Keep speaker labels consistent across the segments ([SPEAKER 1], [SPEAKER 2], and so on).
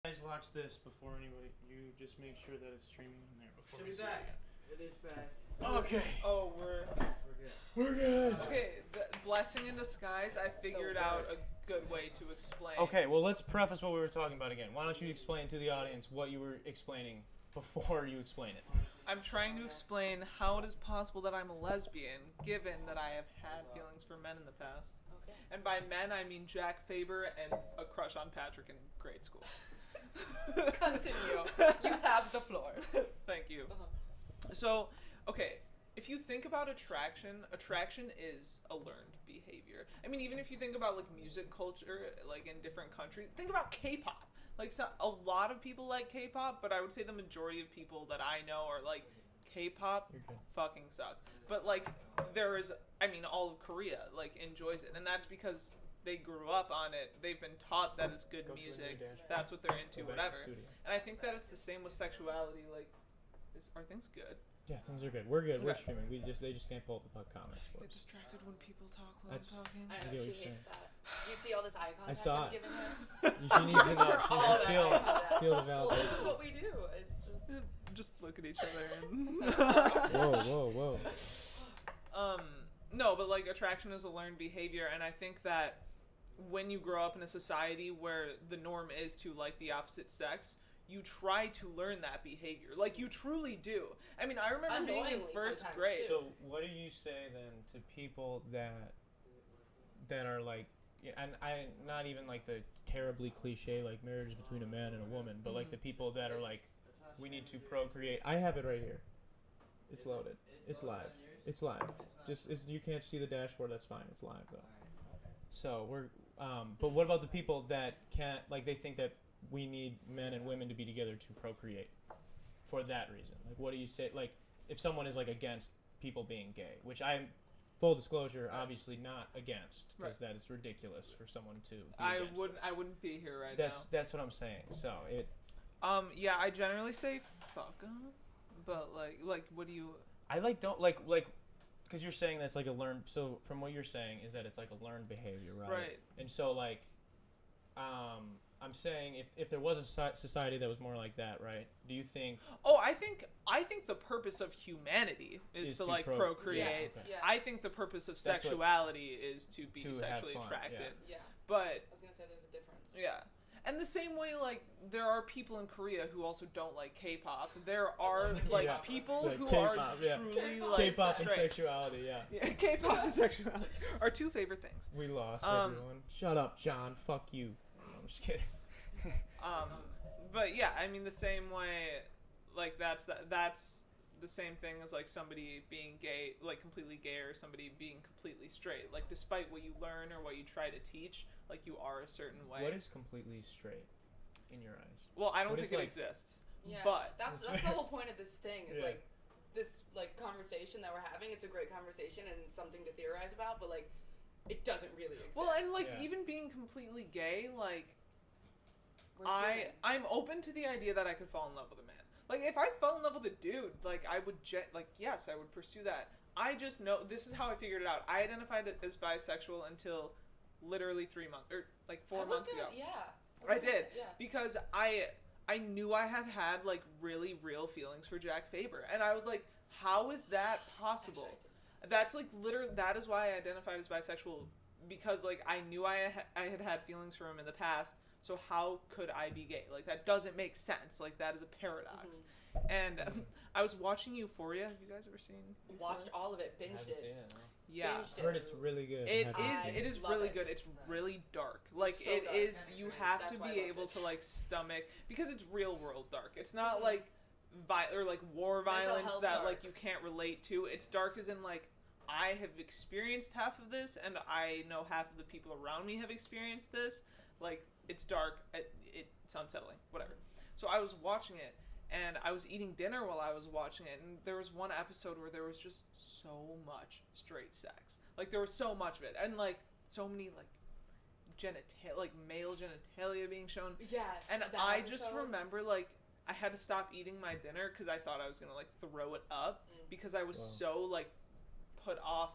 [SPEAKER 1] Guys, watch this before anybody. You just make sure that it's streaming in there before.
[SPEAKER 2] Should
[SPEAKER 1] we
[SPEAKER 2] be
[SPEAKER 1] see
[SPEAKER 2] back.
[SPEAKER 1] It
[SPEAKER 2] It is back.
[SPEAKER 1] Okay.
[SPEAKER 3] Oh,
[SPEAKER 1] We're good.
[SPEAKER 3] okay. Blessing in disguise. I figured out a good way to explain.
[SPEAKER 1] Okay, well, let's preface what we were talking about again. Why don't you explain to the audience what you were explaining before you explain it?
[SPEAKER 3] I'm trying to explain how it is possible that I'm a lesbian, given that I have had feelings for men in the past.
[SPEAKER 4] Okay.
[SPEAKER 3] And by men, I mean Jack Faber and a crush on Patrick in grade school.
[SPEAKER 4] Continue. You have the floor.
[SPEAKER 3] Thank you.
[SPEAKER 4] Uh-huh.
[SPEAKER 3] So, okay, if you think about attraction is a learned behavior. I mean, even if you think about like music culture, like in different countries, think about K-pop. Like, so a lot of people like K-pop, but I would say the majority of people that I know are like, K-pop fucking sucks. But like, all of Korea like enjoys it, and that's because they grew up on it. They've been taught that it's good music. That's what they're into, whatever. And I think that it's the same with sexuality. Like, are things good?
[SPEAKER 1] Yeah, things are good. We're good. We're
[SPEAKER 3] Okay.
[SPEAKER 1] streaming. They just can't pull up the comments for
[SPEAKER 3] I get
[SPEAKER 1] us.
[SPEAKER 3] distracted when people talk while
[SPEAKER 1] That's-
[SPEAKER 3] I'm talking.
[SPEAKER 4] I
[SPEAKER 1] I
[SPEAKER 4] know,
[SPEAKER 1] get what
[SPEAKER 4] she
[SPEAKER 1] you're
[SPEAKER 4] hates
[SPEAKER 1] saying.
[SPEAKER 4] that. You see all this eye contact
[SPEAKER 1] saw
[SPEAKER 4] I'm
[SPEAKER 1] it.
[SPEAKER 4] giving her?
[SPEAKER 1] She needs to know. She needs
[SPEAKER 4] All
[SPEAKER 1] to
[SPEAKER 4] that
[SPEAKER 1] feel
[SPEAKER 4] eye contact.
[SPEAKER 1] the
[SPEAKER 4] Well, this is
[SPEAKER 1] validation.
[SPEAKER 4] what we do. It's just...
[SPEAKER 3] Just look at each other and.
[SPEAKER 1] Whoa.
[SPEAKER 3] No, but like attraction is a learned behavior, and I think that when you grow up in a society where the norm is to like the opposite sex, you try to learn that behavior. Like, you truly do. I mean, I remember being in
[SPEAKER 4] Unknowingly
[SPEAKER 3] first
[SPEAKER 4] sometimes,
[SPEAKER 3] grade.
[SPEAKER 4] too.
[SPEAKER 1] So, what do you say then to people that are like, and I not even like the terribly cliche like marriage between a man and a woman, but like the people that are like, we need to procreate. I have it right here. It's loaded. It's live. It's live. You can't see the dashboard. That's fine. It's live though. So we're. But what about the people that can't? Like, they think that we need men and women to be together to procreate, for that reason. Like, what do you say? Like, if someone is like against people being gay, which I'm, full disclosure, obviously not against, because that is ridiculous for someone to be against.
[SPEAKER 3] I wouldn't be here right
[SPEAKER 1] That's what I'm saying. So it.
[SPEAKER 3] Yeah, I generally say fuck 'em, but like, what do you?
[SPEAKER 1] I don't like because you're saying that's like a learned. So from what you're saying is that it's like a learned behavior, right?
[SPEAKER 3] Right.
[SPEAKER 1] And so like, I'm saying if there was a society that was more like that, right? Do you think?
[SPEAKER 3] Oh, I think the purpose of humanity is to like procreate.
[SPEAKER 4] Yeah.
[SPEAKER 1] Okay.
[SPEAKER 4] Yes.
[SPEAKER 3] I think the purpose of
[SPEAKER 1] That's what-
[SPEAKER 3] sexuality is to be
[SPEAKER 1] to have
[SPEAKER 3] sexually
[SPEAKER 1] fun,
[SPEAKER 3] attracted.
[SPEAKER 4] Yeah.
[SPEAKER 3] But
[SPEAKER 4] I was going to say there's a difference.
[SPEAKER 3] yeah. And the same way, like, there are people in Korea who also don't like K-pop. There are, like,
[SPEAKER 1] Yeah.
[SPEAKER 3] people
[SPEAKER 1] It's like
[SPEAKER 3] who
[SPEAKER 1] K-pop,
[SPEAKER 3] are
[SPEAKER 1] yeah.
[SPEAKER 3] truly, like,
[SPEAKER 1] K-pop and
[SPEAKER 3] straight.
[SPEAKER 1] sexuality, yeah.
[SPEAKER 3] Yeah, K-pop and sexuality are two favorite things.
[SPEAKER 1] We lost
[SPEAKER 3] Um,
[SPEAKER 1] everyone. Shut up, John. Fuck you. I'm just kidding.
[SPEAKER 3] But yeah, I mean, the same way, like, that's the same thing as, like, somebody being gay, like, completely gay, or somebody being completely straight. Like, despite what you learn or what you try to teach, like, you are a certain way.
[SPEAKER 1] What is completely straight in your eyes?
[SPEAKER 3] Well, I don't
[SPEAKER 1] what
[SPEAKER 3] think
[SPEAKER 1] is,
[SPEAKER 3] it
[SPEAKER 1] like-
[SPEAKER 3] exists.
[SPEAKER 4] Yeah.
[SPEAKER 3] But
[SPEAKER 4] That's
[SPEAKER 1] That's
[SPEAKER 4] the whole point of this thing is,
[SPEAKER 1] Yeah.
[SPEAKER 4] like, this, like, conversation that we're having. It's a great conversation and it's something to theorize about, but, like, it doesn't really exist.
[SPEAKER 3] well, and, like,
[SPEAKER 1] Yeah.
[SPEAKER 3] even being completely gay, like,
[SPEAKER 4] We're human.
[SPEAKER 3] I'm open to the idea that I could fall in love with a man. Like, if I fell in love with a dude, like, I would yes, I would pursue that. I just know, this is how I figured it out. I identified as bisexual until literally 3 months, or like 4 months ago.
[SPEAKER 4] Yeah.
[SPEAKER 3] I did.
[SPEAKER 4] Yeah.
[SPEAKER 3] Because I knew I had like really real feelings for Jack Faber, and I was like, how is that possible?
[SPEAKER 4] Actually,
[SPEAKER 3] That's like literally, that is why I identified as bisexual, because like I knew I had feelings for him in the past. So how could I be gay? Like, that doesn't make sense. Like, that is a paradox. And I was watching Euphoria. Have you guys ever seen Euphoria?
[SPEAKER 4] Watched all of it,
[SPEAKER 1] I
[SPEAKER 4] binged
[SPEAKER 1] haven't
[SPEAKER 4] it.
[SPEAKER 1] seen it, no.
[SPEAKER 3] Yeah.
[SPEAKER 4] Binged
[SPEAKER 1] I heard it's really good.
[SPEAKER 3] It
[SPEAKER 1] I haven't seen
[SPEAKER 3] is
[SPEAKER 4] love
[SPEAKER 3] really
[SPEAKER 4] it.
[SPEAKER 3] good. It's really dark. Like,
[SPEAKER 4] So
[SPEAKER 3] it
[SPEAKER 4] dark.
[SPEAKER 3] is, you have
[SPEAKER 4] That's
[SPEAKER 3] to
[SPEAKER 4] why I
[SPEAKER 3] be
[SPEAKER 4] loved
[SPEAKER 3] able
[SPEAKER 4] it.
[SPEAKER 3] to, like, stomach, because it's real world dark. It's not
[SPEAKER 4] Mhm.
[SPEAKER 3] like or like war
[SPEAKER 4] Mental
[SPEAKER 3] violence
[SPEAKER 4] health
[SPEAKER 3] that
[SPEAKER 4] dark.
[SPEAKER 3] like you can't relate to. It's dark as in like, I have experienced half of this, and I know half of the people around me have experienced this. Like, it's dark. It's unsettling. Whatever. So I was watching it, and I was eating dinner while I was watching it, and there was one episode where there was just so much straight sex. Like, there was so much of it, and like so many like male genitalia being shown.
[SPEAKER 4] Yes.
[SPEAKER 3] And
[SPEAKER 4] that
[SPEAKER 3] I just
[SPEAKER 4] episode.
[SPEAKER 3] remember, like, I had to stop eating my dinner because I thought I was gonna like throw it up because I was so like put off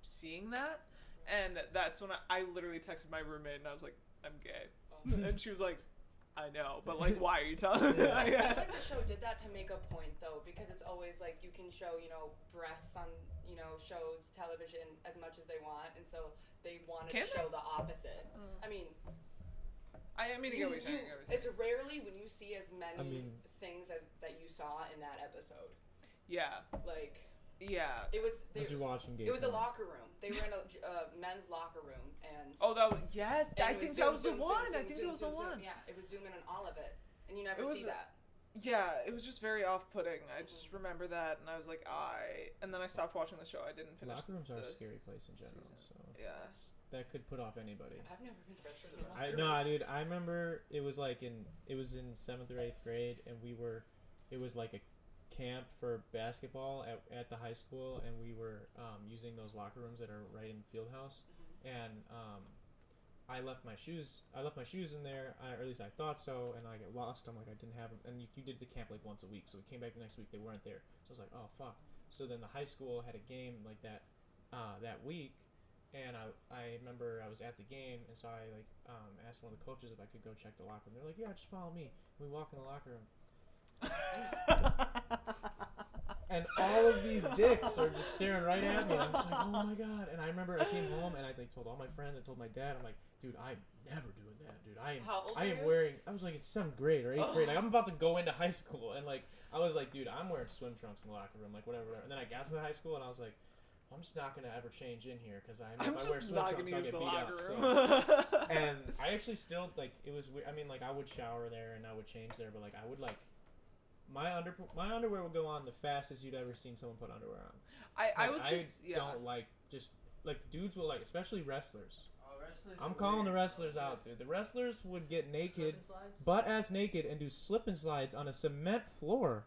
[SPEAKER 3] seeing that. And that's when I literally texted my roommate and I was like, I'm gay. And she was like, I know, but like, why are you telling me?
[SPEAKER 1] Yeah.
[SPEAKER 4] I feel like the show did that to make a point, though, because it's always like you can show, breasts on, shows, television as much as they want, and so they wanted to show the opposite. I mean,
[SPEAKER 3] I get what you're saying.
[SPEAKER 4] It's rarely when you see as many things that you saw in that episode.
[SPEAKER 3] Yeah.
[SPEAKER 4] Like.
[SPEAKER 3] Yeah.
[SPEAKER 4] It was.
[SPEAKER 1] As you're watching gay
[SPEAKER 4] It was a
[SPEAKER 1] porn.
[SPEAKER 4] locker room. They were in a men's locker room, and.
[SPEAKER 3] Oh, that was yes. I think that was the one.
[SPEAKER 4] I think that was the one. Yeah, it was zooming on all of it, and you never see that.
[SPEAKER 3] Yeah, it was just very off-putting. I just remember that, and I was like, and then I stopped watching the show. I didn't finish.
[SPEAKER 1] Locker rooms are a scary place in general, so
[SPEAKER 3] yeah,
[SPEAKER 1] that could put off anybody.
[SPEAKER 4] I've never been sexually in a locker room.
[SPEAKER 1] No, dude. I remember it was in 7th or 8th grade, and it was like a camp for basketball at the high school, and we were using those locker rooms that are right in the field house, and I left my shoes in there, or at least I thought so, and I got lost them, like I didn't have them, and you did the camp like once a week, so we came back the next week, they weren't there, so I was like, oh fuck. So then the high school had a game like that that week, and I remember I was at the game, and so I asked one of the coaches if I could go check the locker room. They're like, yeah, just follow me. We walk in the locker room. And all of these dicks are just staring right at me, and I'm just like, oh my god. And I remember I came home and I told all my friends, I told my dad, I'm like, dude, I'm never doing that, dude. I am wearing, I was like in 7th grade or 8th grade, like I'm about to go into high school, and like I was like, dude, I'm wearing swim trunks in the locker room, like whatever. And then I got to the high school and I was like, I'm just not gonna ever change in here, because if I wear swim trunks I'll get beat up. So. And I actually still it was weird. I mean, like I would shower there and I would change there, but like I would my underwear would go on the fastest you'd ever seen someone put underwear on. I don't like, just like dudes will like, especially wrestlers. I'm calling the wrestlers out, dude. The wrestlers would get naked, butt ass naked, and do slip and slides on a cement floor.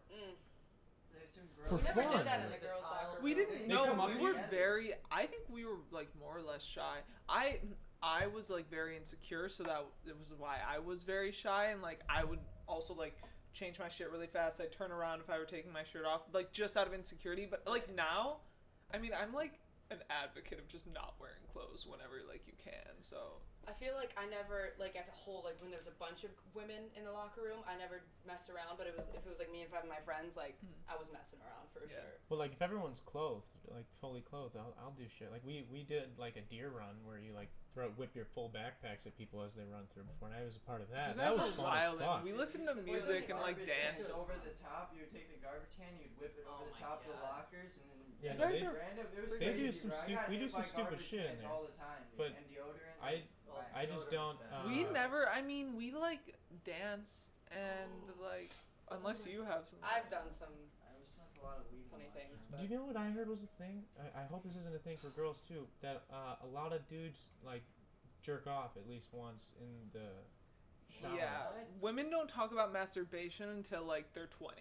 [SPEAKER 1] For
[SPEAKER 4] we
[SPEAKER 1] fun.
[SPEAKER 4] never did that in the girls' locker room.
[SPEAKER 3] We didn't.
[SPEAKER 1] They
[SPEAKER 3] No,
[SPEAKER 1] come up
[SPEAKER 3] we
[SPEAKER 1] to
[SPEAKER 3] were
[SPEAKER 1] you?
[SPEAKER 3] very. I think we were like more or less shy. I was like very insecure, so that it was why I was very shy, and like I would also like change my shit really fast. I'd turn around if I were taking my shirt off, like just out of insecurity. But like now, I mean, I'm like an advocate of just not wearing clothes whenever like you can. So
[SPEAKER 4] I feel like I never, like as a whole, like when there was a bunch of women in the locker room, I never messed around. But if it was like me and 5 of my friends, like I was messing around for sure.
[SPEAKER 1] Well, like if everyone's clothed, like fully clothed, I'll do shit. Like we did like a deer run where you like whip your full backpacks at people as they run through before, and I was a part of that. That was fun as fuck.
[SPEAKER 3] We listened to music and like danced.
[SPEAKER 2] Over the top, you would take the garbage can, you'd whip it over the top of the lockers, and then
[SPEAKER 1] Yeah,
[SPEAKER 3] no,
[SPEAKER 1] they do some we do some stupid shit in there.
[SPEAKER 2] All the time,
[SPEAKER 1] but
[SPEAKER 2] and deodorant.
[SPEAKER 1] I just don't.
[SPEAKER 3] We never. I mean, we like danced and like, unless you have some.
[SPEAKER 4] I've done some
[SPEAKER 2] smoked a lot of weed.
[SPEAKER 4] funny things. But
[SPEAKER 1] Do you know what I heard was a thing? I hope this isn't a thing for girls too. That a lot of dudes like jerk off at least once in the shower.
[SPEAKER 3] Yeah, women don't talk about masturbation until like they're 20.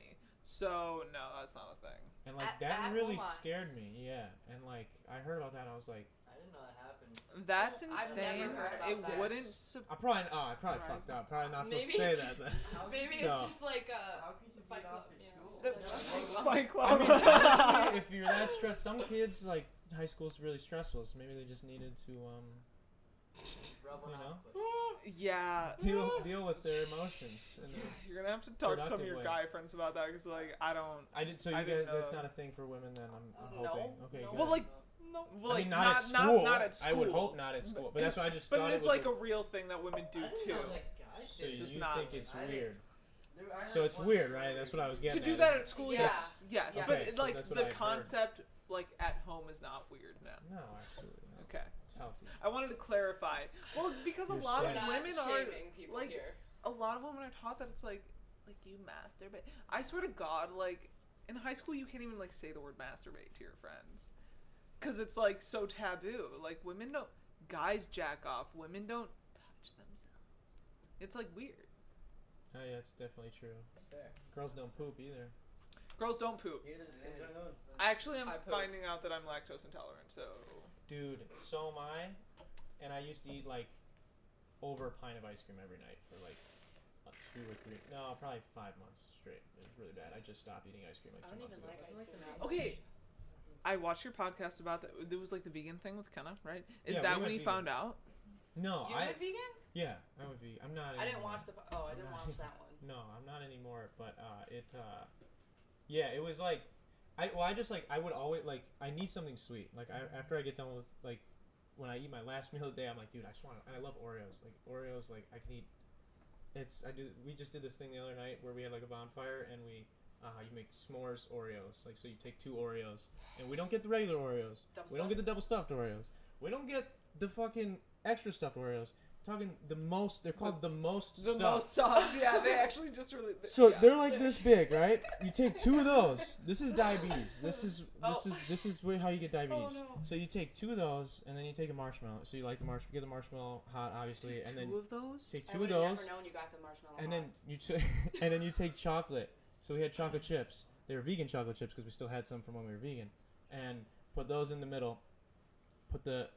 [SPEAKER 3] So no, that's not a thing.
[SPEAKER 1] And like
[SPEAKER 4] At
[SPEAKER 1] that
[SPEAKER 4] that
[SPEAKER 1] really
[SPEAKER 4] moment.
[SPEAKER 1] scared me. Yeah, and like I heard about that, and I was like,
[SPEAKER 2] I didn't know that happened.
[SPEAKER 3] That's
[SPEAKER 4] I've
[SPEAKER 3] insane.
[SPEAKER 4] never heard about
[SPEAKER 3] It
[SPEAKER 4] that.
[SPEAKER 3] wouldn't.
[SPEAKER 1] I probably fucked up. Probably not supposed to
[SPEAKER 4] Maybe
[SPEAKER 1] say
[SPEAKER 4] it's-
[SPEAKER 1] that. Then.
[SPEAKER 4] maybe
[SPEAKER 1] So-
[SPEAKER 4] it's just like
[SPEAKER 2] How could you
[SPEAKER 4] Fight
[SPEAKER 2] get
[SPEAKER 4] Club.
[SPEAKER 2] off your
[SPEAKER 4] You
[SPEAKER 2] school?
[SPEAKER 4] know?
[SPEAKER 3] Fight
[SPEAKER 1] I
[SPEAKER 3] Club.
[SPEAKER 1] mean, honestly, if you're that stressed, some kids like high school's really stressful, so maybe they just needed to
[SPEAKER 2] Rub one
[SPEAKER 1] you know?
[SPEAKER 2] out quick.
[SPEAKER 3] Yeah.
[SPEAKER 1] deal with their emotions. And
[SPEAKER 3] You're gonna have to talk to some of
[SPEAKER 1] productive
[SPEAKER 3] your
[SPEAKER 1] way.
[SPEAKER 3] guy friends about that, because like I don't.
[SPEAKER 1] I did. So
[SPEAKER 3] I
[SPEAKER 1] you
[SPEAKER 3] didn't
[SPEAKER 1] guys, that's
[SPEAKER 3] know.
[SPEAKER 1] not a thing for women, then I'm
[SPEAKER 4] No,
[SPEAKER 1] hoping. Okay,
[SPEAKER 4] no.
[SPEAKER 1] good.
[SPEAKER 3] Well, like no. Well,
[SPEAKER 1] I
[SPEAKER 3] like
[SPEAKER 1] mean, not at school.
[SPEAKER 3] Not at school.
[SPEAKER 1] I would hope not at school, but that's why I just
[SPEAKER 3] But
[SPEAKER 1] thought
[SPEAKER 3] it's
[SPEAKER 1] it was.
[SPEAKER 3] like a real thing that women do
[SPEAKER 2] I didn't
[SPEAKER 3] too.
[SPEAKER 2] know that guys
[SPEAKER 1] So
[SPEAKER 2] did.
[SPEAKER 1] you
[SPEAKER 3] Just not-
[SPEAKER 1] think it's
[SPEAKER 2] I didn't-
[SPEAKER 1] weird?
[SPEAKER 2] I heard
[SPEAKER 1] So it's
[SPEAKER 2] one
[SPEAKER 1] weird,
[SPEAKER 2] story
[SPEAKER 1] right? That's
[SPEAKER 2] where
[SPEAKER 1] what I was
[SPEAKER 3] To
[SPEAKER 1] getting
[SPEAKER 3] do
[SPEAKER 1] at.
[SPEAKER 3] that
[SPEAKER 1] is-
[SPEAKER 3] at school,
[SPEAKER 4] Yeah.
[SPEAKER 3] yes, yes,
[SPEAKER 4] Yeah.
[SPEAKER 3] but
[SPEAKER 1] Okay,
[SPEAKER 3] it,
[SPEAKER 1] 'cause
[SPEAKER 3] like
[SPEAKER 1] that's what
[SPEAKER 3] the
[SPEAKER 1] I've heard.
[SPEAKER 3] concept, like at home, is not weird now.
[SPEAKER 1] No, absolutely not.
[SPEAKER 3] Okay,
[SPEAKER 1] It's healthy.
[SPEAKER 3] I wanted to clarify. Well, because a
[SPEAKER 1] Your
[SPEAKER 3] lot
[SPEAKER 4] We're
[SPEAKER 3] of
[SPEAKER 1] stance.
[SPEAKER 4] not
[SPEAKER 3] women are
[SPEAKER 4] shaming people
[SPEAKER 3] like
[SPEAKER 4] here.
[SPEAKER 3] a lot of women are taught that it's like you masturbate. I swear to God, like in high school, you can't even like say the word masturbate to your friends, cause it's like so taboo. Like women don't, guys jack off. Women don't touch themselves. It's like weird.
[SPEAKER 1] Oh yeah, it's definitely true.
[SPEAKER 2] It's fair.
[SPEAKER 1] Girls don't poop either.
[SPEAKER 3] Girls don't poop.
[SPEAKER 2] Neither does kids are known.
[SPEAKER 3] Actually, I'm
[SPEAKER 4] I poop.
[SPEAKER 3] finding out that I'm lactose intolerant. So
[SPEAKER 1] Dude, so am I. And I used to eat like over a pint of ice cream every night for like 2 or 3, no, probably 5 months straight. It was really bad. I just stopped eating ice cream like
[SPEAKER 4] I
[SPEAKER 1] 2
[SPEAKER 4] don't
[SPEAKER 1] months
[SPEAKER 4] even
[SPEAKER 1] ago.
[SPEAKER 4] like ice cream.
[SPEAKER 3] okay. I watched your podcast about that. It was like the vegan thing with Kenna, right? Is
[SPEAKER 1] Yeah,
[SPEAKER 3] that
[SPEAKER 1] we
[SPEAKER 3] when
[SPEAKER 1] went
[SPEAKER 3] he
[SPEAKER 1] vegan.
[SPEAKER 3] found out?
[SPEAKER 1] No,
[SPEAKER 4] You went vegan?
[SPEAKER 1] Yeah, I would be. I'm not.
[SPEAKER 4] I didn't
[SPEAKER 1] anymore.
[SPEAKER 4] watch I didn't watch that one.
[SPEAKER 1] No, I'm not anymore. But yeah, it was like, I would always like, I need something sweet. Like after I get done with like, when I eat my last meal of the day, I'm like, dude, I just want. And I love Oreos. Like Oreos, like I can eat. We just did this thing the other night where we had like a bonfire and you make s'mores Oreos. Like so, you take 2 Oreos, and we don't get the regular Oreos. We don't get the double stuffed Oreos. We don't get the fucking extra stuffed Oreos. Talking the most, they're called the most stuffed.
[SPEAKER 3] The most stuffed, yeah. They actually just really.
[SPEAKER 1] So
[SPEAKER 3] yeah.
[SPEAKER 1] they're like this big, right? You take 2 of those. This is diabetes. This is how you get diabetes.
[SPEAKER 4] Oh, no.
[SPEAKER 1] So you take 2 of those, and then you take a marshmallow. So you like get the marshmallow hot, obviously, and then
[SPEAKER 3] 2 of those.
[SPEAKER 1] take 2
[SPEAKER 4] I
[SPEAKER 1] of
[SPEAKER 4] would
[SPEAKER 1] those,
[SPEAKER 4] never known you got the marshmallow.
[SPEAKER 1] and
[SPEAKER 4] hot.
[SPEAKER 1] then you take chocolate. So we had chocolate chips. They were vegan chocolate chips because we still had some from when we were vegan, and put those in the middle. Put the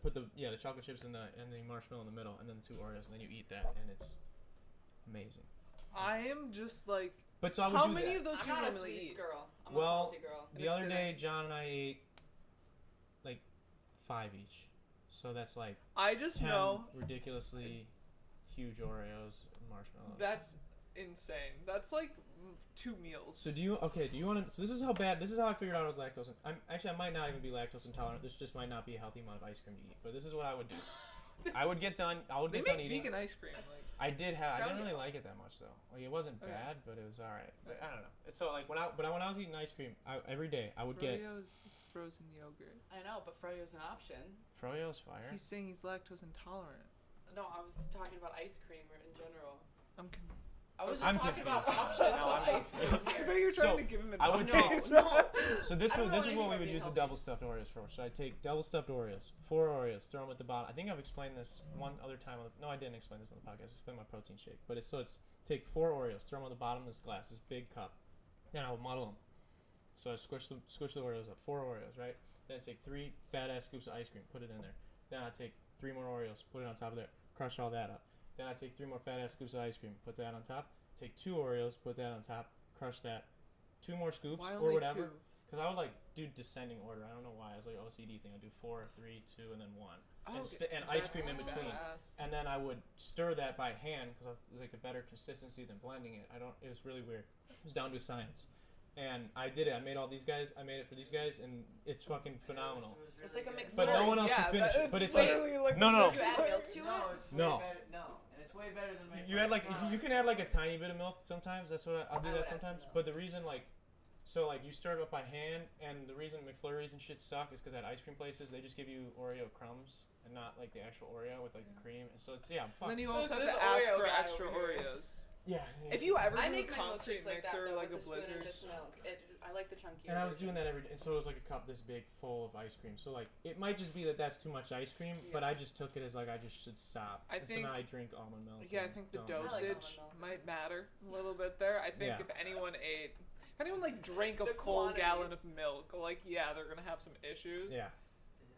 [SPEAKER 1] chocolate chips and the marshmallow in the middle, and then the 2 Oreos, and then you eat that, and it's amazing.
[SPEAKER 3] I am just like.
[SPEAKER 1] But so I would
[SPEAKER 3] How
[SPEAKER 1] do
[SPEAKER 3] many
[SPEAKER 1] that.
[SPEAKER 3] of those
[SPEAKER 4] I'm
[SPEAKER 3] do you
[SPEAKER 4] not a
[SPEAKER 3] normally
[SPEAKER 4] sweets
[SPEAKER 3] eat?
[SPEAKER 4] girl. I'm
[SPEAKER 1] Well,
[SPEAKER 4] a salty girl.
[SPEAKER 1] The other day, John and I ate like 5 each, so that's like
[SPEAKER 3] I just
[SPEAKER 1] 10
[SPEAKER 3] know
[SPEAKER 1] ridiculously huge Oreos and marshmallows.
[SPEAKER 3] that's insane. That's like 2 meals.
[SPEAKER 1] So do you want to? So this is how I figured out I was lactose. I might not even be lactose intolerant. This just might not be a healthy amount of ice cream to eat. But this is what I would do. I would get done
[SPEAKER 3] They
[SPEAKER 1] done
[SPEAKER 3] make
[SPEAKER 1] eating.
[SPEAKER 3] vegan ice cream. Like,
[SPEAKER 1] I didn't really like it that much though. Like it wasn't
[SPEAKER 3] Okay.
[SPEAKER 1] bad, but it was all right. But I don't know. So like when I was eating ice cream, every day I would get
[SPEAKER 3] Froyo's frozen yogurt.
[SPEAKER 4] I know, but Froyo's an option.
[SPEAKER 1] Froyo's fire.
[SPEAKER 3] He's saying he's lactose intolerant.
[SPEAKER 4] No, I was talking about ice cream in general. I was just
[SPEAKER 1] I'm
[SPEAKER 4] talking about
[SPEAKER 1] confused.
[SPEAKER 4] options
[SPEAKER 1] No,
[SPEAKER 4] of
[SPEAKER 1] I'm
[SPEAKER 4] ice
[SPEAKER 1] not.
[SPEAKER 4] cream
[SPEAKER 3] I
[SPEAKER 4] here.
[SPEAKER 3] thought you were
[SPEAKER 1] So,
[SPEAKER 3] trying to give him
[SPEAKER 1] I would
[SPEAKER 3] advice.
[SPEAKER 4] No.
[SPEAKER 1] So this
[SPEAKER 4] I don't
[SPEAKER 1] is
[SPEAKER 4] know
[SPEAKER 1] what we would
[SPEAKER 4] anything
[SPEAKER 1] use the
[SPEAKER 4] about
[SPEAKER 1] double stuffed Oreos for. So I take double stuffed Oreos, 4 Oreos, throw them at the bottom. I think I've explained this one other time. No, I didn't explain this on the podcast. It's been my protein shake. But it's take 4 Oreos, throw them on the bottom of this glass, this big cup. Then I will muddle them. So I squish the Oreos up, 4 Oreos, right? Then I take 3 fat ass scoops of ice cream, put it in there. Then I take 3 more Oreos, put it on top of there, crush all that up. Then I take 3 more fat ass scoops of ice cream, put that on top. Take 2 Oreos, put that on top, crush that. 2 more scoops
[SPEAKER 3] Why
[SPEAKER 1] or
[SPEAKER 3] only
[SPEAKER 1] whatever.
[SPEAKER 3] 2?
[SPEAKER 1] Because I would like do descending order. I don't know why. It's like an OCD thing. I do 4, 3, 2, and then 1,
[SPEAKER 3] Oh,
[SPEAKER 1] and ice cream in between.
[SPEAKER 3] badass.
[SPEAKER 1] And then I would stir that by hand because it was like a better consistency than blending it. It was really weird. It was down to science. And I did it. I made it for these guys, and it's fucking phenomenal.
[SPEAKER 4] It's like a McFlurry.
[SPEAKER 1] But no one else
[SPEAKER 3] Yeah,
[SPEAKER 1] can finish it. But it's like
[SPEAKER 3] literally like
[SPEAKER 1] no.
[SPEAKER 4] Did you add milk to it?
[SPEAKER 2] No,
[SPEAKER 1] No.
[SPEAKER 2] it's way better. No, and it's way better than my.
[SPEAKER 1] You add you can add like a tiny bit of milk sometimes. That's what I'll do
[SPEAKER 4] I
[SPEAKER 1] that
[SPEAKER 4] would add some
[SPEAKER 1] sometimes.
[SPEAKER 4] milk.
[SPEAKER 1] But the reason you stir it up by hand, and the reason McFlurries and shit suck is because at ice cream places they just give you Oreo crumbs and not like the actual Oreo with like the cream. And so it's I'm
[SPEAKER 3] And
[SPEAKER 1] fucked.
[SPEAKER 3] then you also have
[SPEAKER 4] This
[SPEAKER 3] to ask
[SPEAKER 4] Oreo
[SPEAKER 3] for
[SPEAKER 4] guy
[SPEAKER 3] extra
[SPEAKER 4] over here.
[SPEAKER 3] Oreos.
[SPEAKER 1] Yeah.
[SPEAKER 3] If you ever
[SPEAKER 4] I
[SPEAKER 3] do a
[SPEAKER 4] make my
[SPEAKER 3] concrete
[SPEAKER 4] milkshakes like that
[SPEAKER 3] mixer
[SPEAKER 4] though,
[SPEAKER 3] like a
[SPEAKER 4] with a spoon and
[SPEAKER 3] Blizzard,
[SPEAKER 4] just milk. I like the chunky.
[SPEAKER 1] And I was doing that every day, and so it was like a cup this big full of ice cream. So like it might just be that's too much ice cream, but
[SPEAKER 4] Yeah.
[SPEAKER 1] I just took it as like I just should stop.
[SPEAKER 3] I
[SPEAKER 1] and so
[SPEAKER 3] think-
[SPEAKER 1] now I drink almond milk.
[SPEAKER 3] Yeah, I
[SPEAKER 1] and
[SPEAKER 3] think the
[SPEAKER 1] don't.
[SPEAKER 4] I like almond
[SPEAKER 3] dosage
[SPEAKER 4] milk.
[SPEAKER 3] might matter a little bit there. I think
[SPEAKER 1] Yeah.
[SPEAKER 3] if anyone like drank a
[SPEAKER 4] The
[SPEAKER 3] full
[SPEAKER 4] quantity.
[SPEAKER 3] gallon of milk, like yeah, they're gonna have some issues.
[SPEAKER 1] Yeah.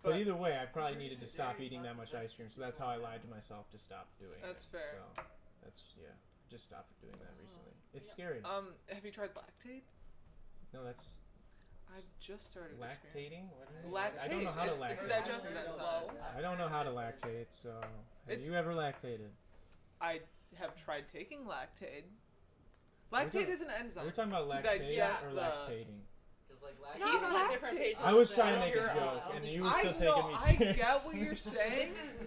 [SPEAKER 1] But
[SPEAKER 3] But
[SPEAKER 1] either way, I probably needed to stop eating that much ice cream, so that's how I lied to myself to stop doing
[SPEAKER 3] That's
[SPEAKER 1] it.
[SPEAKER 3] fair.
[SPEAKER 1] So that's I just stopped doing that recently. It's scary.
[SPEAKER 3] Have you tried lactate?
[SPEAKER 1] No, that's
[SPEAKER 3] I've just started
[SPEAKER 1] lactating. What is it?
[SPEAKER 3] Lactate.
[SPEAKER 1] I don't know how to
[SPEAKER 3] It's
[SPEAKER 1] lactate.
[SPEAKER 3] digestive
[SPEAKER 4] Low.
[SPEAKER 3] enzyme.
[SPEAKER 1] I don't know how to lactate. So have
[SPEAKER 3] It's-
[SPEAKER 1] you ever lactated?
[SPEAKER 3] I have tried taking lactate.
[SPEAKER 1] Are we
[SPEAKER 3] Lactate
[SPEAKER 1] talking-
[SPEAKER 3] is an
[SPEAKER 1] Are
[SPEAKER 3] enzyme.
[SPEAKER 1] we talking about
[SPEAKER 3] to
[SPEAKER 1] lactate
[SPEAKER 3] digest
[SPEAKER 1] or
[SPEAKER 3] the-
[SPEAKER 1] lactating?
[SPEAKER 2] Because like last
[SPEAKER 4] He's on a different page.
[SPEAKER 1] I was
[SPEAKER 4] than
[SPEAKER 1] trying to
[SPEAKER 4] us.
[SPEAKER 1] make a
[SPEAKER 4] You're
[SPEAKER 1] joke,
[SPEAKER 4] on.
[SPEAKER 1] and you were still
[SPEAKER 3] I
[SPEAKER 1] taking
[SPEAKER 3] know,
[SPEAKER 1] me
[SPEAKER 3] I
[SPEAKER 1] serious.
[SPEAKER 3] get what you're saying.
[SPEAKER 4] This is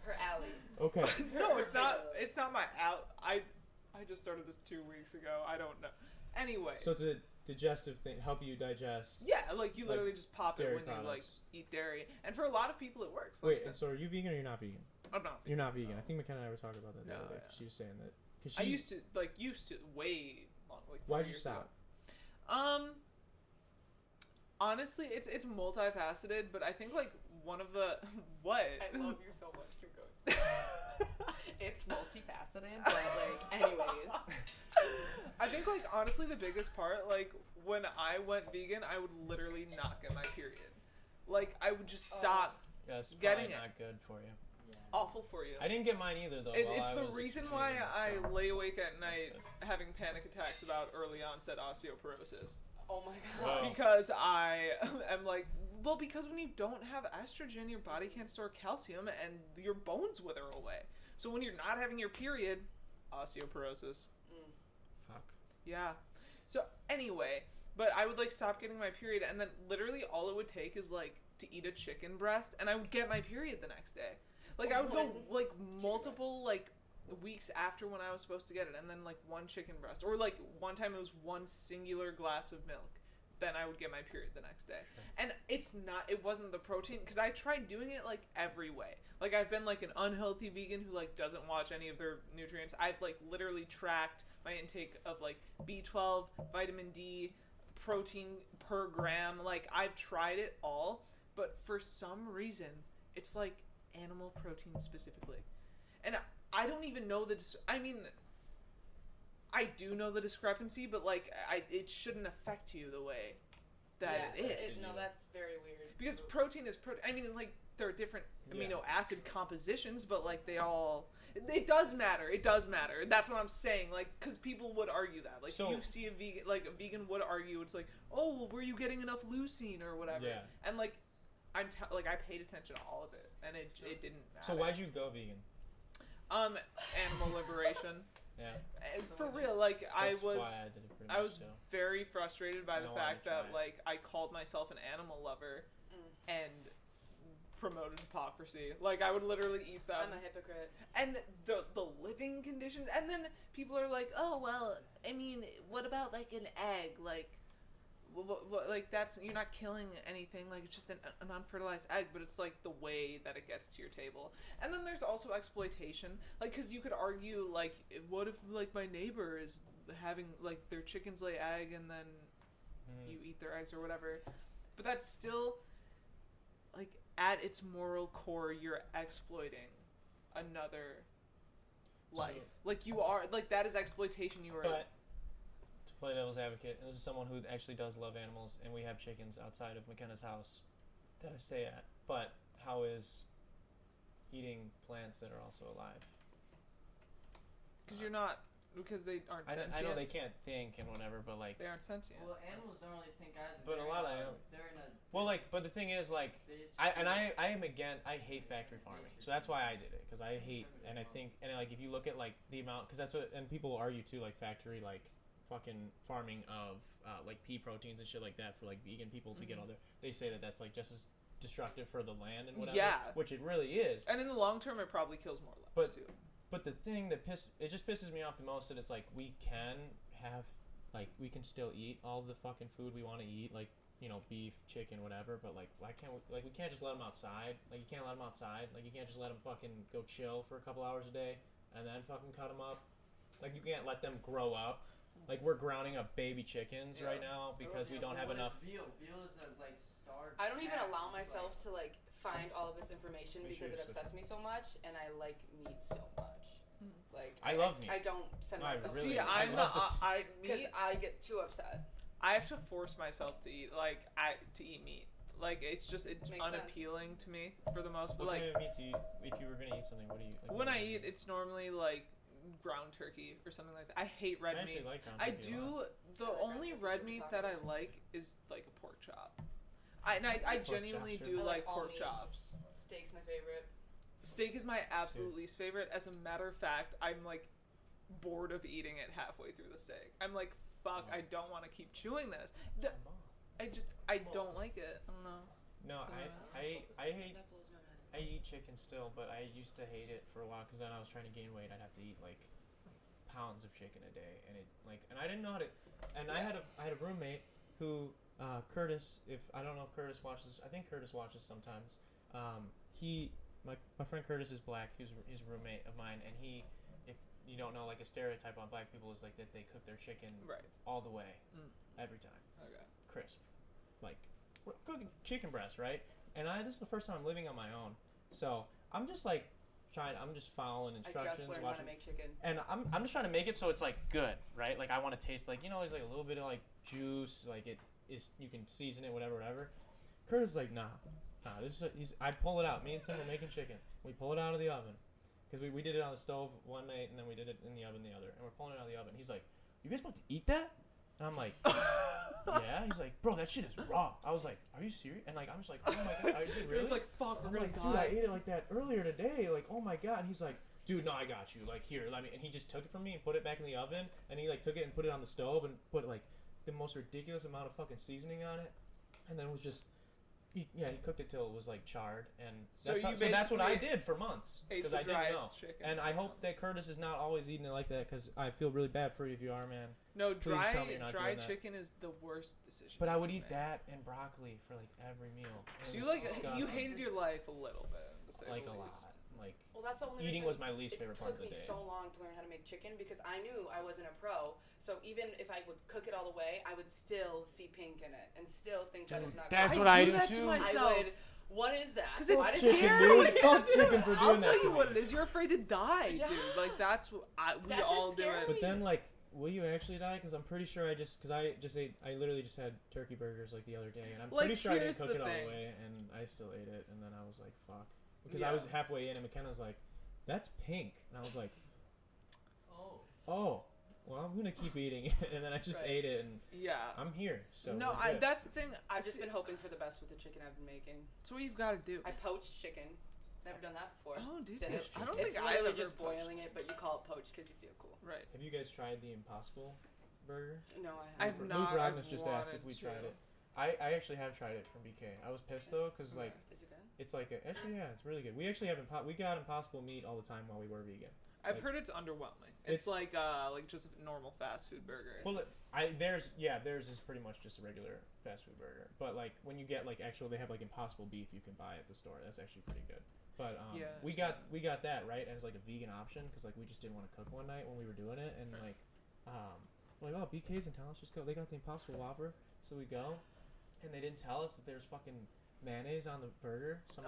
[SPEAKER 4] her alley.
[SPEAKER 1] Okay.
[SPEAKER 3] No, it's not. It's not my out. I just started this 2 weeks ago. I don't know. Anyway.
[SPEAKER 1] So it's a digestive thing, help you digest.
[SPEAKER 3] Yeah, like you
[SPEAKER 1] Like
[SPEAKER 3] literally just pop it
[SPEAKER 1] dairy
[SPEAKER 3] when you like
[SPEAKER 1] products.
[SPEAKER 3] eat dairy, and for a lot of people it works.
[SPEAKER 1] Wait,
[SPEAKER 3] Like
[SPEAKER 1] and so are you vegan or you're not vegan?
[SPEAKER 3] I'm not.
[SPEAKER 1] You're not vegan. I think McKenna and I were talking about that the
[SPEAKER 3] No,
[SPEAKER 1] other day.
[SPEAKER 3] yeah.
[SPEAKER 1] She was saying that. Cause
[SPEAKER 3] I
[SPEAKER 1] she,
[SPEAKER 3] used to way long. Like 4
[SPEAKER 1] Why'd you
[SPEAKER 3] years
[SPEAKER 1] stop?
[SPEAKER 3] Ago. Honestly, it's multifaceted, but I think like one of the what.
[SPEAKER 4] I love you so much. Keep going. It's multifaceted, but like, anyways.
[SPEAKER 3] I think like honestly the biggest part, like when I went vegan, I would literally not get my period. Like I would just stop.
[SPEAKER 1] Yeah, it's
[SPEAKER 3] getting
[SPEAKER 1] probably
[SPEAKER 3] it.
[SPEAKER 1] not good for you.
[SPEAKER 3] Awful for you.
[SPEAKER 1] I didn't get mine either though. while
[SPEAKER 3] It's
[SPEAKER 1] I
[SPEAKER 3] the
[SPEAKER 1] was
[SPEAKER 3] reason why
[SPEAKER 1] vegan,
[SPEAKER 3] I
[SPEAKER 1] so
[SPEAKER 3] lay awake at
[SPEAKER 1] that's
[SPEAKER 3] night
[SPEAKER 1] good.
[SPEAKER 3] having panic attacks about early onset osteoporosis.
[SPEAKER 4] Oh my
[SPEAKER 1] Whoa.
[SPEAKER 4] god.
[SPEAKER 3] Because I am like, well, because when you don't have estrogen, your body can't store calcium and your bones wither away. So when you're not having your period, osteoporosis.
[SPEAKER 1] Fuck.
[SPEAKER 3] Yeah. So anyway, but I would like stop getting my period, and then literally all it would take is like to eat a chicken breast, and I would get my period the next day. Like I would go like multiple like weeks after when I was supposed to get it, and then like one chicken breast, or like one time it was one singular glass of milk. Then I would get my period the next day. And it wasn't the protein, because I tried doing it like every way. Like I've been like an unhealthy vegan who like doesn't watch any of their nutrients. I've like literally tracked my intake of like B12, vitamin D, protein per gram. Like I've tried it all, but for some reason it's like animal protein specifically. And I don't even know I do know the discrepancy, but like it shouldn't affect you the way that it is.
[SPEAKER 4] No, that's very weird.
[SPEAKER 3] Because protein is protein. I mean, like there are different amino acid compositions, but like it does matter. It does matter. That's what I'm saying. Like, because people would argue that. Like, so, you see a vegan would argue. It's like, oh, well, were you getting enough leucine or whatever? Yeah. And like, I paid attention to all of it, and it didn't matter.
[SPEAKER 1] So why'd you go vegan?
[SPEAKER 3] Animal liberation.
[SPEAKER 1] Yeah.
[SPEAKER 3] For real, like
[SPEAKER 1] That's
[SPEAKER 3] I was very frustrated by the fact that like I called myself an animal lover and promoted hypocrisy. Like I would literally eat them.
[SPEAKER 4] I'm a hypocrite.
[SPEAKER 3] And the living conditions, and then people are like, oh well, I mean, what about like an egg? Like what, like that's, you're not killing anything, like it's just an unfertilized egg, but it's like the way that it gets to your table. And then there's also exploitation, like, because you could argue like, what if like my neighbor is having like their chickens lay egg and then you eat their eggs or whatever, but that's still like at its moral core you're exploiting another life. Like you are, like that is exploitation. You are.
[SPEAKER 1] But to play devil's advocate, and this is someone who actually does love animals, and we have chickens outside of McKenna's house that I stay at. But how is eating plants that are also alive?
[SPEAKER 3] Because you're not. Because they aren't sentient.
[SPEAKER 1] I know they can't think and whatever, but like
[SPEAKER 3] they aren't sentient.
[SPEAKER 2] Well, animals don't really think either.
[SPEAKER 1] But a lot of animals.
[SPEAKER 2] They're in a.
[SPEAKER 1] Well, like, but the thing is, like, I hate factory farming, so that's why I did it, because I hate, and I think, and like, if you look at like the amount, because that's what, and people argue too, like factory, like fucking farming of like pea proteins and shit like that for like vegan people to get all their, they say that that's like just as destructive for the land and whatever. Yeah. Which it really is.
[SPEAKER 3] And in the long term, it probably kills more lives too.
[SPEAKER 1] But the thing that it just pisses me off the most that it's like we can have, like, we can still eat all the fucking food we want to eat, like, you know, beef, chicken, whatever, but like, why can't we, like, we can't just let them outside. Like, you can't let them outside. Like, you can't just let them fucking go chill for a couple hours a day and then fucking cut them up. Like, you can't let them grow up. Like, we're grounding up baby chickens right now because we don't have enough.
[SPEAKER 2] Veal is a, like, starved
[SPEAKER 4] I don't even allow myself to, like, find all of this information because it upsets me so much, and I like meat so much. Like,
[SPEAKER 1] I love meat.
[SPEAKER 4] I don't send myself.
[SPEAKER 3] See, I'm not.
[SPEAKER 4] Because I get too upset.
[SPEAKER 3] I have to force myself to eat eat meat. Like it's unappealing to me for the most part.
[SPEAKER 1] What kind of meat do you? If you were gonna eat something, what do you? Like,
[SPEAKER 3] when I eat, it's normally like ground turkey or something like that. I hate red meat.
[SPEAKER 1] Like ground turkey
[SPEAKER 3] I do. The only red meat that I like is like a pork chop. I genuinely do like pork chops.
[SPEAKER 4] Steak's my favorite.
[SPEAKER 3] Steak is my absolute least favorite. As a matter of fact, I'm like bored of eating it halfway through the steak. I'm like, fuck, I don't want to keep chewing this. I don't like it. I don't know.
[SPEAKER 1] No, I hate.
[SPEAKER 4] That blows my mind.
[SPEAKER 1] I eat chicken still, but I used to hate it for a while because then I was trying to gain weight. I'd have to eat like pounds of chicken a day, and I didn't know how to. And I had a roommate who Curtis. If I don't know if Curtis watches, I think Curtis watches sometimes. My friend Curtis is black. He's a roommate of mine, and if you don't know, like a stereotype on black people is like that they cook their chicken all the way, every time, crisp, like we're cooking chicken breast, right? And this is the first time I'm living on my own, so I'm just like I'm just following instructions.
[SPEAKER 4] I just learned how to make chicken,
[SPEAKER 1] and I'm just trying to make it so it's like good, right? Like I want to taste like, you know, there's like a little bit of like juice, like it is, you can season it, whatever. Curtis is like, nah. I pull it out. Me and Tim were making chicken. We pull it out of the oven because we did it on the stove one night and then we did it in the oven the other. And we're pulling it out of the oven. He's like, "You guys about to eat that?" And I'm like, "Yeah." He's like, "Bro, that shit is raw." I was like, "Are you serious?" And like, I'm just like, "Oh my god, is it really?"
[SPEAKER 3] It's like, fuck,
[SPEAKER 1] I'm
[SPEAKER 3] we're
[SPEAKER 1] like,
[SPEAKER 3] gonna
[SPEAKER 1] "Dude,
[SPEAKER 3] die."
[SPEAKER 1] I ate it like that earlier today. Like, oh my god." And he's like, dude, no, I got you. Like, here, let me. And he just took it from me and put it back in the oven. And he, like, took it and put it on the stove and put, like, the most ridiculous amount of fucking seasoning on it. And then was just... He cooked it till it was like charred, and that's what I did for months because I didn't know.
[SPEAKER 3] Chicken.
[SPEAKER 1] And I hope that Curtis is not always eating it like that because I feel really bad for you if you are, man.
[SPEAKER 3] No,
[SPEAKER 1] Please tell me you're not
[SPEAKER 3] dry
[SPEAKER 1] doing that.
[SPEAKER 3] chicken is the worst decision.
[SPEAKER 1] But I would eat that and broccoli for like every meal.
[SPEAKER 3] So
[SPEAKER 1] You
[SPEAKER 3] hated your life a little bit, to say
[SPEAKER 1] like
[SPEAKER 3] the
[SPEAKER 1] a
[SPEAKER 3] least.
[SPEAKER 1] lot. Like
[SPEAKER 4] Well, that's the only
[SPEAKER 1] eating
[SPEAKER 4] reason
[SPEAKER 1] was my least favorite part of the day.
[SPEAKER 4] It took me so long to learn how to make chicken because I knew I wasn't a pro. So even if I would cook it all the way, I would still see pink in it and still think that it's not
[SPEAKER 1] That's
[SPEAKER 4] good.
[SPEAKER 1] what I do
[SPEAKER 3] that
[SPEAKER 1] too.
[SPEAKER 3] to myself.
[SPEAKER 4] I would. What is that?
[SPEAKER 3] Because it's
[SPEAKER 4] Why does
[SPEAKER 3] scary.
[SPEAKER 1] Chicken, dude. Fuck chicken for doing
[SPEAKER 3] I'll
[SPEAKER 1] that
[SPEAKER 3] tell
[SPEAKER 1] to
[SPEAKER 3] you
[SPEAKER 1] me.
[SPEAKER 3] what it is. You're afraid to die,
[SPEAKER 4] Yeah.
[SPEAKER 3] dude. Like that's what we
[SPEAKER 4] That is
[SPEAKER 3] all do
[SPEAKER 4] scary.
[SPEAKER 3] it.
[SPEAKER 1] But then, like, will you actually die? Because I'm pretty sure I literally just had turkey burgers like the other day, and I'm
[SPEAKER 3] Like,
[SPEAKER 1] pretty sure I didn't
[SPEAKER 3] here's
[SPEAKER 1] cook
[SPEAKER 3] the
[SPEAKER 1] it all
[SPEAKER 3] thing.
[SPEAKER 1] the way, and I still ate it, and then I was like, fuck. Because
[SPEAKER 3] Yeah.
[SPEAKER 1] I was halfway in, and McKenna's like, that's pink. And I was like, oh, well, I'm going to keep eating it. And then I just ate it, and
[SPEAKER 3] Yeah.
[SPEAKER 1] I'm here. So
[SPEAKER 3] No,
[SPEAKER 1] we're good.
[SPEAKER 3] that's the thing.
[SPEAKER 4] I've just been hoping for the best with the chicken I've been making.
[SPEAKER 3] That's what you've got to do.
[SPEAKER 4] I poached chicken. Never done that before.
[SPEAKER 3] Oh, did
[SPEAKER 4] Did
[SPEAKER 3] you?
[SPEAKER 4] it?
[SPEAKER 3] I don't
[SPEAKER 4] It's
[SPEAKER 3] think I've
[SPEAKER 4] literally
[SPEAKER 3] ever
[SPEAKER 4] just
[SPEAKER 3] poached.
[SPEAKER 4] boiling it, but you call it poached because you feel cool.
[SPEAKER 3] Right.
[SPEAKER 1] Have you guys tried the Impossible Burger?
[SPEAKER 4] No, I
[SPEAKER 3] I've
[SPEAKER 4] haven't.
[SPEAKER 3] not.
[SPEAKER 1] Luke Rognes
[SPEAKER 3] I've
[SPEAKER 1] just asked if
[SPEAKER 3] wanted
[SPEAKER 1] we
[SPEAKER 3] to.
[SPEAKER 1] tried it. I actually have tried it from BK. I was pissed, though, because, like,
[SPEAKER 4] Is it good?
[SPEAKER 1] it's like actually, yeah, it's really good. We actually have we got Impossible meat all the time while we were vegan.
[SPEAKER 3] I've
[SPEAKER 1] Like,
[SPEAKER 3] heard it's underwhelming. It's like just a normal fast food burger.
[SPEAKER 1] Well, theirs is pretty much just a regular fast food burger. But like when you get like they have like Impossible beef you can buy at the store. That's actually pretty good. But we got that right as like a vegan option because like we just didn't want to cook one night when we were doing it, and like we're like, oh, BK's in town, let's just go. They got the Impossible Whopper, so we go, and they didn't tell us that there's fucking mayonnaise on the burger. So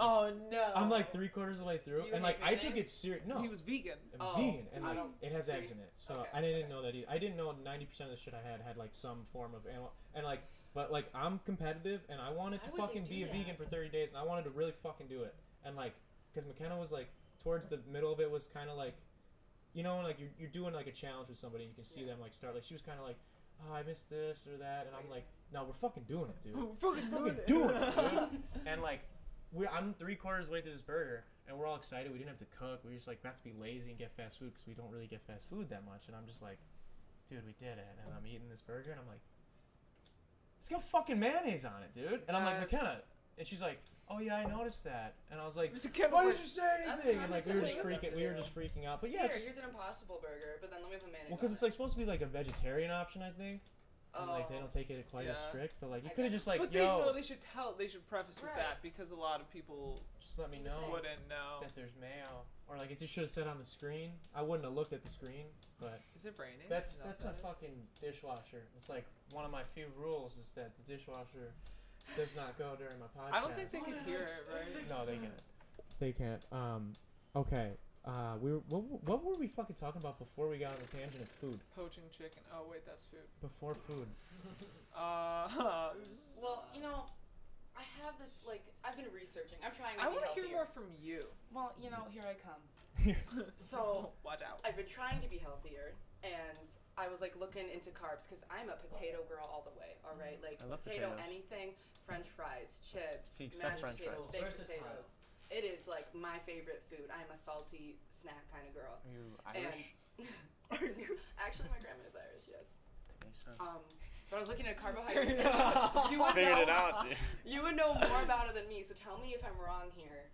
[SPEAKER 3] no!
[SPEAKER 1] I'm like 3/4 of the way through,
[SPEAKER 4] Do you
[SPEAKER 1] and like
[SPEAKER 4] hate
[SPEAKER 1] I took it
[SPEAKER 4] mayonnaise?
[SPEAKER 1] serious. No,
[SPEAKER 3] He was vegan.
[SPEAKER 1] I'm vegan, and
[SPEAKER 4] I
[SPEAKER 1] like
[SPEAKER 4] don't
[SPEAKER 1] it has
[SPEAKER 4] see.
[SPEAKER 1] eggs in it. So
[SPEAKER 4] Okay,
[SPEAKER 1] I didn't
[SPEAKER 4] okay.
[SPEAKER 1] know that. I didn't know 90% of the shit I had like some form of animal. And like, but like I'm competitive, and I wanted to
[SPEAKER 4] Why would they
[SPEAKER 1] fucking
[SPEAKER 4] do
[SPEAKER 1] be a
[SPEAKER 4] that?
[SPEAKER 1] vegan for 30 days, and I wanted to really fucking do it. And like, because McKenna was like towards the middle of it was kind of like, you know, like you're doing like a challenge with somebody, and you can see them like start. Like she was kind of like, oh, I missed this or that, and I'm like, no, we're fucking doing it, dude.
[SPEAKER 3] We're fucking
[SPEAKER 1] doing it, dude. And like. I'm 3/4 of the way through this burger, and we're all excited. We didn't have to cook. We just like got to be lazy and get fast food because we don't really get fast food that much. And I'm just like, dude, we did it. And I'm eating this burger, and I'm like, it's got fucking mayonnaise on it, dude. And I'm like, McKenna, and she's like, oh yeah, I noticed that. And I was like, why did you say anything? And like we were just freaking out. But yeah,
[SPEAKER 4] Here's an Impossible burger, but then let me have a mayonnaise.
[SPEAKER 1] well, because
[SPEAKER 4] on
[SPEAKER 1] it's
[SPEAKER 4] it.
[SPEAKER 1] like supposed to be like a vegetarian option, I think. And like they don't take it quite as
[SPEAKER 3] Yeah.
[SPEAKER 1] strict, but like you
[SPEAKER 4] I
[SPEAKER 1] could have just like,
[SPEAKER 3] But they should preface with
[SPEAKER 4] Right.
[SPEAKER 3] that because a lot of people
[SPEAKER 1] just let me know
[SPEAKER 3] wouldn't know.
[SPEAKER 1] that there's mayo, or like it just should have said on the screen. I wouldn't have looked at the screen, but
[SPEAKER 3] Is it raining?
[SPEAKER 1] that's
[SPEAKER 3] Is that
[SPEAKER 1] a
[SPEAKER 3] what that is?
[SPEAKER 1] fucking dishwasher. It's like one of my few rules is that the dishwasher does not go during my podcast.
[SPEAKER 3] I don't think they can hear it, right?
[SPEAKER 1] No, they can't. They can't. Okay. What were we fucking talking about before we got on the tangent of food?
[SPEAKER 3] Poaching chicken. Oh wait, that's food.
[SPEAKER 1] Before food.
[SPEAKER 4] Well, you know, I have this like I've been researching. I'm trying to
[SPEAKER 3] I
[SPEAKER 4] be
[SPEAKER 3] want to hear
[SPEAKER 4] healthier.
[SPEAKER 3] more from you.
[SPEAKER 4] Well, you know, here I come. So
[SPEAKER 3] Watch out.
[SPEAKER 4] I've been trying to be healthier, and I was like looking into carbs because I'm a potato girl all the way. All right, like
[SPEAKER 1] I love
[SPEAKER 4] potato,
[SPEAKER 1] potatoes.
[SPEAKER 4] anything, French fries, chips,
[SPEAKER 1] Except
[SPEAKER 4] mashed
[SPEAKER 1] French
[SPEAKER 4] potatoes,
[SPEAKER 1] fries.
[SPEAKER 4] baked
[SPEAKER 2] Versatile.
[SPEAKER 4] potatoes. It is like my favorite food. I'm a salty snack kind of girl.
[SPEAKER 1] Are you
[SPEAKER 4] Irish? Actually, my grandma is Irish. Yes.
[SPEAKER 1] That makes sense.
[SPEAKER 4] But I was looking at carbohydrates. you would
[SPEAKER 5] Figured
[SPEAKER 4] know,
[SPEAKER 5] it out, dude.
[SPEAKER 4] You would know more about it than me, so tell me if I'm wrong here.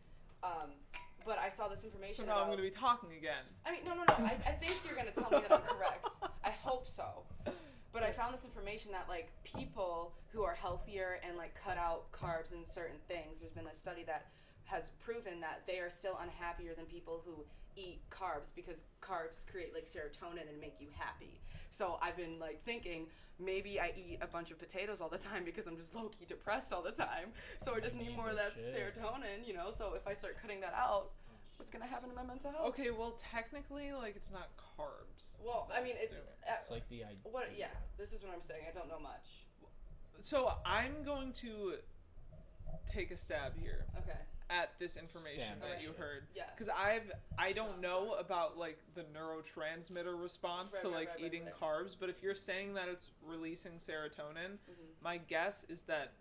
[SPEAKER 4] But I saw this information.
[SPEAKER 3] So now I'm
[SPEAKER 4] about,
[SPEAKER 3] going to be talking again.
[SPEAKER 4] I mean, no. I think you're going to tell me that I'm correct. I hope so. But I found this information that like people who are healthier and like cut out carbs and certain things, there's been a study that has proven that they are still unhappier than people who eat carbs because carbs create like serotonin and make you happy. So I've been like thinking maybe I eat a bunch of potatoes all the time because I'm just low-key depressed all the time. So I just need more of that serotonin, you know? So if I start cutting that out, what's going to happen to my mental health?
[SPEAKER 3] Okay, well technically like it's not carbs.
[SPEAKER 4] Well, I mean, it's...
[SPEAKER 1] It's like the idea.
[SPEAKER 4] Yeah, this is what I'm saying. I don't know much.
[SPEAKER 3] So I'm going to take a stab here
[SPEAKER 4] Okay.
[SPEAKER 3] at this information
[SPEAKER 1] Stab
[SPEAKER 3] that
[SPEAKER 1] that
[SPEAKER 3] you
[SPEAKER 1] shit.
[SPEAKER 3] heard.
[SPEAKER 4] Yes.
[SPEAKER 3] Because I don't know about like the neurotransmitter response to like eating
[SPEAKER 4] right.
[SPEAKER 3] carbs, but if you're saying that it's releasing serotonin,
[SPEAKER 4] Mhm.
[SPEAKER 3] my guess is that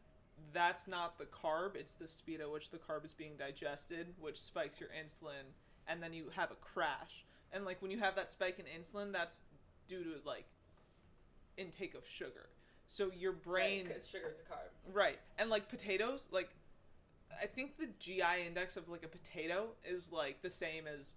[SPEAKER 3] that's not the carb, it's the speed at which the carb is being digested, which spikes your insulin and then you have a crash. And like when you have that spike in insulin, that's due to like intake of sugar. So your brain,
[SPEAKER 4] because sugar's a carb.
[SPEAKER 3] right? And like potatoes, like I think the GI index of like a potato is like the same as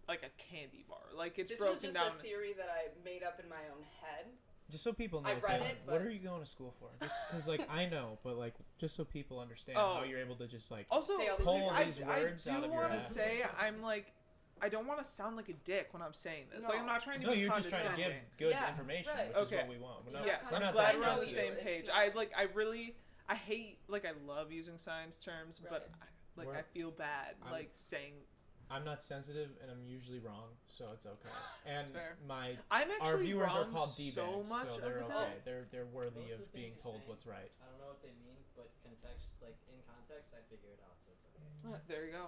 [SPEAKER 3] like a candy bar. Like it's
[SPEAKER 4] this
[SPEAKER 3] broken
[SPEAKER 4] was just
[SPEAKER 3] down.
[SPEAKER 4] a theory that I made up in my own head.
[SPEAKER 1] Just so people know,
[SPEAKER 4] I read
[SPEAKER 1] Cailin,
[SPEAKER 4] it,
[SPEAKER 1] what
[SPEAKER 4] but-
[SPEAKER 1] are you going to school for? Just because, like, I know, but, like, just so people understand
[SPEAKER 3] Oh.
[SPEAKER 1] how you're able to just, like,
[SPEAKER 3] Also,
[SPEAKER 4] Say all these
[SPEAKER 1] pull
[SPEAKER 4] I-
[SPEAKER 1] these words
[SPEAKER 3] I
[SPEAKER 1] out
[SPEAKER 3] do
[SPEAKER 1] of your
[SPEAKER 3] want to
[SPEAKER 1] ass.
[SPEAKER 3] say I'm like, I don't want to sound like a dick when I'm saying this. Like
[SPEAKER 4] No.
[SPEAKER 3] I'm not trying to.
[SPEAKER 1] No,
[SPEAKER 3] be
[SPEAKER 1] you're just trying to give
[SPEAKER 3] condescending.
[SPEAKER 1] good
[SPEAKER 4] Yeah,
[SPEAKER 1] information,
[SPEAKER 4] right.
[SPEAKER 1] which is
[SPEAKER 3] Okay.
[SPEAKER 1] what we want. We're not,
[SPEAKER 3] Yes,
[SPEAKER 1] we're
[SPEAKER 3] I'm
[SPEAKER 1] not
[SPEAKER 3] glad
[SPEAKER 1] that
[SPEAKER 3] we're on the
[SPEAKER 1] sensitive.
[SPEAKER 3] same
[SPEAKER 4] It's
[SPEAKER 3] page.
[SPEAKER 4] not-
[SPEAKER 3] I hate, like, I love using science terms, but
[SPEAKER 4] Right.
[SPEAKER 3] I feel bad,
[SPEAKER 1] I'm-
[SPEAKER 3] like, saying.
[SPEAKER 1] I'm not sensitive, and I'm usually wrong, so it's okay. And
[SPEAKER 3] fair.
[SPEAKER 1] our
[SPEAKER 3] I'm actually
[SPEAKER 1] viewers are
[SPEAKER 3] wrong
[SPEAKER 1] called D-bags,
[SPEAKER 3] so much
[SPEAKER 1] so
[SPEAKER 3] of
[SPEAKER 1] they're
[SPEAKER 3] the
[SPEAKER 1] okay.
[SPEAKER 3] time.
[SPEAKER 1] They're worthy
[SPEAKER 2] Most
[SPEAKER 1] of
[SPEAKER 2] the
[SPEAKER 1] being
[SPEAKER 2] things
[SPEAKER 1] told
[SPEAKER 2] you're
[SPEAKER 1] what's right.
[SPEAKER 2] I don't know what they mean, but in context, I figure it out, so it's okay.
[SPEAKER 3] There you go.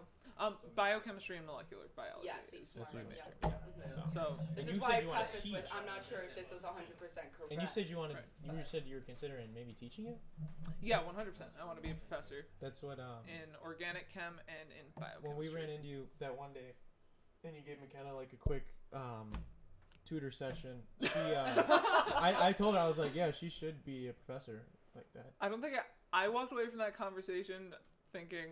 [SPEAKER 3] Biochemistry and molecular biology.
[SPEAKER 4] Yeah, see,
[SPEAKER 3] is
[SPEAKER 1] That's
[SPEAKER 3] my
[SPEAKER 1] what
[SPEAKER 3] major.
[SPEAKER 1] Yeah.
[SPEAKER 4] Mhm.
[SPEAKER 1] So.
[SPEAKER 3] So
[SPEAKER 4] This
[SPEAKER 1] And
[SPEAKER 4] is
[SPEAKER 1] you
[SPEAKER 4] why
[SPEAKER 1] said
[SPEAKER 4] I
[SPEAKER 1] you wanna
[SPEAKER 4] prefaced with,
[SPEAKER 1] teach.
[SPEAKER 4] I'm not sure if this was 100% correct.
[SPEAKER 1] And you said you wanted.
[SPEAKER 3] Right.
[SPEAKER 1] You said you were considering maybe teaching it.
[SPEAKER 3] yeah, 100%. I want to be a professor
[SPEAKER 1] That's what.
[SPEAKER 3] in organic chem and in biochemistry.
[SPEAKER 1] When we ran into you that one day, and you gave McKenna like a quick tutor session, she I told her, I was like, yeah, she should be a professor like that.
[SPEAKER 3] I don't think I walked away from that conversation thinking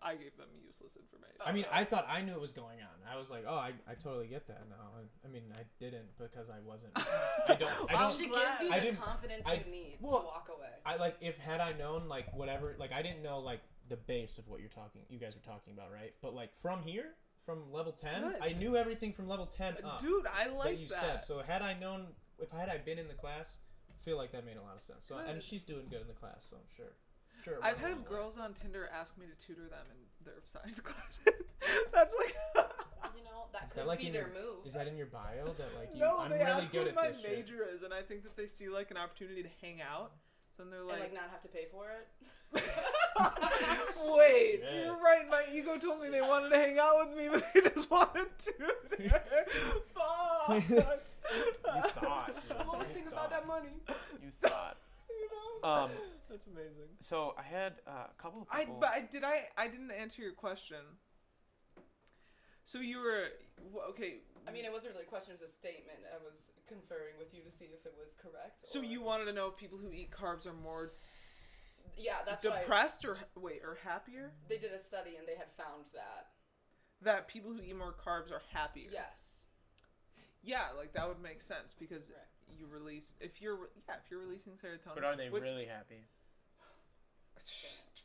[SPEAKER 3] I gave them useless information.
[SPEAKER 1] I mean, I thought I knew what was going on. I was like, oh, I totally get that now. I mean, I didn't because I wasn't. I don't.
[SPEAKER 4] She
[SPEAKER 3] glad.
[SPEAKER 4] gives you
[SPEAKER 1] I
[SPEAKER 4] the
[SPEAKER 1] didn't-
[SPEAKER 4] confidence
[SPEAKER 1] I-
[SPEAKER 4] you need
[SPEAKER 1] well,
[SPEAKER 4] to walk away.
[SPEAKER 1] I like if had I known like whatever, like I didn't know like the base of what you guys were talking about, right? But like from here, from level 10,
[SPEAKER 3] Good.
[SPEAKER 1] I knew everything from level 10 up.
[SPEAKER 3] Dude, I like
[SPEAKER 1] that you said. So had I known, had I been in the class, I feel like that made a lot of sense. So and
[SPEAKER 3] Good.
[SPEAKER 1] she's doing good in the class, so I'm sure. Sure. it
[SPEAKER 3] I've
[SPEAKER 1] went a long
[SPEAKER 3] had
[SPEAKER 1] way.
[SPEAKER 3] girls on Tinder ask me to tutor them in their science classes. That's like
[SPEAKER 4] You know, that
[SPEAKER 1] Is
[SPEAKER 4] could
[SPEAKER 1] that like
[SPEAKER 4] be
[SPEAKER 1] in
[SPEAKER 4] their
[SPEAKER 1] your,
[SPEAKER 4] move.
[SPEAKER 1] Is that in your bio that like you?
[SPEAKER 3] no,
[SPEAKER 1] I'm
[SPEAKER 3] they
[SPEAKER 1] really
[SPEAKER 3] ask
[SPEAKER 1] good
[SPEAKER 3] what
[SPEAKER 1] at
[SPEAKER 3] my
[SPEAKER 1] this shit.
[SPEAKER 3] major is, and I think that they see like an opportunity to hang out. So then they're
[SPEAKER 4] And
[SPEAKER 3] like,
[SPEAKER 4] not have to pay for it.
[SPEAKER 3] wait,
[SPEAKER 1] Shit.
[SPEAKER 3] you're right. My ego told me they wanted to hang out with me, but they just wanted to. Fuck.
[SPEAKER 1] You thought.
[SPEAKER 4] Well, think about that money.
[SPEAKER 1] You thought.
[SPEAKER 3] You know? That's amazing.
[SPEAKER 1] So I had a couple of
[SPEAKER 3] I
[SPEAKER 1] people.
[SPEAKER 3] didn't answer your question. So you were okay.
[SPEAKER 4] I mean, it wasn't really a question, it was a statement. I was conferring with you to see if it was correct.
[SPEAKER 3] So
[SPEAKER 4] or...
[SPEAKER 3] you wanted to know if people who eat carbs are more
[SPEAKER 4] Yeah, that's what
[SPEAKER 3] depressed or happier?
[SPEAKER 4] They did a study and they had found that.
[SPEAKER 3] That people who eat more carbs are happier.
[SPEAKER 4] Yes.
[SPEAKER 3] Yeah, like that would make sense because
[SPEAKER 4] Right.
[SPEAKER 3] you release if you're releasing serotonin.
[SPEAKER 1] But are they
[SPEAKER 3] which-
[SPEAKER 1] really happy?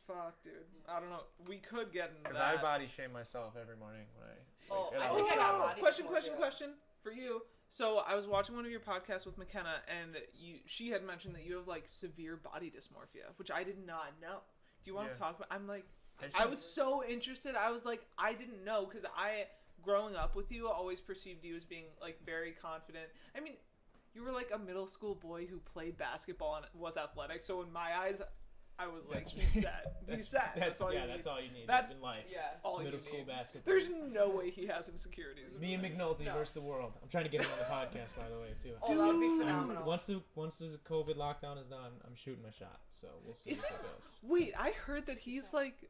[SPEAKER 3] Fuck, dude. I don't know. We could get into
[SPEAKER 1] Because
[SPEAKER 3] that.
[SPEAKER 1] I body shame myself every morning when I.
[SPEAKER 4] Oh,
[SPEAKER 1] get
[SPEAKER 4] I
[SPEAKER 1] out of
[SPEAKER 4] think
[SPEAKER 1] the
[SPEAKER 4] I got
[SPEAKER 1] shower.
[SPEAKER 4] body
[SPEAKER 3] question
[SPEAKER 4] dysmorphia.
[SPEAKER 3] for you. So I was watching one of your podcasts with McKenna, and she had mentioned that you have like severe body dysmorphia, which I did not know. Do you want to
[SPEAKER 1] Yeah.
[SPEAKER 3] talk about? I'm like,
[SPEAKER 1] just
[SPEAKER 3] I
[SPEAKER 1] have-
[SPEAKER 3] was so interested. I was like, I didn't know because growing up with you, always perceived you as being like very confident. I mean, you were like a middle school boy who played basketball and was athletic. So in my eyes, I was like,
[SPEAKER 1] That's-
[SPEAKER 3] he's set. He's set.
[SPEAKER 1] That's
[SPEAKER 3] all you
[SPEAKER 1] that's
[SPEAKER 3] need.
[SPEAKER 1] all you need
[SPEAKER 3] That's
[SPEAKER 1] in life.
[SPEAKER 4] Yeah.
[SPEAKER 3] All
[SPEAKER 1] It's
[SPEAKER 3] you
[SPEAKER 1] middle school
[SPEAKER 3] need.
[SPEAKER 1] basketball.
[SPEAKER 3] There's no way he has insecurities.
[SPEAKER 1] Me and Mcnulty
[SPEAKER 4] No.
[SPEAKER 1] versus the world. I'm trying to get him on the podcast, by the way, too.
[SPEAKER 4] Oh, that would be
[SPEAKER 3] Dude.
[SPEAKER 4] phenomenal.
[SPEAKER 1] Once the COVID lockdown is done, I'm shooting my shot. So we'll see
[SPEAKER 3] Is
[SPEAKER 1] if it goes.
[SPEAKER 3] Wait, I heard that he's like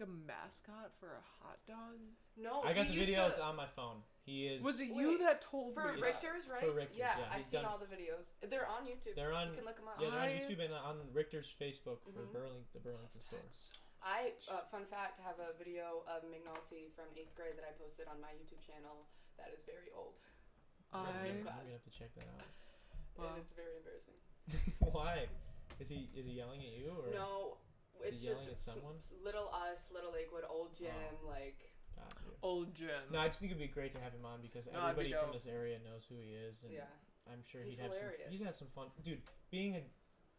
[SPEAKER 3] a mascot for a hot dog.
[SPEAKER 4] No,
[SPEAKER 1] I got
[SPEAKER 4] he
[SPEAKER 1] the
[SPEAKER 4] used
[SPEAKER 1] videos
[SPEAKER 4] to,
[SPEAKER 1] on my phone. He is.
[SPEAKER 3] Was it
[SPEAKER 4] Wait,
[SPEAKER 3] you that told
[SPEAKER 4] for
[SPEAKER 3] me?
[SPEAKER 4] Richter's, right?
[SPEAKER 1] For Richter's, yeah,
[SPEAKER 4] I've
[SPEAKER 1] he's
[SPEAKER 4] seen
[SPEAKER 1] done-
[SPEAKER 4] all the videos. They're on YouTube.
[SPEAKER 1] They're on.
[SPEAKER 4] You can look them up.
[SPEAKER 1] Yeah, they're on
[SPEAKER 3] I-
[SPEAKER 1] YouTube and on Richter's Facebook for
[SPEAKER 4] Mhm.
[SPEAKER 1] the Burlington store.
[SPEAKER 4] Fun fact, have a video of Mcnulty from 8th grade that I posted on my YouTube channel that is very old.
[SPEAKER 1] I'm
[SPEAKER 3] I
[SPEAKER 1] gonna have to check that out.
[SPEAKER 3] Wow.
[SPEAKER 4] And it's very embarrassing.
[SPEAKER 1] Why? Is he yelling at you or?
[SPEAKER 4] No,
[SPEAKER 1] Is
[SPEAKER 4] it's
[SPEAKER 1] he
[SPEAKER 4] just
[SPEAKER 1] yelling at someone?
[SPEAKER 4] little us, little Lakewood, old Jim, like...
[SPEAKER 1] Got you.
[SPEAKER 3] Old Jen.
[SPEAKER 1] No, I just think it'd be great to have him on because
[SPEAKER 3] No, it'd be
[SPEAKER 1] everybody from
[SPEAKER 3] dope.
[SPEAKER 1] this area knows who he is, and
[SPEAKER 4] Yeah.
[SPEAKER 1] I'm sure
[SPEAKER 4] He's
[SPEAKER 1] he'd have
[SPEAKER 4] hilarious.
[SPEAKER 1] some. He's had some fun, dude. Being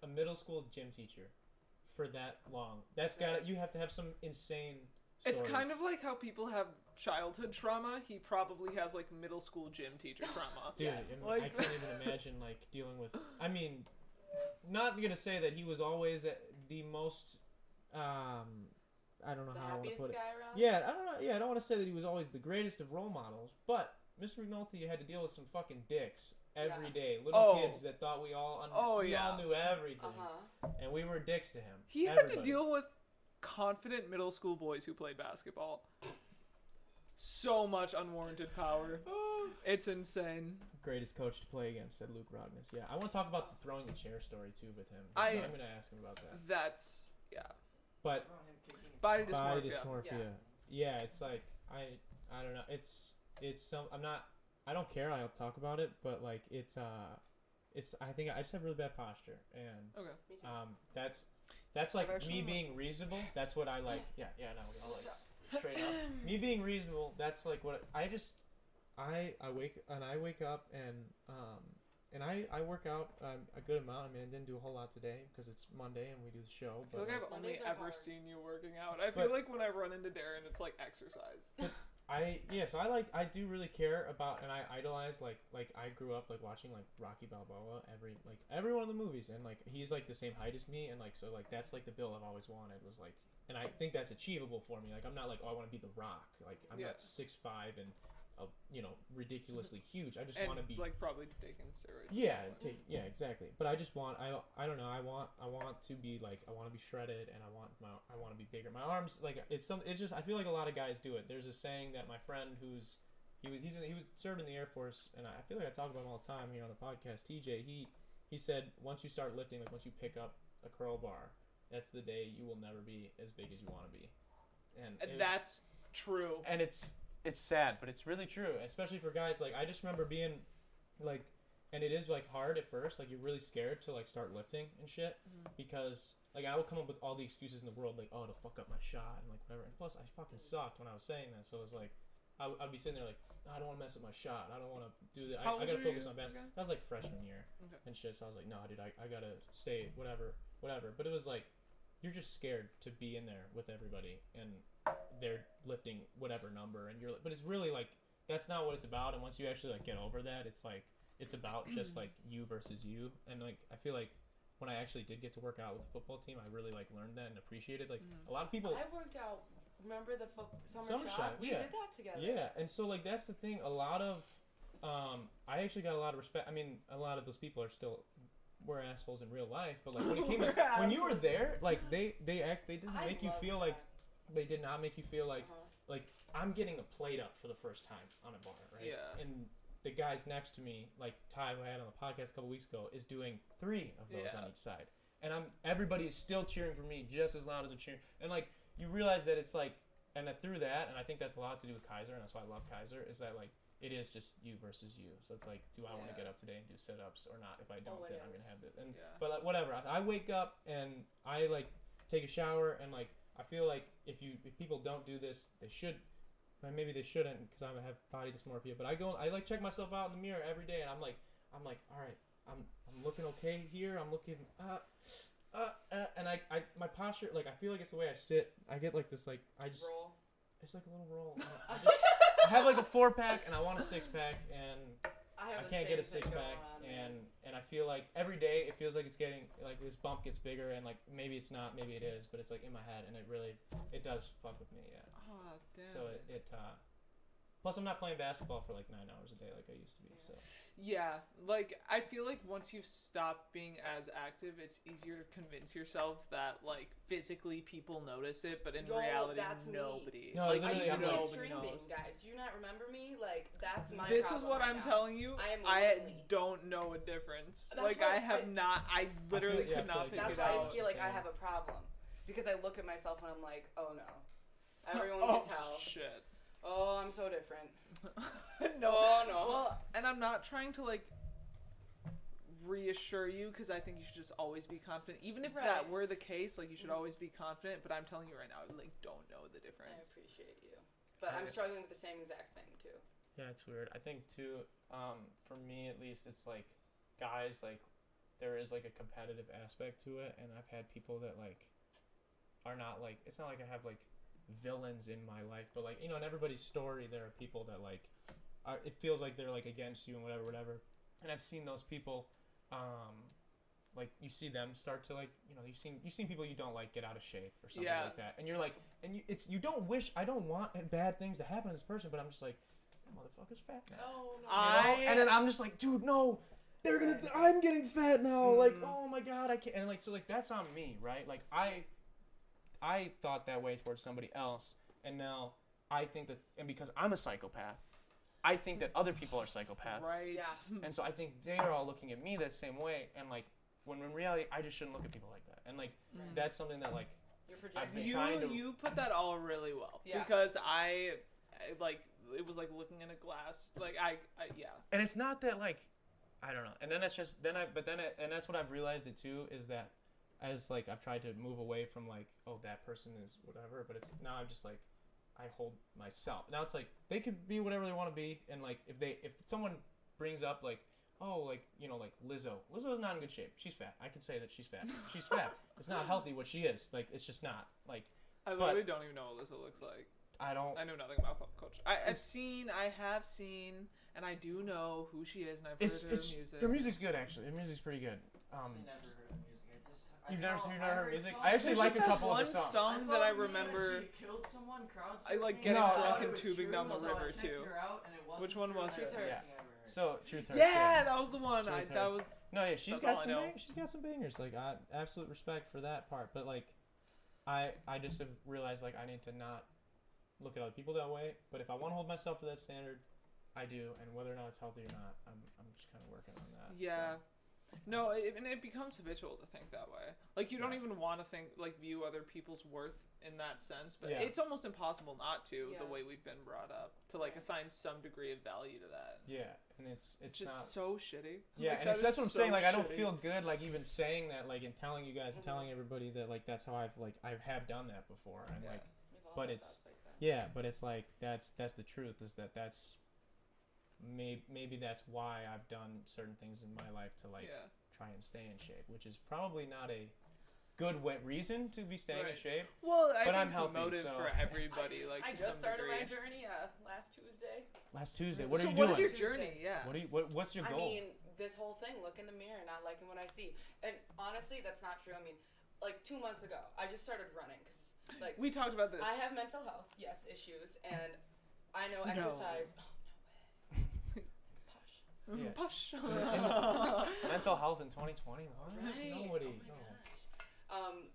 [SPEAKER 1] a middle school gym teacher for that long, that's got to you have to have some insane.
[SPEAKER 3] It's
[SPEAKER 1] Stories.
[SPEAKER 3] kind of like how people have childhood trauma. He probably has like middle school gym teacher trauma.
[SPEAKER 1] Dude,
[SPEAKER 4] Yes.
[SPEAKER 1] I, mean,
[SPEAKER 3] Like-
[SPEAKER 1] I can't even imagine like dealing with. I mean, not gonna say that he was always the most. I don't know
[SPEAKER 4] The
[SPEAKER 1] how I want to
[SPEAKER 4] happiest
[SPEAKER 1] put it.
[SPEAKER 4] guy around?
[SPEAKER 1] Yeah, I don't know. Yeah, I don't want to say that he was always the greatest of role models, but Mr. McNulty had to deal with some fucking dicks every
[SPEAKER 4] Yeah.
[SPEAKER 1] day. Little
[SPEAKER 3] Oh.
[SPEAKER 1] kids that thought we all
[SPEAKER 3] Oh,
[SPEAKER 1] we
[SPEAKER 3] yeah.
[SPEAKER 1] all knew everything,
[SPEAKER 4] Uh-huh.
[SPEAKER 1] and we were dicks to him.
[SPEAKER 3] He had to
[SPEAKER 1] Everybody.
[SPEAKER 3] deal with confident middle school boys who played basketball. so much unwarranted power. It's insane.
[SPEAKER 1] Greatest coach to play against, said Luke Rognus. Yeah, I want to talk about the throwing the chair story too with him. So I'm gonna ask him about that.
[SPEAKER 3] That's
[SPEAKER 1] But
[SPEAKER 3] body
[SPEAKER 1] body
[SPEAKER 3] dysmorphia.
[SPEAKER 1] dysmorphia. Yeah, it's like I don't know. It's some. I don't care. I'll talk about it, but like it's. I think I just have really bad posture, and
[SPEAKER 3] Okay.
[SPEAKER 1] that's like me being reasonable. That's what I like. Yeah, no, I'll like straight up. Me being reasonable. That's like what I just. I wake up and I work out a good amount. I mean, I didn't do a whole lot today because it's Monday and we do the show.
[SPEAKER 3] I feel like I've only ever seen you working out. I feel like when I run into Darren, it's like exercise.
[SPEAKER 1] So I do really care about, and I idolize like I grew up like watching like Rocky Balboa every one of the movies, and like he's like the same height as me, and like so like that's like the bill I've always wanted was like, and I think that's achievable for me. Like I'm not like, oh, I want to be The Rock. Like I'm not 6'5" and ridiculously huge. I just want to be
[SPEAKER 3] like probably taking steroids.
[SPEAKER 1] Yeah, exactly. But I just want I don't know. I want to be like I want to be shredded, and I want to be bigger. My arms like it's just I feel like a lot of guys do it. There's a saying that my friend he served in the Air Force, and I feel like I talk about him all the time here on the podcast. TJ, he said once you start lifting, like once you pick up a curl bar, that's the day you will never be as big as you want to be. And
[SPEAKER 3] that's true.
[SPEAKER 1] And it's sad, but it's really true, especially for guys. Like I just remember being like, and it is like hard at first, like you're really scared to like start lifting and shit, because like I would come up with all the excuses in the world, like, oh, it'll fuck up my shot and like whatever, and plus I fucking sucked when I was saying that, so it was like I'd be sitting there like, I don't want to mess up my shot, I don't want to do that, I gotta focus on basketball. That was like freshman year and shit, so I was like, no dude, I gotta stay whatever, but it was like you're just scared to be in there with everybody and they're lifting whatever number, and you're like, but it's really like that's not what it's about. And once you actually like get over that, it's like it's about just like you versus you. And like I feel like when I actually did get to work out with the football team, I really like learned that and appreciated like a lot of people.
[SPEAKER 4] I worked out. Remember the summer shot? We did that together.
[SPEAKER 1] Yeah, and so like that's the thing. A lot of I actually got a lot of respect. I mean, a lot of those people were assholes in real life, but like when it came when you were there, like they didn't make you feel like. They did not make you feel like like I'm getting a plate up for the first time on a bar, right? Yeah. And the guys next to me, like Ty, who I had on the podcast a couple weeks ago, is doing 3 of those on each side, and everybody is still cheering for me just as loud as they're cheering. And like you realize that it's like, and through that, and I think that's a lot to do with Kaiser, and that's why I love Kaiser, is that like it is just you versus you. So it's like, do I want to get up today and do sit-ups or not? If I don't, then I'm gonna have this. And but like, whatever. I wake up and I like take a shower, and like. I feel like if people don't do this, they should. Maybe they shouldn't because I have body dysmorphia. But I like check myself out in the mirror every day, and I'm like, all right, I'm looking okay here. I'm looking and my posture, like I feel like it's the way I sit. I get like this, like I just
[SPEAKER 4] roll.
[SPEAKER 1] It's like a little roll. I have like a 4-pack, and I want a 6-pack, and I can't get a 6-pack, and I feel like every day it feels like it's getting like this bump gets bigger, and like maybe it's not, maybe it is, but it's like in my head, and it does fuck with me, yeah.
[SPEAKER 3] Oh, damn.
[SPEAKER 1] So it plus I'm not playing basketball for like 9 hours a day like I used to be, so.
[SPEAKER 3] Yeah, like I feel like once you've stopped being as active, it's easier to convince yourself that like physically people notice it, but in reality nobody.
[SPEAKER 1] No,
[SPEAKER 3] like,
[SPEAKER 4] I used to be a
[SPEAKER 3] nobody
[SPEAKER 4] string
[SPEAKER 3] knows.
[SPEAKER 4] bean, guys. Do you not remember me? Like that's my
[SPEAKER 3] This is
[SPEAKER 4] problem
[SPEAKER 3] what
[SPEAKER 4] right
[SPEAKER 3] I'm
[SPEAKER 4] now.
[SPEAKER 3] telling you.
[SPEAKER 4] I
[SPEAKER 3] don't know a difference.
[SPEAKER 4] That's
[SPEAKER 3] like
[SPEAKER 4] why
[SPEAKER 3] I have not. I literally could not pick
[SPEAKER 4] that's
[SPEAKER 3] it
[SPEAKER 4] why
[SPEAKER 3] out.
[SPEAKER 4] I feel like I have a problem because I look at myself and I'm like, oh no, everyone
[SPEAKER 3] oh,
[SPEAKER 4] can tell.
[SPEAKER 3] Shit.
[SPEAKER 4] Oh, I'm so different.
[SPEAKER 3] No.
[SPEAKER 4] Oh no.
[SPEAKER 3] Well, and I'm not trying to like reassure you because I think you should just always be confident. Even if that were the case, like you should always be confident. But I'm telling you right now, I like don't know the difference.
[SPEAKER 4] I appreciate you, but I'm struggling with the same exact thing too.
[SPEAKER 1] Yeah, it's weird. I think too, for me at least, it's like guys like there is like a competitive aspect to it, and I've had people that like are not like, it's not like I have like villains in my life, but like, you know, in everybody's story there are people that like it feels like they're like against you and whatever, and I've seen those people like you see them start to like, you know, you've seen people you don't like get out of shape or something like that, and you're like, and you don't wish, I don't want bad things to happen to this person, but I'm just like, that motherfucker's fat now.
[SPEAKER 4] Oh
[SPEAKER 1] no. And then I'm just like, dude, no, I'm getting fat now, like, oh my god, I can't. And like, so like that's on me, right? Like I thought that way towards somebody else, and now I think that, and because I'm a psychopath, I think that other people are psychopaths.
[SPEAKER 3] Right.
[SPEAKER 4] Yeah.
[SPEAKER 1] And so I think they are all looking at me that same way, and like when in reality I just shouldn't look at people like that. And like that's something that like
[SPEAKER 4] You're
[SPEAKER 1] I've been
[SPEAKER 4] projecting.
[SPEAKER 1] trying to.
[SPEAKER 3] You put that all really well.
[SPEAKER 4] Yeah.
[SPEAKER 3] Because I like it was like looking in a glass. Like I yeah.
[SPEAKER 1] And it's not that like I don't know. And then that's just and that's what I've realized it too is that as like I've tried to move away from like oh that person is whatever, but it's now I'm just like I hold myself. Now it's like they could be whatever they want to be, and like if someone brings up like oh like you know like Lizzo's not in good shape. She's fat. I can say that she's fat. She's fat. It's not healthy what she is. Like it's just not like.
[SPEAKER 3] I literally don't even know what Lizzo looks like.
[SPEAKER 1] I know
[SPEAKER 3] nothing about pop culture. I have seen, and I do know who she is, and I've heard her music.
[SPEAKER 1] Her music's good actually. Her music's pretty good.
[SPEAKER 2] I've never heard of music.
[SPEAKER 1] You've never heard her music?
[SPEAKER 2] songs.
[SPEAKER 1] I actually
[SPEAKER 3] There's
[SPEAKER 1] like a
[SPEAKER 3] just
[SPEAKER 1] couple
[SPEAKER 3] that
[SPEAKER 1] of her songs.
[SPEAKER 3] one song that I remember.
[SPEAKER 2] She killed someone, crowd
[SPEAKER 3] I like
[SPEAKER 2] surfing.
[SPEAKER 3] getting
[SPEAKER 1] No,
[SPEAKER 3] drunk
[SPEAKER 1] it
[SPEAKER 3] and
[SPEAKER 2] was
[SPEAKER 3] tubing
[SPEAKER 2] true,
[SPEAKER 3] down the
[SPEAKER 2] so I
[SPEAKER 3] river
[SPEAKER 2] checked
[SPEAKER 3] too.
[SPEAKER 2] her out, and it wasn't
[SPEAKER 3] Which one
[SPEAKER 2] true.
[SPEAKER 3] was
[SPEAKER 4] Truth
[SPEAKER 3] it?
[SPEAKER 4] Hurts.
[SPEAKER 1] Yeah. Still, Truth Hurts.
[SPEAKER 3] Yeah, that was the one.
[SPEAKER 1] Truth
[SPEAKER 3] That
[SPEAKER 1] Hurts.
[SPEAKER 3] was.
[SPEAKER 1] No, yeah, she's
[SPEAKER 3] That's
[SPEAKER 1] got
[SPEAKER 3] all I know.
[SPEAKER 1] she's got some bangers. Like, absolute respect for that part. But like, I just have realized like I need to not look at other people that way. But if I want to hold myself to that standard, I do. And whether or not it's healthy or not, I'm just kind of working on that.
[SPEAKER 3] Yeah.
[SPEAKER 1] So.
[SPEAKER 3] No, and it becomes habitual to think that way. Like you don't
[SPEAKER 1] Yeah.
[SPEAKER 3] even want to think like view other people's worth in that sense, but
[SPEAKER 1] Yeah.
[SPEAKER 3] it's almost impossible not to
[SPEAKER 4] Yeah.
[SPEAKER 3] the way we've been brought up to like
[SPEAKER 4] Right.
[SPEAKER 3] assign some degree of value to that.
[SPEAKER 1] Yeah, and it's
[SPEAKER 3] Just
[SPEAKER 1] not.
[SPEAKER 3] so shitty.
[SPEAKER 1] Yeah,
[SPEAKER 3] Like,
[SPEAKER 1] and
[SPEAKER 3] that
[SPEAKER 1] that's
[SPEAKER 3] is
[SPEAKER 1] what I'm
[SPEAKER 3] so
[SPEAKER 1] saying. Like, I don't
[SPEAKER 3] shitty.
[SPEAKER 1] feel good, like, even saying that, like, and telling you guys, and
[SPEAKER 4] Mhm.
[SPEAKER 1] telling everybody that, like, that's how I have done that before. And,
[SPEAKER 3] Yeah.
[SPEAKER 1] like,
[SPEAKER 4] We've all
[SPEAKER 1] But
[SPEAKER 4] had
[SPEAKER 1] it's-
[SPEAKER 4] thoughts like that.
[SPEAKER 1] yeah, but it's like, that's the truth, is that's, maybe that's why I've done certain things in my life to, like,
[SPEAKER 3] Yeah.
[SPEAKER 1] try and stay in shape, which is probably not a good reason to be staying in
[SPEAKER 3] Right.
[SPEAKER 1] shape.
[SPEAKER 3] Well, I
[SPEAKER 1] But
[SPEAKER 3] think
[SPEAKER 1] I'm
[SPEAKER 3] it's
[SPEAKER 1] healthy,
[SPEAKER 3] a motive
[SPEAKER 1] so-
[SPEAKER 3] for everybody. Like
[SPEAKER 4] I
[SPEAKER 3] to
[SPEAKER 4] just
[SPEAKER 3] some
[SPEAKER 4] started
[SPEAKER 3] degree.
[SPEAKER 4] my journey last Tuesday.
[SPEAKER 1] Last Tuesday, what are
[SPEAKER 3] So
[SPEAKER 1] you
[SPEAKER 3] what
[SPEAKER 1] doing?
[SPEAKER 3] is your
[SPEAKER 4] Tuesday.
[SPEAKER 3] journey? Yeah.
[SPEAKER 1] What's your goal?
[SPEAKER 4] I mean, this whole thing, look in the mirror, not liking what I see. And honestly, that's not true. I mean, like 2 months ago, I just started running. 'Cause, like,
[SPEAKER 3] We talked about this.
[SPEAKER 4] I have mental health, yes, issues, and I know
[SPEAKER 3] No.
[SPEAKER 4] exercise. Oh, no way. Push.
[SPEAKER 1] Yeah.
[SPEAKER 3] Push.
[SPEAKER 1] Mental health in 2020? What?
[SPEAKER 4] Right.
[SPEAKER 1] Nobody.
[SPEAKER 4] Oh my
[SPEAKER 1] no.
[SPEAKER 4] gosh.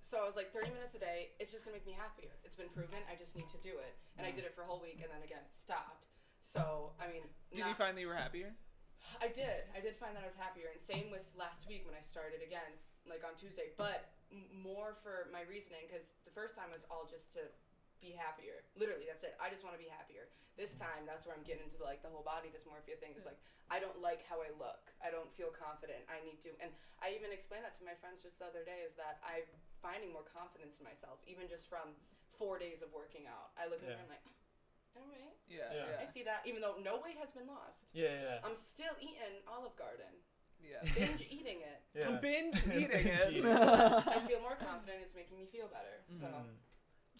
[SPEAKER 4] So I was like, 30 minutes a day, it's just gonna make me happier. It's been proven, I just need to do it. And I did it for a whole week, and then again, stopped. So, I mean,
[SPEAKER 3] Did you find that you were happier?
[SPEAKER 4] I did find that I was happier, and same with last week when I started again, like on Tuesday, but more for my reasoning, because the first time was all just to be happier. Literally, that's it. I just want to be happier. This time, that's where I'm getting into like the whole body dysmorphia thing. It's like, I don't like how I look. I don't feel confident. I need to, and I even explained that to my friends just the other day, is that I'm finding more confidence in myself, even just from 4 days of working out. I look at
[SPEAKER 1] Yeah.
[SPEAKER 4] her and I'm like, all right,
[SPEAKER 3] Yeah.
[SPEAKER 1] Yeah.
[SPEAKER 4] I see that, even though no weight has been lost.
[SPEAKER 1] Yeah.
[SPEAKER 4] I'm still eating Olive Garden,
[SPEAKER 3] Yeah.
[SPEAKER 4] binge eating it.
[SPEAKER 1] Yeah.
[SPEAKER 3] Binge eating
[SPEAKER 1] Binge
[SPEAKER 3] it.
[SPEAKER 1] eating.
[SPEAKER 4] I feel more confident. It's making me feel better. So
[SPEAKER 1] Mm.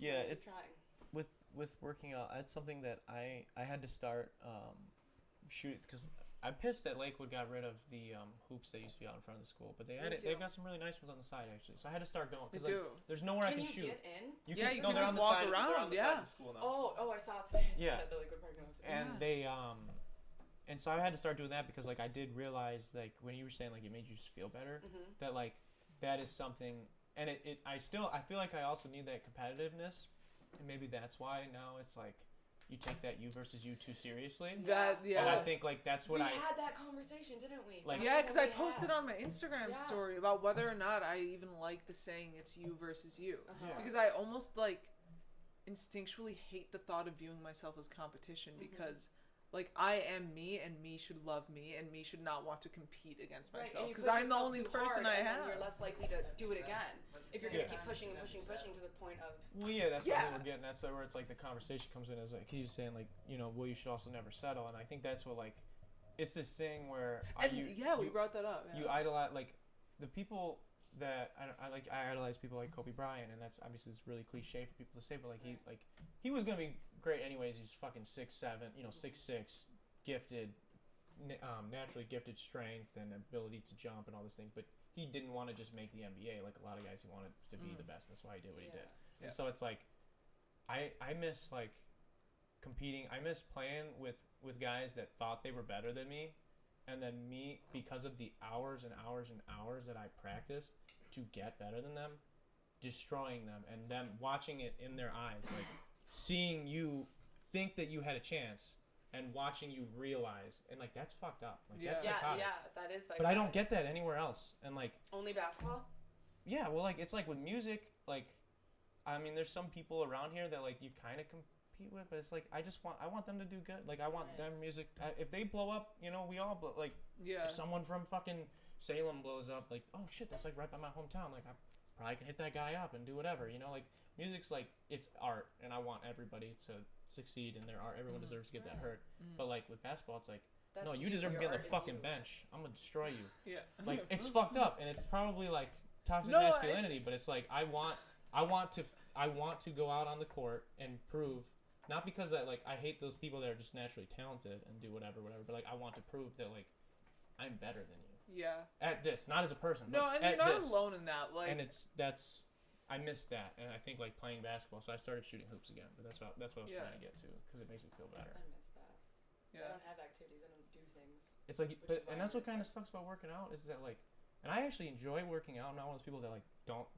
[SPEAKER 1] Yeah,
[SPEAKER 4] keep
[SPEAKER 1] it
[SPEAKER 4] trying.
[SPEAKER 1] with working out, that's something that I had to start shoot, because I'm pissed that Lakewood got rid of the hoops that used to be out in front of the school, but
[SPEAKER 4] Me
[SPEAKER 1] they've
[SPEAKER 4] too.
[SPEAKER 1] got some really nice ones on the side actually. So I had to start going
[SPEAKER 3] They
[SPEAKER 1] because like
[SPEAKER 3] do.
[SPEAKER 1] there's nowhere I
[SPEAKER 4] Can
[SPEAKER 1] can
[SPEAKER 4] you
[SPEAKER 1] shoot.
[SPEAKER 4] get in?
[SPEAKER 3] Yeah, you
[SPEAKER 1] no,
[SPEAKER 3] can
[SPEAKER 1] they're
[SPEAKER 3] just
[SPEAKER 1] on the
[SPEAKER 3] walk
[SPEAKER 1] side. They're
[SPEAKER 3] around,
[SPEAKER 1] on the side
[SPEAKER 3] yeah.
[SPEAKER 1] of the school now.
[SPEAKER 4] Oh, I saw it today. I saw
[SPEAKER 1] Yeah.
[SPEAKER 4] it at the Lakewood Parking lot today.
[SPEAKER 1] And they and so I had to start doing that because like I did realize like when you were saying like it made you just feel better,
[SPEAKER 4] Mhm.
[SPEAKER 1] that like that is something, and I feel like I also need that competitiveness, and maybe that's why now it's like you take that you versus you too seriously.
[SPEAKER 3] That
[SPEAKER 1] And I
[SPEAKER 3] yeah.
[SPEAKER 1] think like that's
[SPEAKER 4] We
[SPEAKER 1] what I
[SPEAKER 4] had that conversation, didn't we?
[SPEAKER 1] Like-
[SPEAKER 4] That's
[SPEAKER 3] Yeah,
[SPEAKER 4] what
[SPEAKER 3] because I
[SPEAKER 4] we
[SPEAKER 3] posted
[SPEAKER 4] had.
[SPEAKER 3] on my Instagram
[SPEAKER 4] Yeah.
[SPEAKER 3] story about whether or not I even like the saying it's you versus you.
[SPEAKER 4] Uh-huh.
[SPEAKER 1] Yeah.
[SPEAKER 3] Because I almost like instinctually hate the thought of viewing myself as competition
[SPEAKER 4] Mhm.
[SPEAKER 3] because like I am me and me should love me and me should not want to compete against
[SPEAKER 4] Right,
[SPEAKER 3] myself
[SPEAKER 4] and you
[SPEAKER 3] because
[SPEAKER 4] push
[SPEAKER 3] I'm the
[SPEAKER 4] yourself
[SPEAKER 3] only
[SPEAKER 4] too
[SPEAKER 3] person
[SPEAKER 4] hard,
[SPEAKER 3] I
[SPEAKER 4] and
[SPEAKER 3] have.
[SPEAKER 4] then you're less likely to do it again. If you're gonna
[SPEAKER 1] Yeah.
[SPEAKER 4] keep pushing and pushing to the point of
[SPEAKER 1] Well, yeah, that's
[SPEAKER 3] Yeah.
[SPEAKER 1] what we're getting. That's where it's like the conversation comes in as like he's saying like well you should also never settle, and I think that's what like it's this thing where
[SPEAKER 3] And
[SPEAKER 1] you
[SPEAKER 3] we brought that up. Yeah.
[SPEAKER 1] you idolize like the people that I idolize people like Kobe Bryant, and that's obviously it's really cliche for people to say, but like he was gonna be great anyways. He's fucking 6'7", 6'6", gifted, naturally gifted strength and ability to jump and all this thing, but he didn't want to just make the NBA like a lot of guys. He wanted to be the best. That's why he did what he did.
[SPEAKER 3] Yeah.
[SPEAKER 1] And so it's like, I miss like competing. I miss playing with guys that thought they were better than me, and then me, because of the hours and hours and hours that I practiced to get better than them, destroying them, and them watching it in their eyes, like seeing you think that you had a chance, and watching you realize, and like that's fucked up. Like that's
[SPEAKER 4] Yeah,
[SPEAKER 1] psychotic.
[SPEAKER 4] that is psychotic.
[SPEAKER 1] But I don't get that anywhere else. And like
[SPEAKER 4] Only basketball?
[SPEAKER 1] yeah, well like it's like with music, like I mean there's some people around here that like you kind of compete with, but it's like I want them to do good. Like I want their music. If they blow up, you know, we all blow. Like if someone from fucking Salem blows up, like oh shit, that's like right by my hometown. Like I probably can hit that guy up and do whatever. You know, like music's like it's art, and I want everybody to succeed in their art. Everyone deserves to get that hurt. But like with basketball, it's like no, you deserve to be on the fucking bench. I'm gonna destroy you.
[SPEAKER 3] Yeah.
[SPEAKER 1] Like it's fucked up, and it's probably like toxic masculinity, but it's like I want to go out on the court and prove, not because that like I hate those people that are just naturally talented and do whatever, but like I want to prove that like I'm better than you.
[SPEAKER 3] Yeah.
[SPEAKER 1] At this, not as a person.
[SPEAKER 3] No,
[SPEAKER 1] but
[SPEAKER 3] and
[SPEAKER 1] at
[SPEAKER 3] you're not
[SPEAKER 1] this.
[SPEAKER 3] alone in that. Like,
[SPEAKER 1] and I missed that, and I think like playing basketball, so I started shooting hoops again. But that's what I was trying to get to, because it makes me feel better.
[SPEAKER 4] I miss that.
[SPEAKER 3] Yeah.
[SPEAKER 4] I don't have activities. I don't do things.
[SPEAKER 1] It's like, and that's what kind of sucks about working out is that like, and I actually enjoy working out. I'm not one of those people that like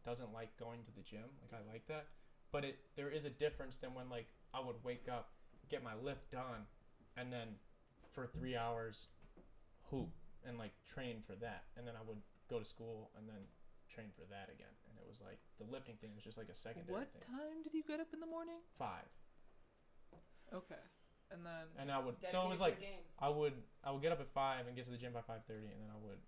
[SPEAKER 1] doesn't like going to the gym. Like I like that, but there is a difference than when like I would wake up, get my lift done, and then for 3 hours hoop and like train for that, and then I would go to school and then train for that again. And it was like the lifting thing was just like a secondary thing.
[SPEAKER 3] What time did you get up in the morning?
[SPEAKER 1] 5.
[SPEAKER 3] Okay. And then
[SPEAKER 1] And I would
[SPEAKER 4] Dedicated
[SPEAKER 1] so it was
[SPEAKER 4] to
[SPEAKER 1] like
[SPEAKER 4] the game.
[SPEAKER 1] I would get up at 5 and get to the gym by 5:30, and then I would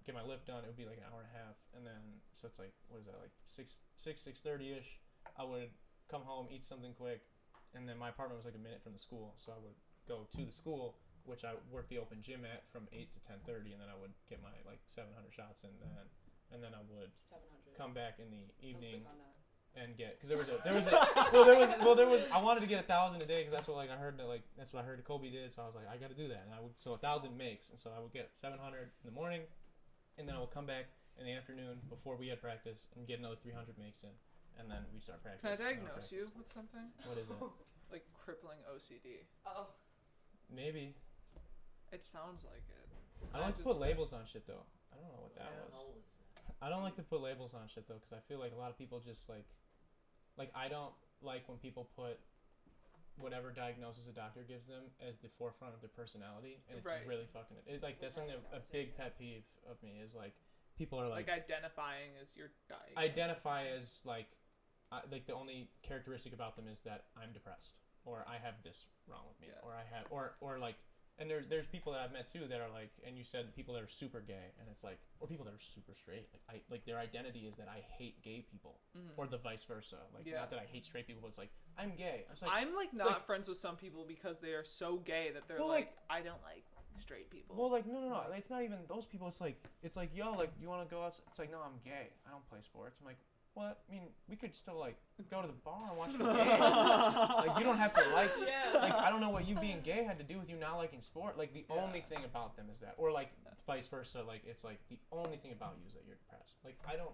[SPEAKER 1] get my lift done. It would be like an hour and a half, and then so it's like what is that, like 6:30 ish. I would come home, eat something quick, and then my apartment was like a minute from the school, so I would go to the school, which I worked the open gym at from 8 to 10:30, and then I would get my like 700 shots in then, and then I would
[SPEAKER 4] 700.
[SPEAKER 1] come back in the evening
[SPEAKER 4] Don't sleep on that.
[SPEAKER 1] and get, because there was I wanted to get 1,000 a day, because that's what like I heard that's what I heard Kobe did, so I was like I got to do that, and so 1,000 makes, and so I would get 700 in the morning, and then I would come back in the afternoon before we had practice and get another 300 makes in, and then we start practice.
[SPEAKER 3] can I diagnose you with something?
[SPEAKER 1] What is it?
[SPEAKER 3] Like crippling OCD.
[SPEAKER 4] Oh.
[SPEAKER 1] Maybe.
[SPEAKER 3] It sounds like it.
[SPEAKER 1] I don't like to put labels on shit though. I don't know what that was.
[SPEAKER 2] How old is that?
[SPEAKER 1] I don't like to put labels on shit though, because I feel like a lot of people just like I don't like when people put whatever diagnosis a doctor gives them as the forefront of their personality, and it's really fucking it. Like that's something a big pet peeve of me is like people are like
[SPEAKER 3] identifying as your diagnosis.
[SPEAKER 1] Identify as like the only characteristic about them is that I'm depressed, or I have this wrong with me, or I have or like. And there's people that I've met too that are like, and you said people that are super gay, and it's like, or people that are super straight. Like their identity is that I hate gay people, or the vice versa. Like not that I hate straight people, but it's like I'm gay.
[SPEAKER 3] I'm like not friends with some people because they are so gay that they're like I don't like straight people.
[SPEAKER 1] Well, like no, it's not even those people. It's like yo, like you want to go out? It's like no, I'm gay. I don't play sports. I'm like. Well, I mean, we could still, like, go to the bar and watch the game. Like, you don't have to like... Like, I don't know what you being gay had to do with you not liking sport. Like, the only thing about them is that. Or, like, it's vice versa. Like, it's, like, the only thing about you is that you're depressed. Like, I don't...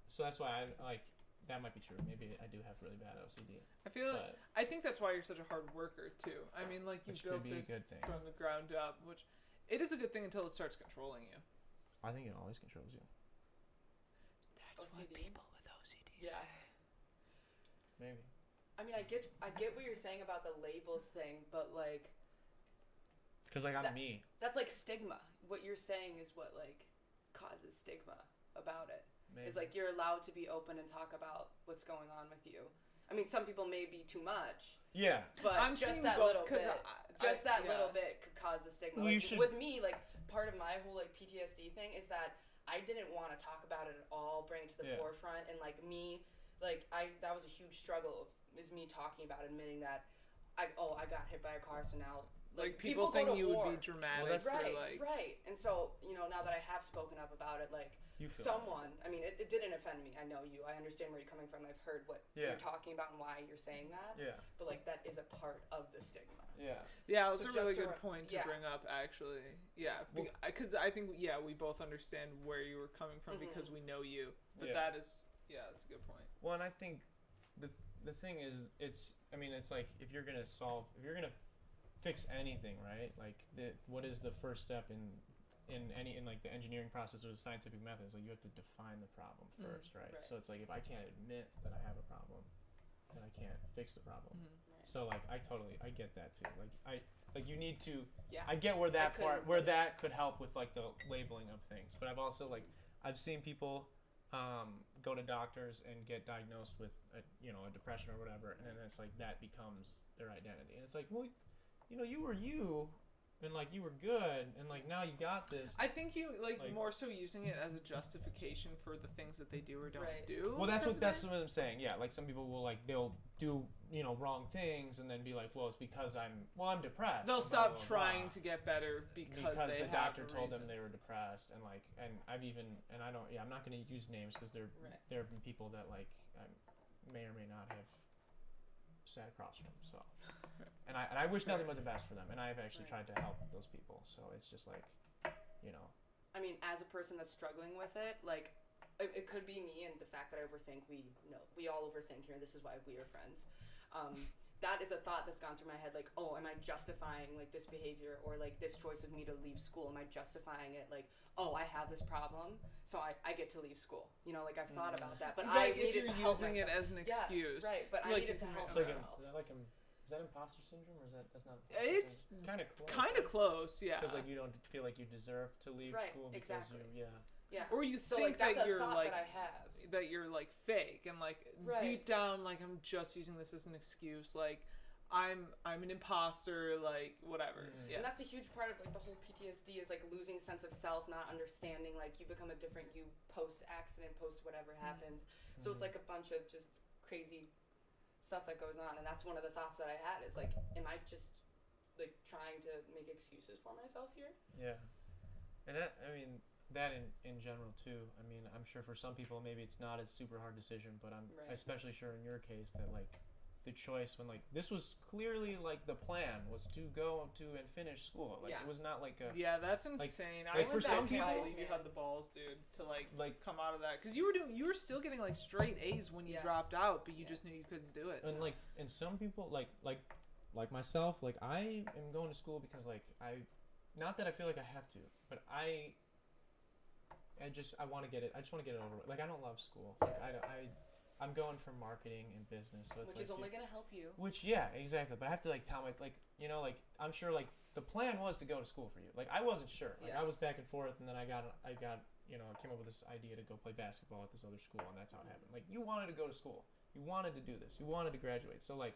[SPEAKER 1] So that's why I, like... That might be true. Maybe I do have really bad OCD.
[SPEAKER 3] I think that's why you're such a hard worker, too. I mean, like, you built this from the ground up, which... It is a good thing until it starts controlling you.
[SPEAKER 1] I think it always controls you.
[SPEAKER 3] That's what people with OCD say.
[SPEAKER 1] Maybe.
[SPEAKER 4] I mean, I get what you're saying about the labels thing, but like.
[SPEAKER 1] Because like I'm me.
[SPEAKER 4] That's like stigma. What you're saying is what like causes stigma about it. Maybe. It's like you're allowed to be open and talk about what's going on with you. I mean, some people may be too much.
[SPEAKER 1] Yeah.
[SPEAKER 4] But just that little bit. Little bit could cause a stigma.
[SPEAKER 1] Well,
[SPEAKER 4] like, with me, like part of my whole like PTSD thing is that I didn't want to talk about it at all, bring it to the forefront, and like me, like that was a huge struggle. Is me talking about admitting that I got hit by a car, so now like
[SPEAKER 3] people think you would be dramatic.
[SPEAKER 1] Well, that's
[SPEAKER 4] right. And so now that I have spoken up about it, like someone, I mean, it didn't offend me. I know you. I understand where you're coming from. I've heard what you're talking about and why you're saying that. Yeah. But like that is a part of the stigma.
[SPEAKER 3] Yeah. Yeah, that's a really good point to bring up, actually. Yeah, because I think we both understand where you were coming from because we know you. But that's a good point.
[SPEAKER 1] Well, and I think the thing is, it's like if you're gonna fix anything, right? Like what is the first step in like the engineering process or the scientific methods? Like you have to define the problem first, right? So it's like if I can't admit that I have a problem, I can't fix the problem.
[SPEAKER 3] Mm-hmm.
[SPEAKER 1] So like I get that too. Like you need to.
[SPEAKER 4] Yeah.
[SPEAKER 1] I get where that
[SPEAKER 4] couldn't
[SPEAKER 1] part where
[SPEAKER 4] really-
[SPEAKER 1] that could help with like the labeling of things, but I've also like I've seen people go to doctors and get diagnosed with a depression or whatever, and then it's like that becomes their identity, and it's like, well, you were you. And like you were good, and like now you got this.
[SPEAKER 3] I think you like
[SPEAKER 1] Like-
[SPEAKER 3] more so using it as a justification for the things that they do or don't
[SPEAKER 4] Right.
[SPEAKER 3] do.
[SPEAKER 1] Well, that's
[SPEAKER 3] type
[SPEAKER 1] what
[SPEAKER 3] of thing.
[SPEAKER 1] I'm saying. Yeah, like some people will they'll do wrong things and then be like, well, it's because I'm depressed.
[SPEAKER 3] They'll
[SPEAKER 1] and blah,
[SPEAKER 3] stop
[SPEAKER 1] blah, blah,
[SPEAKER 3] trying
[SPEAKER 1] blah.
[SPEAKER 3] to get better because they
[SPEAKER 1] the
[SPEAKER 3] have
[SPEAKER 1] doctor
[SPEAKER 3] a
[SPEAKER 1] told them
[SPEAKER 3] reason.
[SPEAKER 1] they were depressed, and like I've even I don't I'm not going to use names because there have been people that like I may or may not have sat across from. So, and I wish nothing but the best for them, and I've actually tried to help those people. So it's just like,
[SPEAKER 4] I mean, as a person that's struggling with it, like, it could be me and the fact that I overthink. We all overthink here. This is why we are friends. That is a thought that's gone through my head. Like, oh, am I justifying like this behavior or like this choice of me to leave school? Am I justifying it? Like, oh, I have this problem, so I get to leave school. Like I've thought about that, but I
[SPEAKER 3] Like if
[SPEAKER 4] needed
[SPEAKER 3] you're
[SPEAKER 4] to help
[SPEAKER 3] using it
[SPEAKER 4] myself.
[SPEAKER 3] as an excuse.
[SPEAKER 4] Yes, right. But I
[SPEAKER 3] Like,
[SPEAKER 4] needed to help
[SPEAKER 1] it's like
[SPEAKER 4] myself.
[SPEAKER 1] is that imposter syndrome, or that's not?
[SPEAKER 3] It's
[SPEAKER 1] kind of close.
[SPEAKER 3] Kind of close, yeah.
[SPEAKER 1] Because like you don't feel like you deserve to leave
[SPEAKER 4] Right,
[SPEAKER 1] school because
[SPEAKER 4] exactly. Yeah.
[SPEAKER 3] Or you
[SPEAKER 4] So
[SPEAKER 3] think
[SPEAKER 4] like that's
[SPEAKER 3] that
[SPEAKER 4] a
[SPEAKER 3] you're
[SPEAKER 4] thought
[SPEAKER 3] like
[SPEAKER 4] that I have.
[SPEAKER 3] that you're like fake and like
[SPEAKER 4] Right.
[SPEAKER 3] deep down like I'm just using this as an excuse, like I'm an imposter, like whatever.
[SPEAKER 1] Mhm.
[SPEAKER 3] Yeah.
[SPEAKER 4] And that's a huge part of like the whole PTSD is like losing sense of self, not understanding, like you become a different you post accident, post whatever happens. So it's like a bunch of just crazy stuff that goes on, and that's one of the thoughts that I had is like, am I just like trying to make excuses for myself here?
[SPEAKER 1] Yeah, and that in general too. I mean, I'm sure for some people maybe it's not a super hard decision, but I'm
[SPEAKER 4] Right.
[SPEAKER 1] especially sure in your case that like the choice when like this was clearly like the plan was to go to and finish school. Like
[SPEAKER 4] Yeah.
[SPEAKER 1] it was not like a
[SPEAKER 3] Yeah, that's insane.
[SPEAKER 1] like
[SPEAKER 3] I
[SPEAKER 1] for
[SPEAKER 3] was
[SPEAKER 1] some
[SPEAKER 3] can't
[SPEAKER 1] people-
[SPEAKER 3] believe you had the balls, dude, to like
[SPEAKER 1] Like-
[SPEAKER 3] come out of that because you were still getting like straight A's when you
[SPEAKER 4] Yeah.
[SPEAKER 3] dropped out, but you
[SPEAKER 4] Yeah.
[SPEAKER 3] just knew you couldn't do it.
[SPEAKER 1] and like and some people like myself, like I am going to school because like not that I feel like I have to, but I just want to get it. I just want to get it over with. Like I don't love school. Like I'm going for marketing and business, so it's
[SPEAKER 4] Which
[SPEAKER 1] like
[SPEAKER 4] is only gonna help you.
[SPEAKER 1] Which yeah, exactly. But I have to like tell my like I'm sure like the plan was to go to school for you. Like I wasn't sure. Like
[SPEAKER 4] Yeah.
[SPEAKER 1] I was back and forth, and then I got I came up with this idea to go play basketball at this other school, and that's how it happened. Like you wanted to go to school, you wanted to do this, you wanted to graduate. So like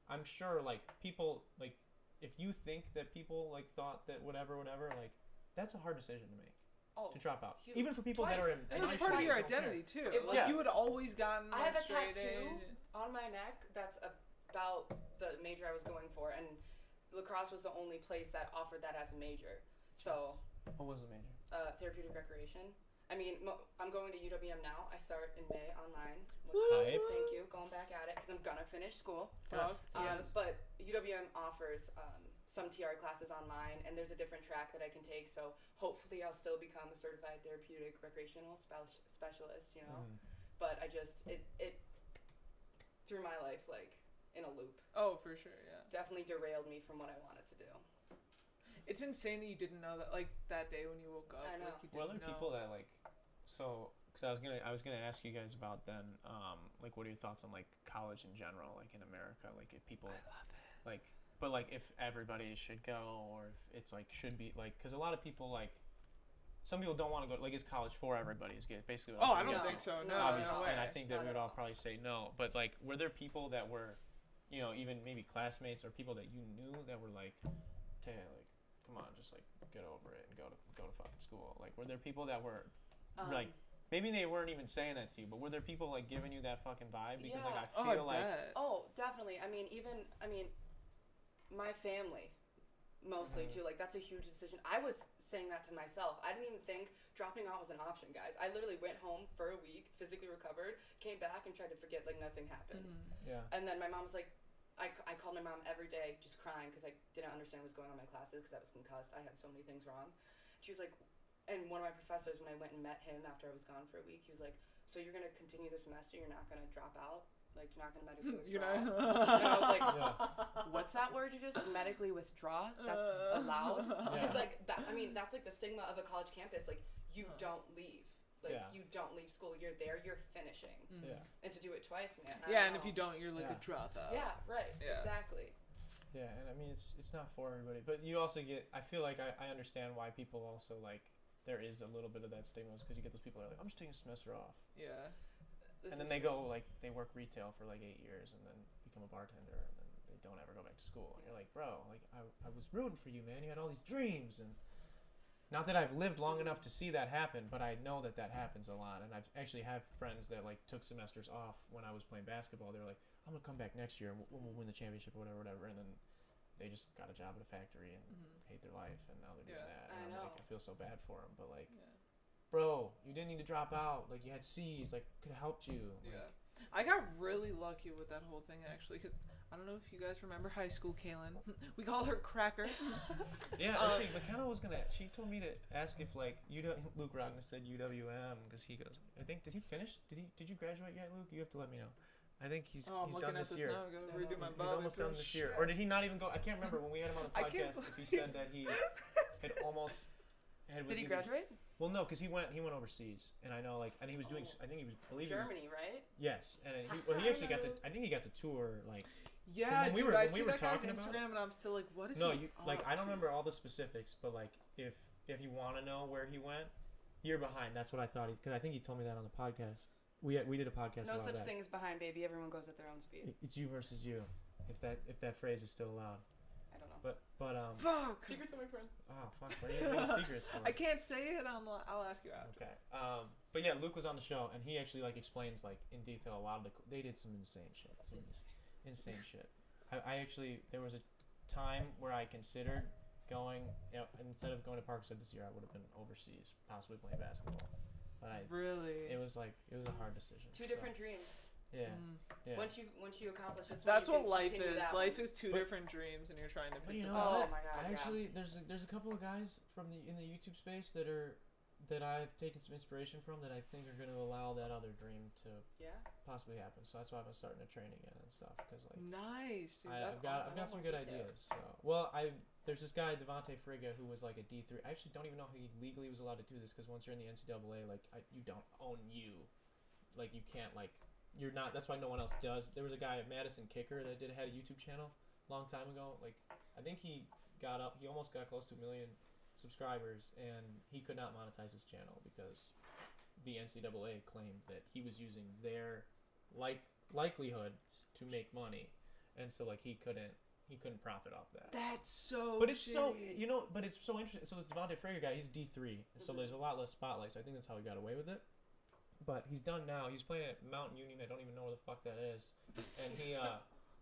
[SPEAKER 1] I'm sure like people like if you think that people like thought that whatever like that's a hard decision to make.
[SPEAKER 4] Oh,
[SPEAKER 1] To drop out,
[SPEAKER 4] huge.
[SPEAKER 1] even for people that are in.
[SPEAKER 3] It
[SPEAKER 4] And
[SPEAKER 3] was
[SPEAKER 4] I
[SPEAKER 3] part of
[SPEAKER 4] tried
[SPEAKER 3] your
[SPEAKER 4] to
[SPEAKER 3] identity too.
[SPEAKER 4] It
[SPEAKER 3] Like
[SPEAKER 1] was.
[SPEAKER 3] you had always gotten.
[SPEAKER 4] I have
[SPEAKER 3] like,
[SPEAKER 4] a
[SPEAKER 3] straight
[SPEAKER 4] tattoo
[SPEAKER 3] A.
[SPEAKER 4] on my neck that's about the major I was going for, and lacrosse was the only place that offered that as a major. So,
[SPEAKER 1] What was the major?
[SPEAKER 4] therapeutic recreation. I mean, I'm going to UWM now. I start in May online.
[SPEAKER 1] Hype.
[SPEAKER 4] Thank you. Going back at it because I'm gonna finish school.
[SPEAKER 3] Fuck, yes.
[SPEAKER 4] But UWM offers some TR classes online, and there's a different track that I can take. So hopefully, I'll still become a certified therapeutic recreational specialist. But I just it threw my life like in a loop.
[SPEAKER 3] Oh, for sure, yeah.
[SPEAKER 4] Definitely derailed me from what I wanted to do.
[SPEAKER 3] It's insane that you didn't know that, like, that day when you woke up.
[SPEAKER 4] I know.
[SPEAKER 3] Like, you
[SPEAKER 1] Well,
[SPEAKER 3] didn't
[SPEAKER 1] other people that like, so because I was gonna ask you guys about then, like, what are your thoughts on like college in general, like in America, like if people,
[SPEAKER 3] I love it.
[SPEAKER 1] like, but like if everybody should go or if it's like should be like, because a lot of people like, some people don't want to go. Like, is college for everybody? Is basically. What
[SPEAKER 3] Oh,
[SPEAKER 1] was
[SPEAKER 3] I don't
[SPEAKER 1] getting
[SPEAKER 3] think
[SPEAKER 1] to.
[SPEAKER 3] so. No,
[SPEAKER 1] Obviously,
[SPEAKER 3] no way.
[SPEAKER 1] and I think that
[SPEAKER 4] Not
[SPEAKER 1] we would
[SPEAKER 4] at
[SPEAKER 1] all
[SPEAKER 4] all.
[SPEAKER 1] probably say no. But like, were there people that were, even maybe classmates or people that you knew that were like, Teya, like, come on, just like get over it and go to fucking school. Like, were there people that were like, maybe they weren't even saying that to you, but were there people like giving you that fucking vibe? Because like
[SPEAKER 4] Yeah.
[SPEAKER 1] I feel like
[SPEAKER 3] bet.
[SPEAKER 4] Oh, definitely. I mean, my family, mostly too. Like, that's a huge decision. I was saying that to myself. I didn't even think dropping out was an option, guys. I literally went home for a week, physically recovered, came back and tried to forget like nothing happened.
[SPEAKER 1] yeah.
[SPEAKER 4] And then my mom was like, I called my mom every day just crying because I didn't understand what was going on in my classes because I was concussed. I had so many things wrong. She was like, and one of my professors, when I went and met him after I was gone for a week, he was like, so you're going to continue this semester? You're not going to drop out? Like, you're not going to medically withdraw? And I was like, what's that word you just medically withdraw? That's allowed? Because, like, that's like the stigma of a college campus. Like, you don't leave. Like,
[SPEAKER 1] Yeah.
[SPEAKER 4] you don't leave school. You're there. You're finishing.
[SPEAKER 3] Mhm.
[SPEAKER 1] Yeah.
[SPEAKER 4] And to do it twice, man. I
[SPEAKER 3] Yeah,
[SPEAKER 4] don't
[SPEAKER 3] and if you
[SPEAKER 4] know.
[SPEAKER 3] don't, you're like
[SPEAKER 1] Yeah.
[SPEAKER 3] a dropout.
[SPEAKER 4] Yeah, right.
[SPEAKER 3] Yeah.
[SPEAKER 4] Exactly.
[SPEAKER 1] Yeah, and I mean it's not for everybody, but you also get. I feel like I understand why people also like. There is a little bit of that stigma because you get those people that are like, I'm just taking a semester off,
[SPEAKER 3] Yeah.
[SPEAKER 4] This
[SPEAKER 1] and then
[SPEAKER 4] is
[SPEAKER 1] they
[SPEAKER 4] true.
[SPEAKER 1] go like they work retail for like 8 years and then become a bartender and then they don't ever go back to school. And you're like, bro, like I was rooting for you, man. You had all these dreams, and not that I've lived long enough to see that happen, but I know that happens a lot. And I've actually have friends that like took semesters off when I was playing basketball. They were like, I'm gonna come back next year and we'll win the championship or whatever. And then they just got a job at a factory and hate their life, and now they're doing
[SPEAKER 3] Yeah.
[SPEAKER 1] that.
[SPEAKER 4] I
[SPEAKER 1] And I'm like,
[SPEAKER 4] know.
[SPEAKER 1] I feel so bad for them, but like,
[SPEAKER 3] Yeah.
[SPEAKER 1] bro, you didn't need to drop out. Like you had C's, like could have helped you.
[SPEAKER 3] Yeah.
[SPEAKER 1] Like,
[SPEAKER 3] I got really lucky with that whole thing, actually. 'Cause I don't know if you guys remember high school, Cailin. We call her Cracker.
[SPEAKER 1] yeah, actually, McKenna was gonna. She told me to ask if like Luke Rogner said UWM because he goes. I think did he finish? Did you graduate yet, Luke? You have to let me know. I think he's
[SPEAKER 3] Oh, I'm
[SPEAKER 1] he's
[SPEAKER 3] looking
[SPEAKER 1] done
[SPEAKER 3] at
[SPEAKER 1] this
[SPEAKER 3] this
[SPEAKER 1] year.
[SPEAKER 3] now. I gotta redo my
[SPEAKER 1] He's
[SPEAKER 3] bio
[SPEAKER 1] almost done
[SPEAKER 3] paper.
[SPEAKER 1] this year, or did he not even go? I can't remember when we had him on the
[SPEAKER 3] I can't
[SPEAKER 1] podcast. If he said that he had almost.
[SPEAKER 4] Did he graduate?
[SPEAKER 1] Well, no, because he went overseas, and I know and he was doing. I think he was believing.
[SPEAKER 4] Germany, right?
[SPEAKER 1] Yes, and he actually got to. I think he got to tour like.
[SPEAKER 3] Yeah,
[SPEAKER 1] when we
[SPEAKER 3] dude,
[SPEAKER 1] were-
[SPEAKER 3] I
[SPEAKER 1] when
[SPEAKER 3] see
[SPEAKER 1] we were
[SPEAKER 3] that guy's
[SPEAKER 1] talking about
[SPEAKER 3] Instagram, and I'm still like, what is
[SPEAKER 1] No,
[SPEAKER 3] he
[SPEAKER 1] you
[SPEAKER 3] up
[SPEAKER 1] I don't
[SPEAKER 3] to?
[SPEAKER 1] remember all the specifics, but like if you want to know where he went, you're behind. That's what I thought. Because I think he told me that on the podcast. We did a podcast.
[SPEAKER 4] No
[SPEAKER 1] a while
[SPEAKER 4] such
[SPEAKER 1] back.
[SPEAKER 4] thing as behind, baby. Everyone goes at their own speed.
[SPEAKER 1] It's you versus you, if that phrase is still allowed.
[SPEAKER 4] I don't know.
[SPEAKER 1] But
[SPEAKER 3] Fuck!
[SPEAKER 4] Secrets of my friends.
[SPEAKER 1] oh fuck, what are you making secrets for?
[SPEAKER 3] I can't say it. I'll ask you after.
[SPEAKER 1] Okay. But yeah, Luke was on the show, and he actually explains in detail a lot of they did some insane shit. Insane shit. I actually there was a time where I considered going. Instead of going to Parkside this year, I would have been overseas, possibly playing basketball. But
[SPEAKER 3] Really?
[SPEAKER 1] it was a hard decision.
[SPEAKER 4] Two different dreams.
[SPEAKER 1] Yeah.
[SPEAKER 3] Mm.
[SPEAKER 1] Yeah.
[SPEAKER 4] Once you accomplish this,
[SPEAKER 3] That's
[SPEAKER 4] one,
[SPEAKER 3] what
[SPEAKER 4] you can
[SPEAKER 3] life
[SPEAKER 4] continue
[SPEAKER 3] is.
[SPEAKER 4] that
[SPEAKER 3] Life
[SPEAKER 4] one.
[SPEAKER 3] is two
[SPEAKER 1] But-
[SPEAKER 3] different dreams, and you're trying to
[SPEAKER 1] But
[SPEAKER 3] pick
[SPEAKER 1] you
[SPEAKER 3] the
[SPEAKER 1] know
[SPEAKER 3] best.
[SPEAKER 4] Oh
[SPEAKER 1] what?
[SPEAKER 4] my God,
[SPEAKER 1] I
[SPEAKER 4] yeah.
[SPEAKER 1] actually there's a couple of guys in the YouTube space that I've taken some inspiration from that I think are going to allow that other dream to
[SPEAKER 4] Yeah.
[SPEAKER 1] possibly happen. So that's why I've been starting to train again and stuff because
[SPEAKER 3] Nice, dude.
[SPEAKER 1] I've
[SPEAKER 3] That's
[SPEAKER 1] got
[SPEAKER 3] awesome.
[SPEAKER 1] some
[SPEAKER 4] more
[SPEAKER 1] good
[SPEAKER 4] details.
[SPEAKER 1] ideas. So there's this guy Devontae Frigga who was like a D3. I actually don't even know if he legally was allowed to do this because once you're in the NCAA, you don't own you, you can't you're not. That's why no one else does. There was a guy at Madison Kicker that had a YouTube channel a long time ago. I think he almost got close to 1 million subscribers, and he could not monetize his channel because the NCAA claimed that he was using their likelihood to make money, and so he couldn't profit off that.
[SPEAKER 3] That's so.
[SPEAKER 1] But it's so
[SPEAKER 3] shitty.
[SPEAKER 1] but it's so interesting. So this Devontae Frager guy, he's D3, so there's a lot less spotlight. So I think that's how he got away with it. But he's done now. He's playing at Mountain Union. I don't even know where the fuck that is. And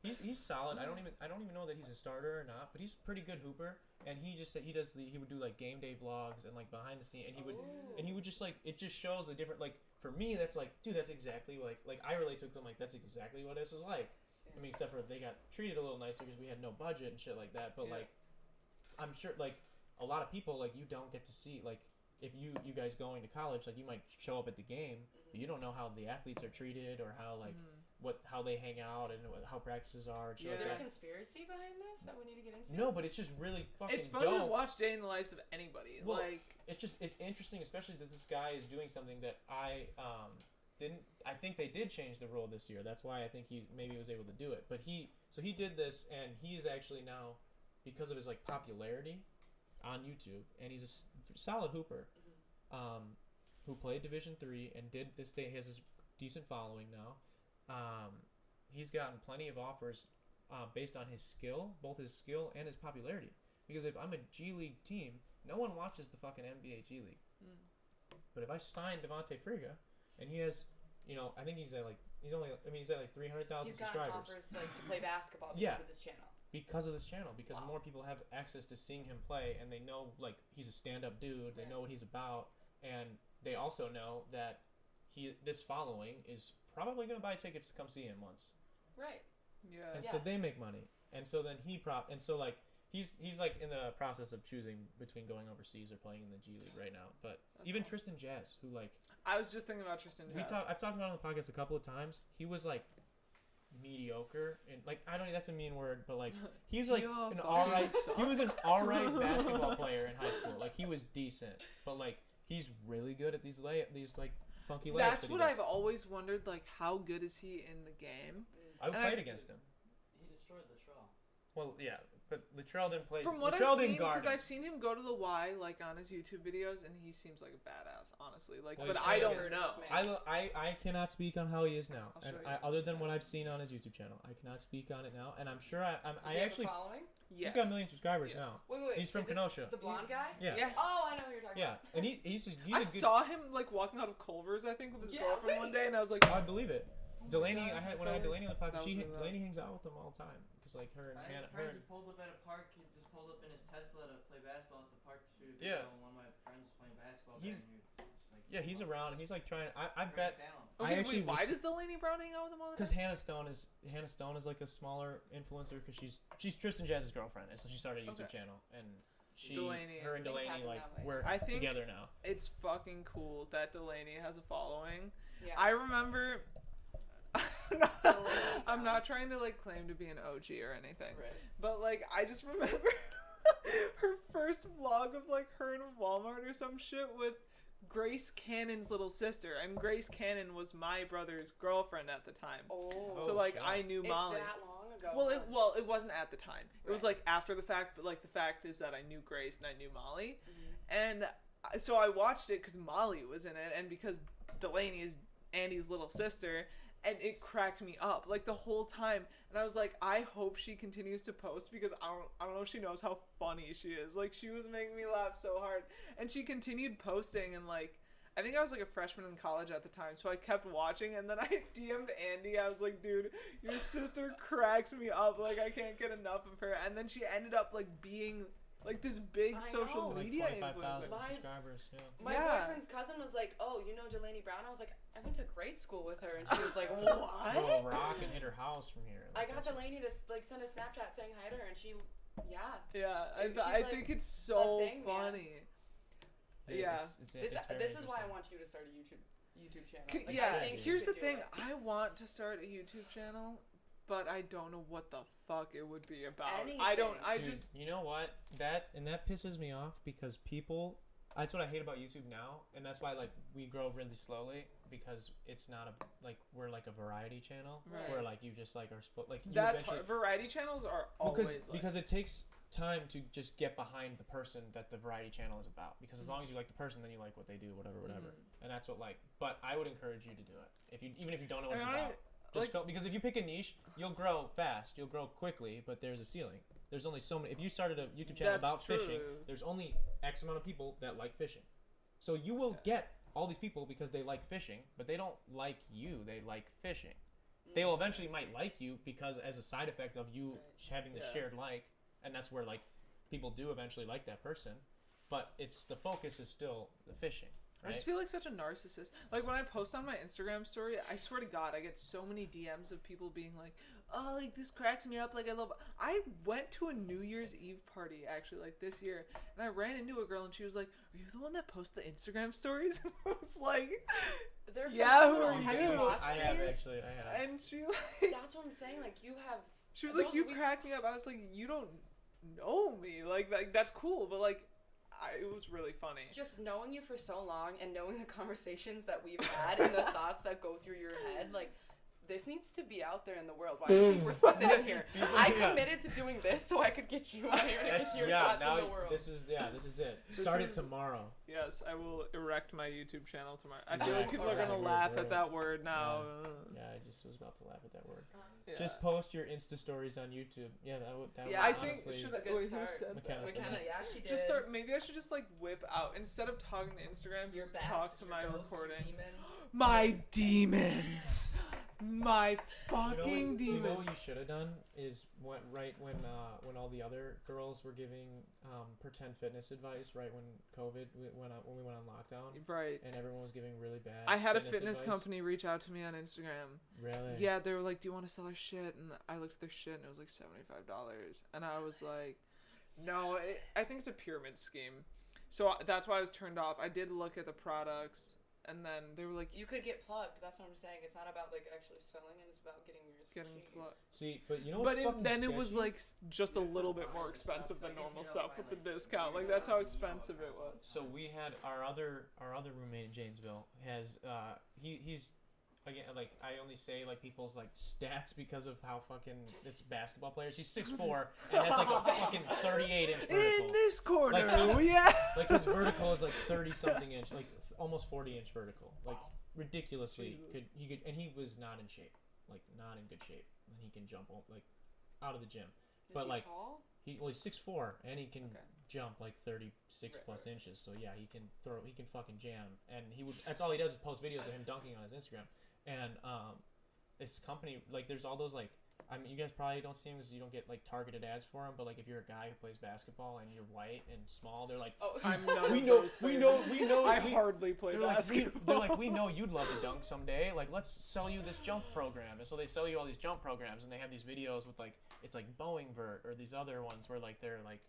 [SPEAKER 1] he's solid. I don't even know that he's a starter or not. But he's a pretty good hooper. And he would do game day vlogs and behind the scene. And he would just it just shows the different for me that's dude, that's exactly I relate to it 'cause I'm that's exactly what this was like. I mean, except for they got treated a little nicer because we had no budget and shit like that. But
[SPEAKER 3] Yeah.
[SPEAKER 1] I'm sure a lot of people you don't get to see if you guys going to college you might show up at the game, but you don't know how the athletes are treated or how how they hang out and how practices are. And shit
[SPEAKER 4] Is
[SPEAKER 1] like
[SPEAKER 4] there a
[SPEAKER 1] that.
[SPEAKER 4] conspiracy behind this that we need to get into?
[SPEAKER 1] No, but it's just really fucking
[SPEAKER 3] It's fun
[SPEAKER 1] dope.
[SPEAKER 3] to watch day in the lives of anybody.
[SPEAKER 1] Well, it's interesting, especially that this guy is doing something that I think they did change the rule this year. That's why I think he maybe was able to do it. But he did this, and he's actually now, because of his popularity on YouTube, and he's a solid hooper, who played Division III and did this thing. He has this decent following now. He's gotten plenty of offers based on his skill, both his skill and his popularity. Because if I'm a G League team, no one watches the fucking NBA G League. But if I sign Devontae Frigga, and he has, I think he's at he's at 300,000
[SPEAKER 4] He's gotten
[SPEAKER 1] subscribers.
[SPEAKER 4] offers to play basketball because
[SPEAKER 1] Yeah.
[SPEAKER 4] of this channel.
[SPEAKER 1] Because of this channel, because
[SPEAKER 4] Wow.
[SPEAKER 1] more people have access to seeing him play, and they know he's a stand-up dude. They
[SPEAKER 4] Yeah.
[SPEAKER 1] know what he's about, and they also know that this following is probably gonna buy tickets to come see him once,
[SPEAKER 4] Right.
[SPEAKER 3] yeah.
[SPEAKER 1] and so they make money, and so then he's in the process of choosing between going overseas or playing in the G League right now. But
[SPEAKER 3] That's
[SPEAKER 1] even
[SPEAKER 3] awesome.
[SPEAKER 1] Tristan Jazz, who
[SPEAKER 3] I was just thinking about Tristan. Jazz.
[SPEAKER 1] I've talked about on the podcast a couple of times. He was mediocre and I don't. That's a mean word, but he's
[SPEAKER 3] Yo,
[SPEAKER 1] an
[SPEAKER 3] fuck.
[SPEAKER 1] all right. He was an all right basketball player in high school. He was decent, but he's really good at these like funky layups.
[SPEAKER 3] That's
[SPEAKER 1] that he
[SPEAKER 3] what
[SPEAKER 1] does.
[SPEAKER 3] I've always wondered, like, how good is he in the game?
[SPEAKER 1] I
[SPEAKER 3] and
[SPEAKER 1] played
[SPEAKER 3] I've-
[SPEAKER 1] against him.
[SPEAKER 2] He destroyed the troll.
[SPEAKER 1] Well, yeah, but Latrell didn't play.
[SPEAKER 3] From what
[SPEAKER 1] Latrell
[SPEAKER 3] I've seen,
[SPEAKER 1] didn't guard
[SPEAKER 3] because
[SPEAKER 1] him.
[SPEAKER 3] I've seen him go to the Y, like, on his YouTube videos, and he seems like a badass, honestly. Like,
[SPEAKER 1] Well,
[SPEAKER 3] but
[SPEAKER 1] he's
[SPEAKER 3] I
[SPEAKER 1] playing
[SPEAKER 3] don't
[SPEAKER 4] against
[SPEAKER 3] know.
[SPEAKER 4] this man.
[SPEAKER 1] I cannot speak on how he is now,
[SPEAKER 3] I'll
[SPEAKER 1] and
[SPEAKER 3] show you.
[SPEAKER 1] other than what I've seen on his YouTube channel, I cannot speak on it now. And I'm sure
[SPEAKER 4] Does
[SPEAKER 1] I
[SPEAKER 4] he have
[SPEAKER 1] actually
[SPEAKER 4] a following?
[SPEAKER 3] Yes.
[SPEAKER 1] he's got a million subscribers
[SPEAKER 3] Yeah.
[SPEAKER 1] now.
[SPEAKER 4] Wait.
[SPEAKER 1] He's from
[SPEAKER 4] is this
[SPEAKER 1] Kenosha.
[SPEAKER 4] The blonde guy?
[SPEAKER 1] Yeah.
[SPEAKER 3] Yes.
[SPEAKER 4] Oh, I know who you're talking
[SPEAKER 1] Yeah,
[SPEAKER 4] about.
[SPEAKER 1] and he's a
[SPEAKER 3] I
[SPEAKER 1] good.
[SPEAKER 3] saw him, like, walking out of Culver's, I think, with his
[SPEAKER 4] Yeah,
[SPEAKER 3] girlfriend one
[SPEAKER 4] right.
[SPEAKER 3] day, and I was like,
[SPEAKER 1] Oh, I believe it.
[SPEAKER 3] my
[SPEAKER 1] Delaney,
[SPEAKER 3] God,
[SPEAKER 1] I had
[SPEAKER 3] I
[SPEAKER 1] when I had
[SPEAKER 3] felt
[SPEAKER 1] Delaney on the
[SPEAKER 3] that
[SPEAKER 1] podcast.
[SPEAKER 3] was really
[SPEAKER 1] Delaney hangs out with them all the time because like her and
[SPEAKER 2] I had
[SPEAKER 1] Hannah.
[SPEAKER 2] a friend who pulled up at a park. He just pulled up in his Tesla to play basketball at the park.
[SPEAKER 1] Yeah.
[SPEAKER 2] And one of my friends was playing basketball.
[SPEAKER 1] He's-
[SPEAKER 2] there, and he was just like,
[SPEAKER 1] Yeah, he's around. He's like trying. I
[SPEAKER 2] great
[SPEAKER 1] bet
[SPEAKER 2] talent.
[SPEAKER 1] I
[SPEAKER 3] okay,
[SPEAKER 1] actually
[SPEAKER 3] wait, why
[SPEAKER 1] was-
[SPEAKER 3] does Delaney Brown hang out with him all the
[SPEAKER 1] because
[SPEAKER 3] time?
[SPEAKER 1] Hannah Stone is like a smaller influencer because she's Tristan Jazz's girlfriend, and so she started a YouTube
[SPEAKER 3] Okay.
[SPEAKER 1] channel, and
[SPEAKER 3] Delaney.
[SPEAKER 1] her and
[SPEAKER 4] Things
[SPEAKER 1] Delaney
[SPEAKER 4] happen
[SPEAKER 1] like
[SPEAKER 4] that way.
[SPEAKER 1] we're
[SPEAKER 3] I think-
[SPEAKER 1] together now.
[SPEAKER 3] It's fucking cool that Delaney has a following.
[SPEAKER 4] Yeah.
[SPEAKER 3] I remember...
[SPEAKER 4] Delaney
[SPEAKER 3] I'm
[SPEAKER 4] Brown.
[SPEAKER 3] not trying to, like, claim to be an OG or anything.
[SPEAKER 4] Right.
[SPEAKER 3] But, like, I just remember her first vlog of, like, her in Walmart or some shit with Grace Cannon's little sister. And Grace Cannon was my brother's girlfriend at the time.
[SPEAKER 4] Oh.
[SPEAKER 3] So,
[SPEAKER 1] Oh,
[SPEAKER 3] like,
[SPEAKER 1] shit.
[SPEAKER 3] I knew
[SPEAKER 4] It's
[SPEAKER 3] Molly.
[SPEAKER 4] that long ago.
[SPEAKER 3] Well, it wasn't at the time. It was,
[SPEAKER 4] Right.
[SPEAKER 3] like, after the fact. But, like, the fact is that I knew Grace and I knew Molly.
[SPEAKER 4] Mhm.
[SPEAKER 3] And so I watched it because Molly was in it and because Delaney is Andy's little sister. And it cracked me up, like, the whole time. And I was like, I hope she continues to post because I don't know if she knows how funny she is. Like, she was making me laugh so hard. And she continued posting, and, like, I think I was, like, a freshman in college at the time. So I kept watching, and then I DM'd Andy. I was like, dude, your sister cracks me up. Like, I can't get enough of her. And then she ended up, like, being, like, this big
[SPEAKER 4] I
[SPEAKER 3] social
[SPEAKER 4] know.
[SPEAKER 1] Like
[SPEAKER 3] media
[SPEAKER 1] 25,000
[SPEAKER 3] influencer.
[SPEAKER 4] My-
[SPEAKER 1] subscribers. Yeah.
[SPEAKER 4] My
[SPEAKER 3] Yeah.
[SPEAKER 4] boyfriend's cousin was like, "Oh, you know Delaney Brown?" I was like, "I went to grade school with her," and she was like,
[SPEAKER 1] Throw a
[SPEAKER 4] "What?"
[SPEAKER 1] rock and hit her house from here.
[SPEAKER 4] I
[SPEAKER 1] Like,
[SPEAKER 4] got
[SPEAKER 1] that's-
[SPEAKER 4] Delaney to like send a Snapchat saying hi to her, and she, yeah.
[SPEAKER 3] Yeah,
[SPEAKER 4] She's,
[SPEAKER 3] I
[SPEAKER 4] like,
[SPEAKER 3] think it's so
[SPEAKER 4] thing, man.
[SPEAKER 3] funny. Yeah.
[SPEAKER 1] It's
[SPEAKER 4] This
[SPEAKER 1] very
[SPEAKER 4] this is why I
[SPEAKER 1] interesting.
[SPEAKER 4] want you to start a YouTube channel.
[SPEAKER 3] C-
[SPEAKER 4] Like,
[SPEAKER 3] yeah,
[SPEAKER 4] I think you
[SPEAKER 3] here's the
[SPEAKER 4] could do
[SPEAKER 3] thing.
[SPEAKER 4] it.
[SPEAKER 3] I want to start a YouTube channel, but I don't know what the fuck it would be about. I don't.
[SPEAKER 4] Anything.
[SPEAKER 3] I
[SPEAKER 1] Dude,
[SPEAKER 3] just.
[SPEAKER 1] you know what? That pisses me off because people. That's what I hate about YouTube now, and that's why like we grow really slowly because it's not a like we're like a variety channel
[SPEAKER 4] Right.
[SPEAKER 1] where like you just like are like you
[SPEAKER 3] That's
[SPEAKER 1] eventually
[SPEAKER 3] hard. Variety channels are always
[SPEAKER 1] because
[SPEAKER 3] like,
[SPEAKER 1] because it takes time to just get behind the person that the variety channel is about because as long as you like the person then you like what they do whatever and that's what like but I would encourage you to do it if you even if you don't know what it's
[SPEAKER 3] And I-
[SPEAKER 1] about just
[SPEAKER 3] like-
[SPEAKER 1] because if you pick a niche you'll grow fast you'll grow quickly but there's a ceiling there's only so many if you started a YouTube channel
[SPEAKER 3] That's
[SPEAKER 1] about fishing
[SPEAKER 3] true.
[SPEAKER 1] there's only X amount of people that like fishing so you will get all these people because they like fishing but they don't like you they like fishing they will eventually might like you because as a side effect of you having the
[SPEAKER 3] Yeah.
[SPEAKER 1] shared like and that's where like people do eventually like that person but it's the focus is still the fishing
[SPEAKER 3] I
[SPEAKER 1] right
[SPEAKER 3] just feel like such a narcissist. Like when I post on my Instagram story, I swear to God, I get so many DMs of people being like, "Oh, like this cracks me up. Like I love." I went to a New Year's Eve party actually, like this year, and I ran into a girl, and she was like, "Are you the one that posts the Instagram stories?" And I was like,
[SPEAKER 4] They're
[SPEAKER 3] Yeah, who
[SPEAKER 4] phenomenal.
[SPEAKER 3] are
[SPEAKER 4] Have
[SPEAKER 3] you?
[SPEAKER 4] you watched
[SPEAKER 1] I have
[SPEAKER 4] these?
[SPEAKER 1] actually I have
[SPEAKER 3] and she like,
[SPEAKER 4] That's what I'm saying. Like you have.
[SPEAKER 3] she was like,
[SPEAKER 4] Those
[SPEAKER 3] "You
[SPEAKER 4] we-
[SPEAKER 3] crack me up." I was like, "You don't know me. Like that's cool, but like, it was really funny."
[SPEAKER 4] Just knowing you for so long and knowing the conversations that we've had and the thoughts that go through your head, like, this needs to be out there in the world. Why do you think we're sitting here? I committed to doing this so I could get you out here to
[SPEAKER 1] That's,
[SPEAKER 4] get your
[SPEAKER 1] yeah
[SPEAKER 4] thoughts
[SPEAKER 1] now
[SPEAKER 4] in the world.
[SPEAKER 1] this is it
[SPEAKER 3] This
[SPEAKER 1] start it
[SPEAKER 3] is-
[SPEAKER 1] tomorrow
[SPEAKER 3] Yes, I will erect my YouTube channel tomorrow. I
[SPEAKER 1] Yeah,
[SPEAKER 3] feel like people are
[SPEAKER 4] alright.
[SPEAKER 3] gonna
[SPEAKER 1] We're-
[SPEAKER 3] laugh
[SPEAKER 1] we're-
[SPEAKER 3] at that word now.
[SPEAKER 1] yeah I just was about to laugh at that word
[SPEAKER 3] Yeah.
[SPEAKER 1] just post your Insta stories on YouTube yeah that
[SPEAKER 4] Yeah,
[SPEAKER 1] would
[SPEAKER 3] I think
[SPEAKER 1] honestly
[SPEAKER 3] should
[SPEAKER 4] a good
[SPEAKER 3] wait, who
[SPEAKER 4] start.
[SPEAKER 3] said
[SPEAKER 1] McKenna
[SPEAKER 3] that?
[SPEAKER 1] said
[SPEAKER 4] McKenna, yeah, she did.
[SPEAKER 3] Just start. Maybe I should just like whip out instead of talking to Instagram.
[SPEAKER 4] Your
[SPEAKER 3] Just
[SPEAKER 4] bats,
[SPEAKER 3] talk to
[SPEAKER 4] your
[SPEAKER 3] my
[SPEAKER 4] ghosts, your
[SPEAKER 3] recording.
[SPEAKER 4] demons.
[SPEAKER 3] My demons. My fucking
[SPEAKER 1] you know
[SPEAKER 3] demons.
[SPEAKER 1] what you should have done is when all the other girls were giving pretend fitness advice right when COVID when we went on lockdown
[SPEAKER 3] Right.
[SPEAKER 1] and everyone was giving really bad.
[SPEAKER 3] I had a fitness
[SPEAKER 1] advice.
[SPEAKER 3] company reach out to me on Instagram.
[SPEAKER 1] Really?
[SPEAKER 3] Yeah, they were like, "Do you want to sell our shit?" And I looked at their shit, and it was like $75. And I was like, "No, I think it's a pyramid scheme." So that's why I was turned off. I did look at the products, And then they were like,
[SPEAKER 4] You could get plugged. That's what I'm saying. It's not about like actually selling it. It's about getting yours.
[SPEAKER 3] getting
[SPEAKER 4] cheap.
[SPEAKER 3] plugged.
[SPEAKER 1] See, but you know what's fucking
[SPEAKER 3] Then it was
[SPEAKER 1] sketchy?
[SPEAKER 3] like just a little bit more expensive than normal stuff with the discount. Like that's how expensive it was.
[SPEAKER 1] So we had our other roommate in Janesville has he's again, like I only say like people's like stats because of how fucking it's basketball players. He's 6'4" and has like a fucking 38-inch vertical.
[SPEAKER 3] In this corner,
[SPEAKER 1] Like-
[SPEAKER 3] yeah.
[SPEAKER 1] Like his vertical is like 30-something inch, like almost 40-inch vertical, like ridiculously.
[SPEAKER 3] Jesus.
[SPEAKER 1] And he was not in shape, like not in good shape, and he can jump like out of the gym.
[SPEAKER 4] Is
[SPEAKER 1] But
[SPEAKER 4] he
[SPEAKER 1] like
[SPEAKER 4] tall?
[SPEAKER 1] he's 6'4" and he can
[SPEAKER 4] Okay.
[SPEAKER 1] jump like 36
[SPEAKER 4] Right,
[SPEAKER 1] plus
[SPEAKER 4] right.
[SPEAKER 1] inches. So yeah, he can fucking jam, and that's all he does is post videos of him dunking on his Instagram. And this company, like, there's all those like, I mean, you guys probably don't see him because you don't get like targeted ads for him. But like, if you're a guy who plays basketball and you're white and small, they're like,
[SPEAKER 4] Oh,
[SPEAKER 3] I'm none
[SPEAKER 1] we
[SPEAKER 3] of
[SPEAKER 1] know,
[SPEAKER 3] those
[SPEAKER 1] we
[SPEAKER 3] things.
[SPEAKER 1] know.
[SPEAKER 3] I
[SPEAKER 1] we-
[SPEAKER 3] hardly play
[SPEAKER 1] they're like,
[SPEAKER 3] basketball.
[SPEAKER 1] they're like, we know you'd love to dunk someday. Like, let's sell you this jump program. And so they sell you all these jump programs, and they have these videos with like, it's like Boeing vert or these other ones where like they're like,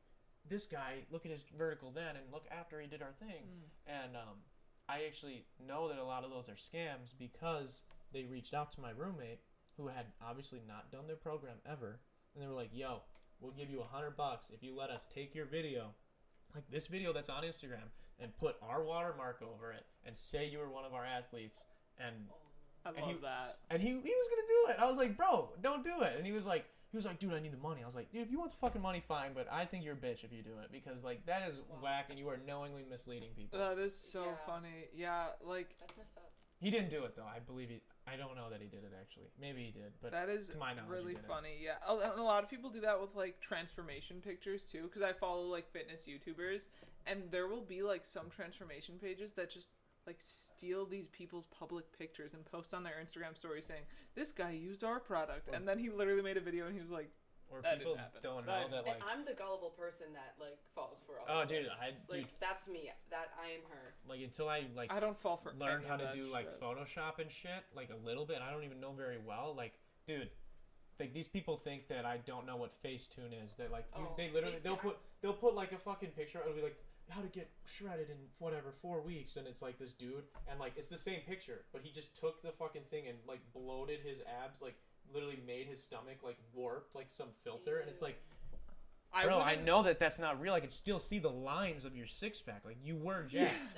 [SPEAKER 1] this guy, look at his vertical then, and look after he did our thing. And I actually know that a lot of those are scams because they reached out to my roommate who had obviously not done their program ever, and they were like, yo, we'll give you $100 if you let us take your video, like this video that's on Instagram, and put our watermark over it and say you were one of our athletes. And
[SPEAKER 3] I
[SPEAKER 1] and
[SPEAKER 3] love
[SPEAKER 1] he-
[SPEAKER 3] that.
[SPEAKER 1] and he was gonna do it. I was like, bro, don't do it. And he was like, dude, I need the money. I was like, dude, if you want the fucking money, fine, but I think you're a bitch if you do it, because like that is whack, and you are knowingly misleading people.
[SPEAKER 3] That is so
[SPEAKER 4] Yeah.
[SPEAKER 3] funny. Yeah, like
[SPEAKER 4] That's messed up.
[SPEAKER 1] He didn't do it though. I believe I don't know that he did it actually. Maybe he did, but
[SPEAKER 3] that is
[SPEAKER 1] to my knowledge,
[SPEAKER 3] really
[SPEAKER 1] he didn't.
[SPEAKER 3] funny. Yeah, and a lot of people do that with like transformation pictures too. Because I follow like fitness YouTubers, and there will be like some transformation pages that just like steal these people's public pictures and post on their Instagram story saying this guy used our product, and then he literally made a video and he was like,
[SPEAKER 1] Or
[SPEAKER 3] That
[SPEAKER 1] people
[SPEAKER 3] didn't happen.
[SPEAKER 1] don't know
[SPEAKER 3] That-
[SPEAKER 1] that like
[SPEAKER 4] And I'm the gullible person that like falls for all.
[SPEAKER 1] Oh,
[SPEAKER 4] of
[SPEAKER 1] dude,
[SPEAKER 4] this.
[SPEAKER 1] dude,
[SPEAKER 4] Like that's me. That I am her.
[SPEAKER 1] like until I like
[SPEAKER 3] I don't fall for
[SPEAKER 1] learned
[SPEAKER 3] any
[SPEAKER 1] how
[SPEAKER 3] of
[SPEAKER 1] to
[SPEAKER 3] that
[SPEAKER 1] do like
[SPEAKER 3] shit.
[SPEAKER 1] Photoshop and shit, like a little bit. I don't even know very well. Like, dude, like these people think that I don't know what Facetune is. That like
[SPEAKER 4] Oh,
[SPEAKER 1] they literally
[SPEAKER 4] Facetune.
[SPEAKER 1] they'll put like a fucking picture. It'll be like how to get shredded in whatever 4 weeks, and it's like this dude, and like it's the same picture, but he just took the fucking thing and like bloated his abs, like literally made his stomach like warped like some filter, and it's like. Bro, I
[SPEAKER 3] wouldn't-
[SPEAKER 1] know that that's not real. I can still see the lines of your six-pack. Like, you were jacked.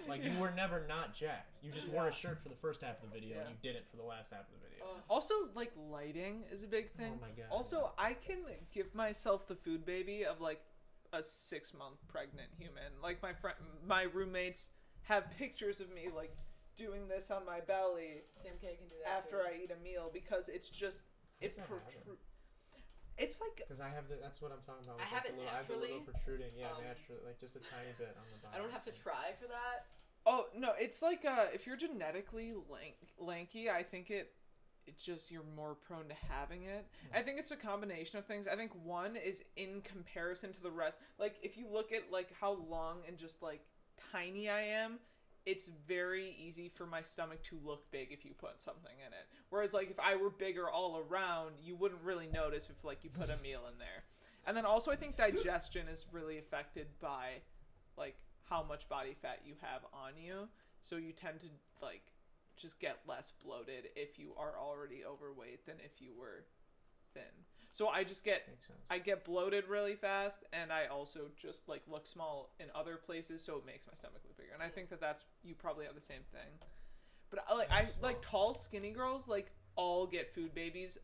[SPEAKER 1] Like, you were never not jacked. You just wore a shirt for the first half of the video, and
[SPEAKER 3] Yeah.
[SPEAKER 1] you didn't for the last half of the video.
[SPEAKER 3] Also, like lighting is a big thing.
[SPEAKER 1] Oh my God,
[SPEAKER 3] Also, I can give myself the food baby of like a 6-month pregnant human. Like my roommates have pictures of me like doing this on my belly
[SPEAKER 4] Sam K can do that
[SPEAKER 3] after
[SPEAKER 4] too.
[SPEAKER 3] I eat a meal because it's just it
[SPEAKER 1] How does that happen?
[SPEAKER 3] protrudes. It's like
[SPEAKER 1] Because I have that's what I'm talking about.
[SPEAKER 4] I
[SPEAKER 1] with,
[SPEAKER 4] have
[SPEAKER 1] like,
[SPEAKER 4] it
[SPEAKER 1] the little, I have the little
[SPEAKER 4] naturally,
[SPEAKER 1] protruding, yeah,
[SPEAKER 4] um,
[SPEAKER 1] naturally, like just a tiny bit on the bottom.
[SPEAKER 4] I don't have to try for that.
[SPEAKER 3] oh no, it's like if you're genetically lanky, I think it's just you're more prone to having it. I think it's a combination of things. I think one is in comparison to the rest. Like if you look at like how long and just like tiny I am, it's very easy for my stomach to look big if you put something in it. Whereas like if I were bigger all around, you wouldn't really notice if like you put a meal in there. And then also I think digestion is really affected by like how much body fat you have on you. So you tend to like just get less bloated if you are already overweight than if you were thin. So I just get
[SPEAKER 1] Makes sense.
[SPEAKER 3] I get bloated really fast, and I also just like look small in other places, so it makes my stomach look bigger. And I think that that's you probably have the same thing. But I
[SPEAKER 1] small.
[SPEAKER 3] like tall, skinny girls like all get food babies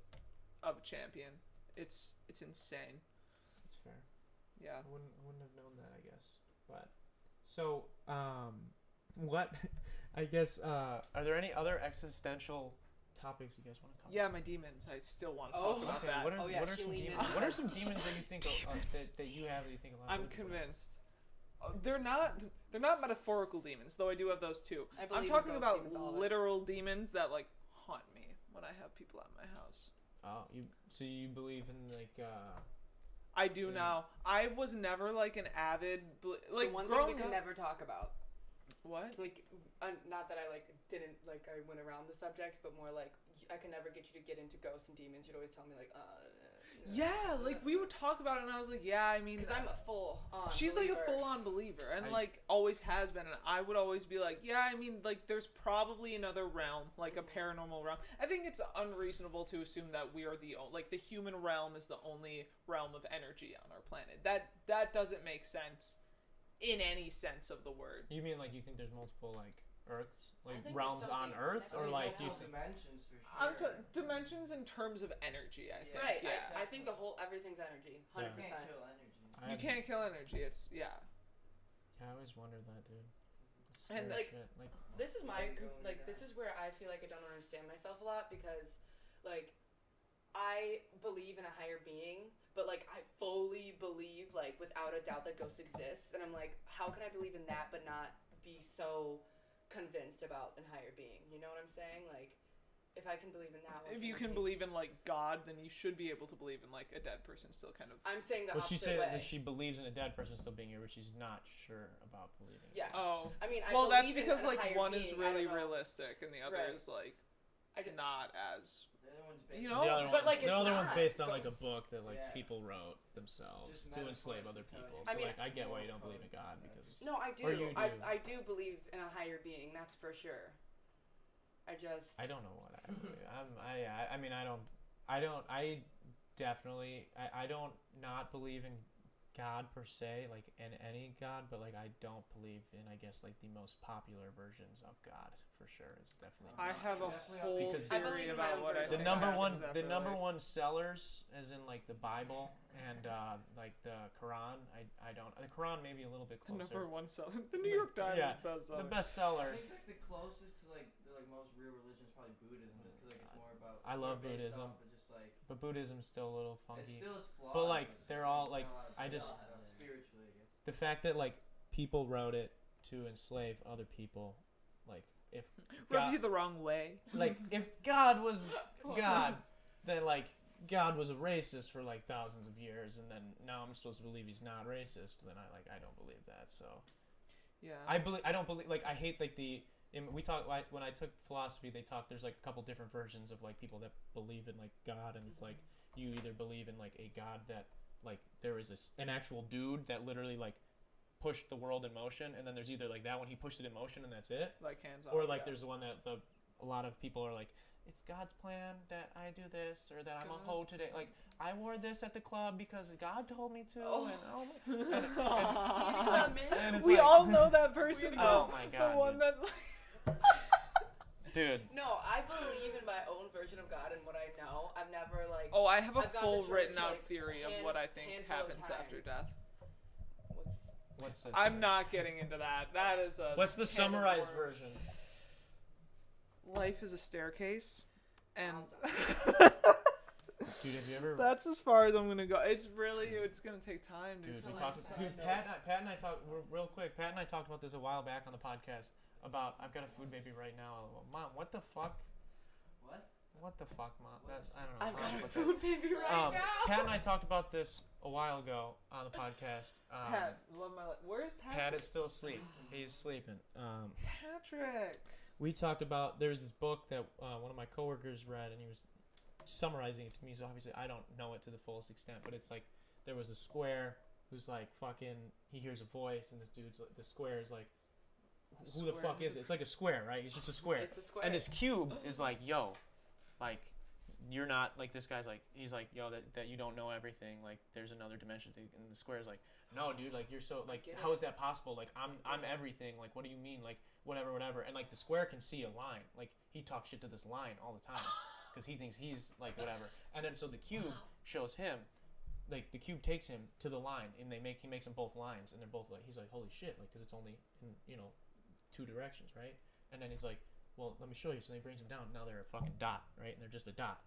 [SPEAKER 3] of a champion. It's insane.
[SPEAKER 1] That's fair.
[SPEAKER 3] Yeah.
[SPEAKER 1] I wouldn't have known that, I guess. But so what? I guess are there any other existential topics you guys want to cover?
[SPEAKER 3] Yeah, my demons. I still want to
[SPEAKER 4] Oh.
[SPEAKER 3] talk about
[SPEAKER 1] Okay,
[SPEAKER 3] that.
[SPEAKER 1] what are,
[SPEAKER 4] Oh, yeah,
[SPEAKER 1] what are some
[SPEAKER 4] Cailin
[SPEAKER 1] demons?
[SPEAKER 4] is-
[SPEAKER 1] What are some demons that you think that you have that you think a lot of
[SPEAKER 3] I'm
[SPEAKER 1] other people have?
[SPEAKER 3] convinced. They're not metaphorical demons, though I do have those too.
[SPEAKER 4] I
[SPEAKER 3] I'm
[SPEAKER 4] believe in
[SPEAKER 3] talking
[SPEAKER 4] ghost
[SPEAKER 3] about
[SPEAKER 4] demons, all of it.
[SPEAKER 3] literal demons that like haunt me when I have people at my house.
[SPEAKER 1] Oh, so you believe in like
[SPEAKER 3] I do
[SPEAKER 1] Yeah.
[SPEAKER 3] now. I was never like an avid like
[SPEAKER 4] the one thing
[SPEAKER 3] growing
[SPEAKER 4] we can
[SPEAKER 3] up.
[SPEAKER 4] never talk about.
[SPEAKER 3] What?
[SPEAKER 4] Like, not that I like didn't like I went around the subject, but more like I can never get you to get into ghosts and demons. You'd always tell me like,
[SPEAKER 3] Yeah, like we would talk about it, and I was like, yeah, I mean,
[SPEAKER 4] Because I'm a full-on
[SPEAKER 3] she's
[SPEAKER 4] believer.
[SPEAKER 3] like a full-on believer, and
[SPEAKER 1] I-
[SPEAKER 3] like always has been, and I would always be like, yeah, I mean, like there's probably another realm, like a paranormal realm. I think it's unreasonable to assume that we are the human realm is the only realm of energy on our planet. That doesn't make sense in any sense of the word.
[SPEAKER 1] You mean like you think there's multiple like Earths, like
[SPEAKER 4] think
[SPEAKER 1] realms
[SPEAKER 4] it's
[SPEAKER 1] on
[SPEAKER 4] something-
[SPEAKER 1] Earth, or
[SPEAKER 4] that's
[SPEAKER 1] like do you
[SPEAKER 2] multiple
[SPEAKER 1] think?
[SPEAKER 2] dimensions for
[SPEAKER 3] I'm
[SPEAKER 2] sure.
[SPEAKER 3] dimensions in terms of energy, I think.
[SPEAKER 4] Right.
[SPEAKER 3] Yeah.
[SPEAKER 4] I think everything's energy. 100%.
[SPEAKER 2] You can't kill energy.
[SPEAKER 3] You can't kill energy. It's yeah.
[SPEAKER 1] Yeah, I always wondered that, dude. It's
[SPEAKER 3] And,
[SPEAKER 1] scary
[SPEAKER 4] like,
[SPEAKER 1] shit. Like
[SPEAKER 4] This is this is where I feel like I don't understand myself a lot, because like I believe in a higher being, but like I fully believe like without a doubt that ghosts exist, and I'm like, how can I believe in that but not be so convinced about a higher being? You know what I'm saying? Like, if I can believe in that one,
[SPEAKER 3] If you can believe in like God, then you should be able to believe in like a dead person still kind of.
[SPEAKER 4] I'm saying the
[SPEAKER 1] well, she
[SPEAKER 4] opposite
[SPEAKER 1] said
[SPEAKER 4] way.
[SPEAKER 1] that she believes in a dead person still being here, but she's not sure about believing.
[SPEAKER 4] Yes.
[SPEAKER 3] Oh.
[SPEAKER 4] I mean, I
[SPEAKER 3] Well, that's
[SPEAKER 4] believe in
[SPEAKER 3] because
[SPEAKER 4] a
[SPEAKER 3] like
[SPEAKER 4] higher
[SPEAKER 3] one
[SPEAKER 4] being.
[SPEAKER 3] is
[SPEAKER 4] I don't
[SPEAKER 3] really
[SPEAKER 4] know.
[SPEAKER 3] realistic and the other
[SPEAKER 4] Right.
[SPEAKER 3] is like
[SPEAKER 4] I did-
[SPEAKER 3] not as.
[SPEAKER 2] The other one's based
[SPEAKER 3] You
[SPEAKER 1] The
[SPEAKER 3] know?
[SPEAKER 1] other
[SPEAKER 4] But,
[SPEAKER 1] one's,
[SPEAKER 4] like,
[SPEAKER 1] the
[SPEAKER 4] it's
[SPEAKER 1] other one's
[SPEAKER 4] not
[SPEAKER 1] based on like a
[SPEAKER 4] ghosts.
[SPEAKER 1] book that like
[SPEAKER 2] Yeah.
[SPEAKER 1] people wrote themselves
[SPEAKER 2] Just
[SPEAKER 1] to enslave
[SPEAKER 2] metaphors
[SPEAKER 1] other
[SPEAKER 2] to tell
[SPEAKER 1] people.
[SPEAKER 2] you.
[SPEAKER 1] So
[SPEAKER 4] I mean-
[SPEAKER 1] like I get why you don't believe in God because
[SPEAKER 4] No, I do.
[SPEAKER 1] Or you do.
[SPEAKER 4] I do believe in a higher being. That's for sure. I
[SPEAKER 1] don't know what I believe. I mean I definitely I don't not believe in God per se, like in any God, but like I don't believe in, I guess, like the most popular versions of God for sure. It's definitely
[SPEAKER 3] I
[SPEAKER 1] not
[SPEAKER 3] have
[SPEAKER 1] true.
[SPEAKER 3] a whole
[SPEAKER 1] Because-
[SPEAKER 4] I
[SPEAKER 3] theory
[SPEAKER 4] believe in my
[SPEAKER 3] about
[SPEAKER 4] own
[SPEAKER 3] what I
[SPEAKER 4] version.
[SPEAKER 1] the
[SPEAKER 3] think
[SPEAKER 1] number
[SPEAKER 3] happens
[SPEAKER 1] one
[SPEAKER 3] after
[SPEAKER 1] the number
[SPEAKER 3] life.
[SPEAKER 1] one sellers, as in like the Bible and like the Quran. I don't, the Quran maybe a little bit
[SPEAKER 3] The
[SPEAKER 1] closer.
[SPEAKER 3] number one seller. The New York Times
[SPEAKER 1] Yeah,
[SPEAKER 3] bestseller.
[SPEAKER 1] the best
[SPEAKER 2] I
[SPEAKER 1] sellers.
[SPEAKER 2] think like the closest to like the most real religion is probably Buddhism, just because like it's more about.
[SPEAKER 1] I love
[SPEAKER 2] more based
[SPEAKER 1] Buddhism.
[SPEAKER 2] off of just like
[SPEAKER 1] But Buddhism's still a little
[SPEAKER 2] it
[SPEAKER 1] funky.
[SPEAKER 2] still is flawed.
[SPEAKER 1] But, like,
[SPEAKER 2] it's
[SPEAKER 1] they're all,
[SPEAKER 2] got
[SPEAKER 1] like,
[SPEAKER 2] a lot of
[SPEAKER 1] I just-
[SPEAKER 2] stuff spiritually, I guess.
[SPEAKER 1] The fact that like people wrote it to enslave other people, like if
[SPEAKER 3] Rubs
[SPEAKER 1] God,
[SPEAKER 3] you the wrong way.
[SPEAKER 1] like if God was God, then like God was a racist for like thousands of years, and then now I'm supposed to believe he's not racist. Then I don't believe that. So
[SPEAKER 3] Yeah.
[SPEAKER 1] I don't believe, like I hate like we talk, when I took philosophy, they talk, there's like a couple different versions of like people that believe in like God, and it's like you either believe in like a God that like there is an actual dude that literally like pushed the world in motion, and then there's either like that one, he pushed it in motion and that's it,
[SPEAKER 3] like hands off.
[SPEAKER 1] or like
[SPEAKER 3] yeah.
[SPEAKER 1] there's the one that a lot of people are like, it's God's plan that I do this, or that I'm a hoe today, like I wore this at the club because God told me to.
[SPEAKER 4] Oh.
[SPEAKER 1] And and it's
[SPEAKER 3] we
[SPEAKER 1] like,
[SPEAKER 3] all know that person.
[SPEAKER 1] Oh
[SPEAKER 3] though.
[SPEAKER 1] my God,
[SPEAKER 3] The one
[SPEAKER 1] dude.
[SPEAKER 3] that.
[SPEAKER 1] dude.
[SPEAKER 4] No, I believe in my own version of God and what I know. I've never like.
[SPEAKER 3] Oh, I have a
[SPEAKER 4] I've gone to
[SPEAKER 3] full
[SPEAKER 4] church,
[SPEAKER 3] written out
[SPEAKER 4] like,
[SPEAKER 3] theory of
[SPEAKER 4] hand-
[SPEAKER 3] what I think
[SPEAKER 4] handful of
[SPEAKER 3] happens after
[SPEAKER 4] times.
[SPEAKER 3] death.
[SPEAKER 1] What's the
[SPEAKER 3] I'm not getting into that. That is a.
[SPEAKER 1] What's the
[SPEAKER 3] can of
[SPEAKER 1] summarized
[SPEAKER 3] worms.
[SPEAKER 1] version?
[SPEAKER 3] Life is a staircase, and
[SPEAKER 1] Dude, have you ever?
[SPEAKER 3] that's as far as I'm gonna go. It's gonna take time, dude.
[SPEAKER 1] Dude,
[SPEAKER 3] So
[SPEAKER 1] we
[SPEAKER 3] much
[SPEAKER 1] talked.
[SPEAKER 3] time.
[SPEAKER 1] Dude, Pat and I talked real quick. Pat and I talked about this a while back on the podcast about I've got a food baby right now. Mom, what the fuck?
[SPEAKER 2] What?
[SPEAKER 1] What the fuck, Mom? That's, I don't know.
[SPEAKER 4] I've
[SPEAKER 1] I don't
[SPEAKER 4] got
[SPEAKER 1] know
[SPEAKER 4] a
[SPEAKER 1] what that-
[SPEAKER 4] food baby right now.
[SPEAKER 1] Pat and I talked about this a while ago on the podcast.
[SPEAKER 3] Pat, love my life. Where's Pat?
[SPEAKER 1] Pat is still asleep. He's sleeping.
[SPEAKER 3] Patrick.
[SPEAKER 1] We talked about, there's this book that one of my coworkers read, and he was summarizing it to me, so obviously I don't know it to the fullest extent, but it's like there was a square who's like fucking, he hears a voice, and this dude's like, the square is like, who the fuck is it? It's like a square, right? It's just a square.
[SPEAKER 4] It's a square.
[SPEAKER 1] And this cube is like, yo, like, you're not, like, this guy's like, he's like, yo, that you don't know everything, like, there's another dimension to, and the square's like, no, dude, like, you're so, like, how is that possible? Like, I'm everything, like, what do you mean? Like, whatever, and, like, the square can see a line, like, he talks shit to this line all the time, because he thinks he's, like, whatever, and then, so the cube shows him, like, the cube takes him to the line, and he makes them both lines, and they're both, like, he's like, holy shit, like, because it's only in, you know, two directions, right? And then he's like, well, let me show you. So he brings them down. Now they're a fucking dot, right? And they're just a dot.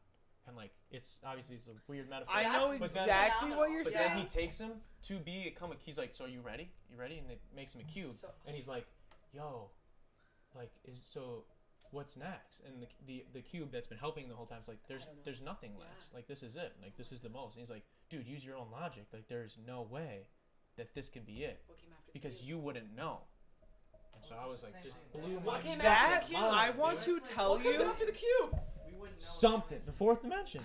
[SPEAKER 1] And like, it's obviously it's a weird metaphor.
[SPEAKER 3] I know
[SPEAKER 1] but then-
[SPEAKER 3] exactly what you're
[SPEAKER 1] But
[SPEAKER 3] saying.
[SPEAKER 1] then he takes him to be a comic. He's like, so are you ready? You ready? And it makes him a cube.
[SPEAKER 4] So-
[SPEAKER 1] And he's like, yo, like, what's next? And the cube that's been helping the whole time is like, there's nothing next. Like, this is it. Like, this is the most. And he's like, dude, use your own logic. Like, there's no way that this can be it.
[SPEAKER 4] What came after the
[SPEAKER 1] Because
[SPEAKER 4] cube?
[SPEAKER 1] you wouldn't know. And so I was like, just blew my
[SPEAKER 4] What came
[SPEAKER 1] mind.
[SPEAKER 4] after the cube?
[SPEAKER 3] I want to tell
[SPEAKER 4] What comes
[SPEAKER 3] you.
[SPEAKER 4] after the cube?
[SPEAKER 2] We wouldn't know.
[SPEAKER 1] Something. The fourth dimension.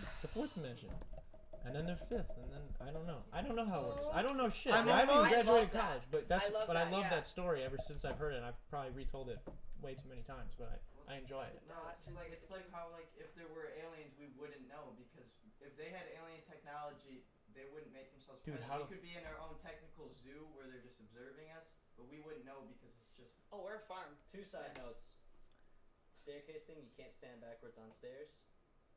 [SPEAKER 1] and then they're fifth, and then I don't know how it works. I don't know shit.
[SPEAKER 3] I
[SPEAKER 1] I haven't even
[SPEAKER 4] I
[SPEAKER 1] graduated
[SPEAKER 4] love that.
[SPEAKER 1] college, but that's
[SPEAKER 4] I love
[SPEAKER 1] but I
[SPEAKER 4] that,
[SPEAKER 1] love
[SPEAKER 4] yeah.
[SPEAKER 1] that story ever since I've heard it. I've probably retold it way too many times, but I enjoy it.
[SPEAKER 2] No, it's like how like if there were aliens, we wouldn't know because if they had alien technology, they wouldn't make themselves
[SPEAKER 1] Dude,
[SPEAKER 2] present.
[SPEAKER 1] how
[SPEAKER 2] We
[SPEAKER 1] the
[SPEAKER 2] could be in our own technical zoo where they're just observing us, but we wouldn't know because it's just.
[SPEAKER 4] Oh, we're a farm.
[SPEAKER 2] 2 side notes. Staircase thing, you can't stand backwards on stairs.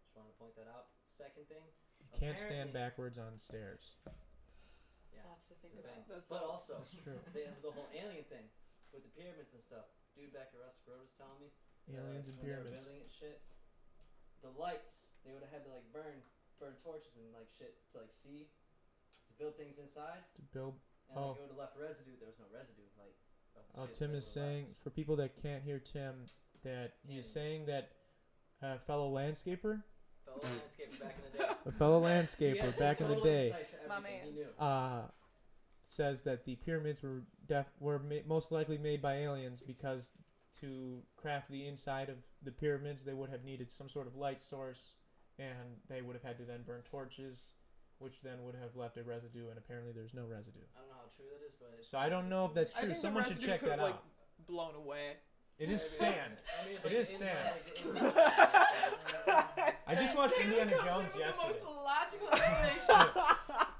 [SPEAKER 2] Just want to point that out. Second thing.
[SPEAKER 1] You can't stand
[SPEAKER 2] apparently-
[SPEAKER 1] backwards on stairs.
[SPEAKER 2] Yeah.
[SPEAKER 4] Lots to think
[SPEAKER 2] It's a
[SPEAKER 4] about.
[SPEAKER 2] thing.
[SPEAKER 3] That's
[SPEAKER 2] But
[SPEAKER 3] dope.
[SPEAKER 2] also,
[SPEAKER 1] That's true.
[SPEAKER 2] they have the whole alien thing with the pyramids and stuff. Dude back at Rustic Road was telling me.
[SPEAKER 1] Aliens and
[SPEAKER 2] when they were
[SPEAKER 1] pyramids.
[SPEAKER 2] building it, shit. The lights, they would have had to like burn torches and like shit to like see, to build things inside.
[SPEAKER 1] To build.
[SPEAKER 2] And
[SPEAKER 1] Oh.
[SPEAKER 2] like it would have left residue. There was no residue. Like. of the
[SPEAKER 1] Oh,
[SPEAKER 2] shit
[SPEAKER 1] Tim
[SPEAKER 2] that
[SPEAKER 1] is
[SPEAKER 2] were
[SPEAKER 1] saying,
[SPEAKER 2] left.
[SPEAKER 1] for people that can't hear Tim, that he is
[SPEAKER 2] Aliens.
[SPEAKER 1] saying that a fellow landscaper,
[SPEAKER 2] Fellow landscaper back in the day.
[SPEAKER 1] a fellow
[SPEAKER 2] He
[SPEAKER 1] landscaper
[SPEAKER 2] has
[SPEAKER 1] back in the
[SPEAKER 2] total
[SPEAKER 1] day,
[SPEAKER 2] insight to
[SPEAKER 4] My
[SPEAKER 2] everything he
[SPEAKER 4] mans.
[SPEAKER 2] knew.
[SPEAKER 1] says that the pyramids were most likely made by aliens because to craft the inside of the pyramids they would have needed some sort of light source, and they would have had to then burn torches, which then would have left a residue, and apparently there's no residue.
[SPEAKER 2] I don't know how true that is, but.
[SPEAKER 1] So I don't know if that's
[SPEAKER 3] I
[SPEAKER 1] true.
[SPEAKER 3] think the
[SPEAKER 1] Someone should
[SPEAKER 3] residue
[SPEAKER 1] check
[SPEAKER 3] could
[SPEAKER 1] that
[SPEAKER 3] have, like,
[SPEAKER 1] out.
[SPEAKER 3] blown away.
[SPEAKER 1] It is
[SPEAKER 2] Maybe.
[SPEAKER 1] sand.
[SPEAKER 2] I mean,
[SPEAKER 1] It
[SPEAKER 2] like,
[SPEAKER 1] is
[SPEAKER 2] in,
[SPEAKER 1] sand.
[SPEAKER 2] like, the
[SPEAKER 1] I just watched Indiana Jones
[SPEAKER 4] The
[SPEAKER 1] yesterday.
[SPEAKER 4] most logical explanation.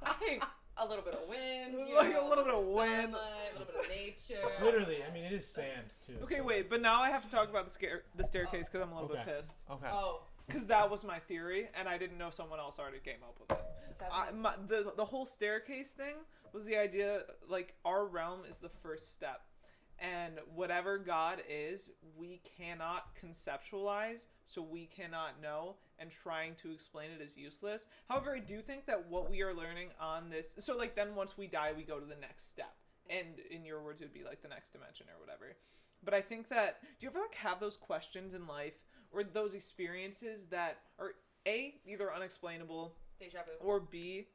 [SPEAKER 4] I think a little bit of wind, you
[SPEAKER 3] Like
[SPEAKER 4] know,
[SPEAKER 3] a little bit of wind.
[SPEAKER 4] sunlight, a little bit of nature.
[SPEAKER 1] It's literally, I mean, it is sand too.
[SPEAKER 3] Okay,
[SPEAKER 1] so-
[SPEAKER 3] wait, but now I have to talk about the staircase because I'm a little bit
[SPEAKER 1] Okay.
[SPEAKER 3] pissed.
[SPEAKER 1] Okay.
[SPEAKER 4] Oh,
[SPEAKER 3] Because that was my theory, and I didn't know someone else already came up with it. The whole staircase thing was the idea, like, our realm is the first step. And whatever God is, we cannot conceptualize, so we cannot know, and trying to explain it is useless. However, I do think that what we are learning on this... So, like, then once we die, we go to the next step. And in your words, it would be, like, the next dimension or whatever. But I think that... Do you ever, like, have those questions in life, or those experiences that are, A, either unexplainable,
[SPEAKER 4] deja vu.
[SPEAKER 3] or B,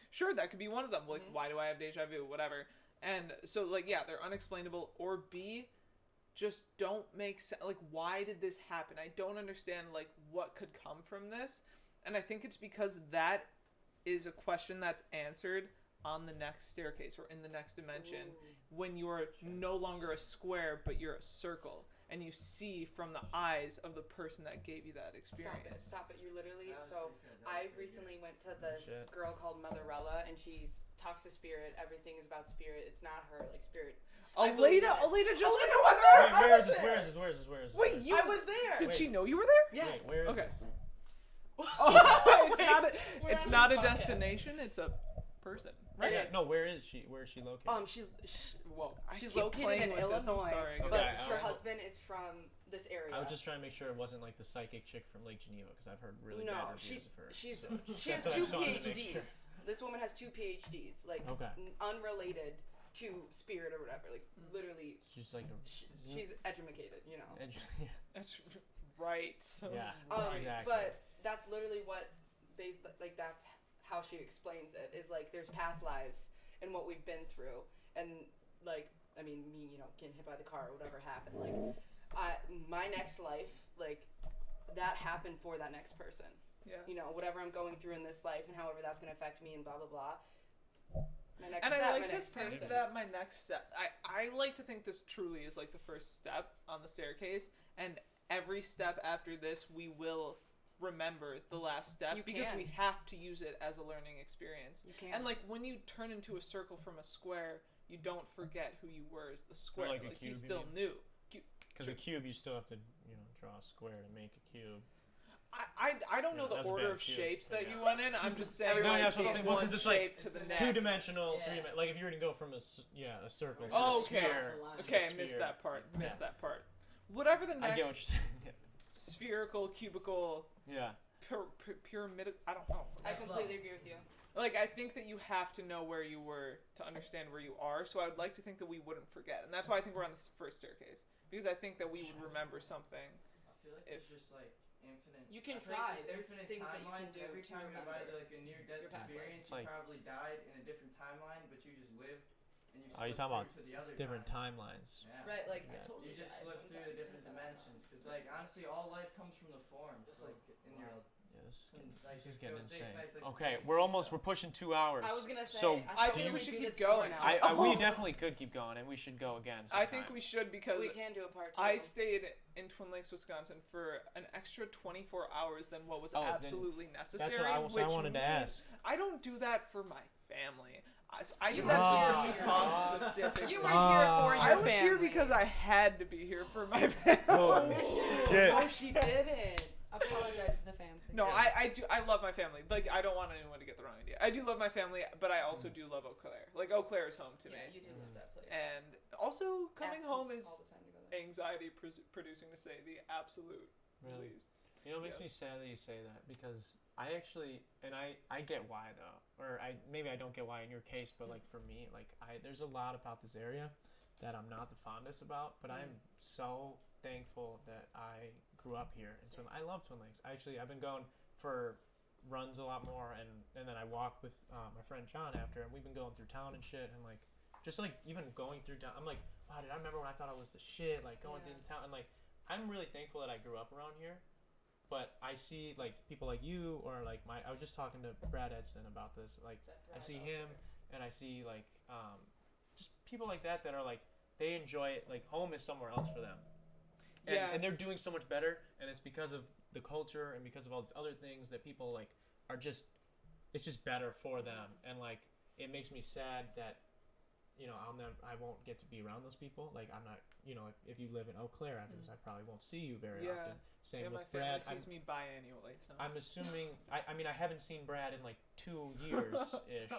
[SPEAKER 3] sure, that could be one of them. Like,
[SPEAKER 4] Mhm.
[SPEAKER 3] why do I have deja vu? Whatever. And so, like, yeah, they're unexplainable. Or B, just don't make sense. Like, why did this happen? I don't understand, like, what could come from this. And I think it's because that is a question that's answered on the next staircase or in the next dimension when you're no longer a square, but you're a circle. And you see from the eyes of the person that gave you that experience.
[SPEAKER 4] Stop it. You're literally,
[SPEAKER 2] That was
[SPEAKER 4] so
[SPEAKER 2] pretty good. That was
[SPEAKER 4] I
[SPEAKER 2] pretty
[SPEAKER 4] recently
[SPEAKER 2] good.
[SPEAKER 4] went to this
[SPEAKER 1] Shit.
[SPEAKER 4] girl called Motherella, and she talks to spirit. Everything is about spirit. It's not her, like, spirit. I believe in it.
[SPEAKER 3] Alita just
[SPEAKER 4] Alita
[SPEAKER 3] went
[SPEAKER 4] was
[SPEAKER 3] over
[SPEAKER 4] there!
[SPEAKER 1] Wait,
[SPEAKER 4] I
[SPEAKER 1] where
[SPEAKER 4] was
[SPEAKER 1] is this?
[SPEAKER 4] there!
[SPEAKER 1] Where is this? Where is this? Where is this?
[SPEAKER 3] Wait,
[SPEAKER 1] Where is
[SPEAKER 3] you-
[SPEAKER 4] I was there!
[SPEAKER 3] Did
[SPEAKER 1] Wait.
[SPEAKER 3] she know you were there?
[SPEAKER 4] Yes.
[SPEAKER 1] Wait, where is
[SPEAKER 3] Okay.
[SPEAKER 1] this?
[SPEAKER 3] Oh, it's
[SPEAKER 4] Wait,
[SPEAKER 3] not a,
[SPEAKER 4] we're
[SPEAKER 3] it's
[SPEAKER 4] on
[SPEAKER 3] not a
[SPEAKER 4] this podcast.
[SPEAKER 3] destination. It's a person.
[SPEAKER 4] Right.
[SPEAKER 1] Yeah,
[SPEAKER 4] Yes.
[SPEAKER 1] no, where is she? Where is she located?
[SPEAKER 3] Whoa, I
[SPEAKER 4] She's
[SPEAKER 3] keep
[SPEAKER 4] located
[SPEAKER 3] playing
[SPEAKER 4] in
[SPEAKER 3] with this, I'm
[SPEAKER 4] Illinois,
[SPEAKER 3] sorry.
[SPEAKER 1] Okay,
[SPEAKER 4] but
[SPEAKER 1] I
[SPEAKER 4] her
[SPEAKER 1] was-
[SPEAKER 4] husband is from this area.
[SPEAKER 1] I was just trying to make sure it wasn't like the psychic chick from Lake Geneva because I've heard really bad
[SPEAKER 4] No,
[SPEAKER 1] reviews of her.
[SPEAKER 4] she's
[SPEAKER 1] so
[SPEAKER 4] she has
[SPEAKER 1] that's what I
[SPEAKER 4] 2
[SPEAKER 1] just wanted to make
[SPEAKER 4] PhDs.
[SPEAKER 1] sure.
[SPEAKER 4] This woman has 2 PhDs, like
[SPEAKER 1] Okay.
[SPEAKER 4] unrelated to spirit or whatever. Like literally,
[SPEAKER 1] She's like a.
[SPEAKER 4] she's educated, you know.
[SPEAKER 1] Yeah.
[SPEAKER 3] That's right.
[SPEAKER 1] Yeah.
[SPEAKER 3] Right.
[SPEAKER 1] Exactly.
[SPEAKER 4] But that's literally what they like. That's how she explains it. Is like there's past lives and what we've been through, and like I mean me, you know, getting hit by the car or whatever happened. Like my next life, like that happened for that next person.
[SPEAKER 3] Yeah.
[SPEAKER 4] You know, whatever I'm going through in this life and however that's gonna affect me and blah blah blah. My next
[SPEAKER 3] And
[SPEAKER 4] step,
[SPEAKER 3] I like
[SPEAKER 4] my
[SPEAKER 3] to
[SPEAKER 4] next
[SPEAKER 3] think
[SPEAKER 4] person.
[SPEAKER 3] that my next step, I like to think this truly is like the first step on the staircase, and every step after this we will remember the last step
[SPEAKER 4] You
[SPEAKER 3] because
[SPEAKER 4] can.
[SPEAKER 3] we have to use it as a learning experience.
[SPEAKER 4] You can.
[SPEAKER 3] And like when you turn into a circle from a square, you don't forget who you were as the square.
[SPEAKER 1] like a
[SPEAKER 3] you
[SPEAKER 1] cube, you
[SPEAKER 3] still
[SPEAKER 1] mean?
[SPEAKER 3] knew.
[SPEAKER 1] Because a cube, you still have to, draw a square to make a cube.
[SPEAKER 3] I don't know
[SPEAKER 1] Yeah,
[SPEAKER 3] the
[SPEAKER 1] that's a
[SPEAKER 3] order
[SPEAKER 1] bad
[SPEAKER 3] of
[SPEAKER 1] cube,
[SPEAKER 3] shapes
[SPEAKER 1] but
[SPEAKER 3] that
[SPEAKER 1] yeah.
[SPEAKER 3] you went in. I'm just saying.
[SPEAKER 4] Everyone
[SPEAKER 3] like,
[SPEAKER 4] that's what I'm
[SPEAKER 3] from
[SPEAKER 4] saying.
[SPEAKER 1] Well,
[SPEAKER 3] one
[SPEAKER 1] 'cause it's like-
[SPEAKER 3] shape to the
[SPEAKER 1] It's
[SPEAKER 3] next.
[SPEAKER 1] two-dimensional,
[SPEAKER 2] Yeah.
[SPEAKER 1] three-dimensional. Like if you were to go from a circle to
[SPEAKER 3] Oh,
[SPEAKER 1] a
[SPEAKER 3] okay.
[SPEAKER 1] sphere.
[SPEAKER 3] Okay, I
[SPEAKER 1] to a
[SPEAKER 3] missed
[SPEAKER 1] sphere.
[SPEAKER 3] that part.
[SPEAKER 1] Yeah.
[SPEAKER 3] Whatever the
[SPEAKER 1] I
[SPEAKER 3] next
[SPEAKER 1] get what you're saying.
[SPEAKER 3] spherical, cubical,
[SPEAKER 1] Yeah.
[SPEAKER 3] pyramid. I don't know.
[SPEAKER 4] I completely agree with you.
[SPEAKER 3] Like, I think that you have to know where you were to understand where you are. So I would like to think that we wouldn't forget, and that's why I think we're on this first staircase, because I think that we would remember something.
[SPEAKER 2] I feel like
[SPEAKER 3] If-
[SPEAKER 2] there's just like infinite.
[SPEAKER 4] You can
[SPEAKER 2] I feel
[SPEAKER 4] try.
[SPEAKER 2] like
[SPEAKER 4] There's
[SPEAKER 2] infinite
[SPEAKER 4] things that you can
[SPEAKER 2] timelines.
[SPEAKER 4] do
[SPEAKER 2] Every
[SPEAKER 4] to
[SPEAKER 2] time you have
[SPEAKER 4] remember
[SPEAKER 2] either like a near-death
[SPEAKER 4] your past life.
[SPEAKER 2] experience,
[SPEAKER 1] It's
[SPEAKER 2] you
[SPEAKER 1] like-
[SPEAKER 2] probably died in a different timeline, but you just lived and you.
[SPEAKER 1] Oh, you're
[SPEAKER 2] slipped
[SPEAKER 1] talking about
[SPEAKER 2] through to the other
[SPEAKER 1] different
[SPEAKER 2] time.
[SPEAKER 1] timelines.
[SPEAKER 2] Yeah.
[SPEAKER 4] Right, like I
[SPEAKER 1] Yeah.
[SPEAKER 4] totally
[SPEAKER 2] You just
[SPEAKER 4] died
[SPEAKER 2] slip
[SPEAKER 4] one
[SPEAKER 2] through
[SPEAKER 4] time.
[SPEAKER 2] the different dimensions, because like honestly, all life comes from the form. Just like in your
[SPEAKER 1] Yeah, this
[SPEAKER 2] Like,
[SPEAKER 1] is
[SPEAKER 2] go
[SPEAKER 1] getting
[SPEAKER 2] date
[SPEAKER 1] insane.
[SPEAKER 2] nights, like,
[SPEAKER 1] Okay,
[SPEAKER 2] like,
[SPEAKER 1] we're pushing 2 hours.
[SPEAKER 4] I was gonna say.
[SPEAKER 1] So
[SPEAKER 3] I
[SPEAKER 4] thought
[SPEAKER 3] think
[SPEAKER 4] we
[SPEAKER 3] we
[SPEAKER 4] would
[SPEAKER 3] should
[SPEAKER 4] do
[SPEAKER 3] keep
[SPEAKER 4] this for
[SPEAKER 3] going.
[SPEAKER 4] an hour.
[SPEAKER 1] we definitely could keep going, and we should go again sometime.
[SPEAKER 3] I think we should because
[SPEAKER 4] We can do a part 2.
[SPEAKER 3] I stayed in Twin Lakes, Wisconsin for an extra 24 hours than what was
[SPEAKER 1] Oh, then
[SPEAKER 3] absolutely necessary.
[SPEAKER 1] That's what I
[SPEAKER 3] which
[SPEAKER 1] wanted to
[SPEAKER 3] means
[SPEAKER 1] ask.
[SPEAKER 3] I don't do that for my family. I
[SPEAKER 4] You
[SPEAKER 3] do
[SPEAKER 4] were
[SPEAKER 3] that
[SPEAKER 4] here
[SPEAKER 3] for
[SPEAKER 4] for
[SPEAKER 3] Utah
[SPEAKER 4] your
[SPEAKER 3] specifically.
[SPEAKER 4] You were here for your
[SPEAKER 3] I was
[SPEAKER 4] family.
[SPEAKER 3] here because I had to be here for my family.
[SPEAKER 4] Oh, she didn't. Apologize to the family.
[SPEAKER 3] No, I do. I love my family. Like, I don't want anyone to get the wrong idea. I do love my family, but I also do love Eau Claire. Like, Eau Claire is home to
[SPEAKER 4] Yeah,
[SPEAKER 3] me.
[SPEAKER 4] you do love that place.
[SPEAKER 3] And also, coming
[SPEAKER 4] Asked
[SPEAKER 3] home is
[SPEAKER 4] all the time to go there.
[SPEAKER 3] anxiety producing, to say the absolute
[SPEAKER 1] Really?
[SPEAKER 3] least.
[SPEAKER 1] You know, it makes
[SPEAKER 3] Yeah.
[SPEAKER 1] me sad that you say that because I actually, and I get why though, or maybe I don't get why in your case, but like for me, like there's a lot about this area that I'm not the fondest about, but I'm so thankful that I grew up here in Twin. I love Twin Lakes. I've been going for runs a lot more, and then I walk with my friend John after, and we've been going through town and shit, and like just like even going through town, I'm like, wow, did I remember when I thought I was the shit, like going through the town, and like I'm really thankful that I grew up around here. But I see like people like you or like I was just talking to Brad Edson about this. Like I see him and I see like just people like that are like they enjoy it. Like home is somewhere else for them. And they're doing so much better, and it's because of the culture and because of all these other things that people like are just it's just better for them. And like it makes me sad that I won't get to be around those people. Like I'm not, if you live in Eau Claire after this, I probably won't see you very often. Same with
[SPEAKER 3] my
[SPEAKER 1] Brad.
[SPEAKER 3] family sees me biannually. So.
[SPEAKER 1] I'm assuming. I mean, I haven't seen Brad in like 2 years ish.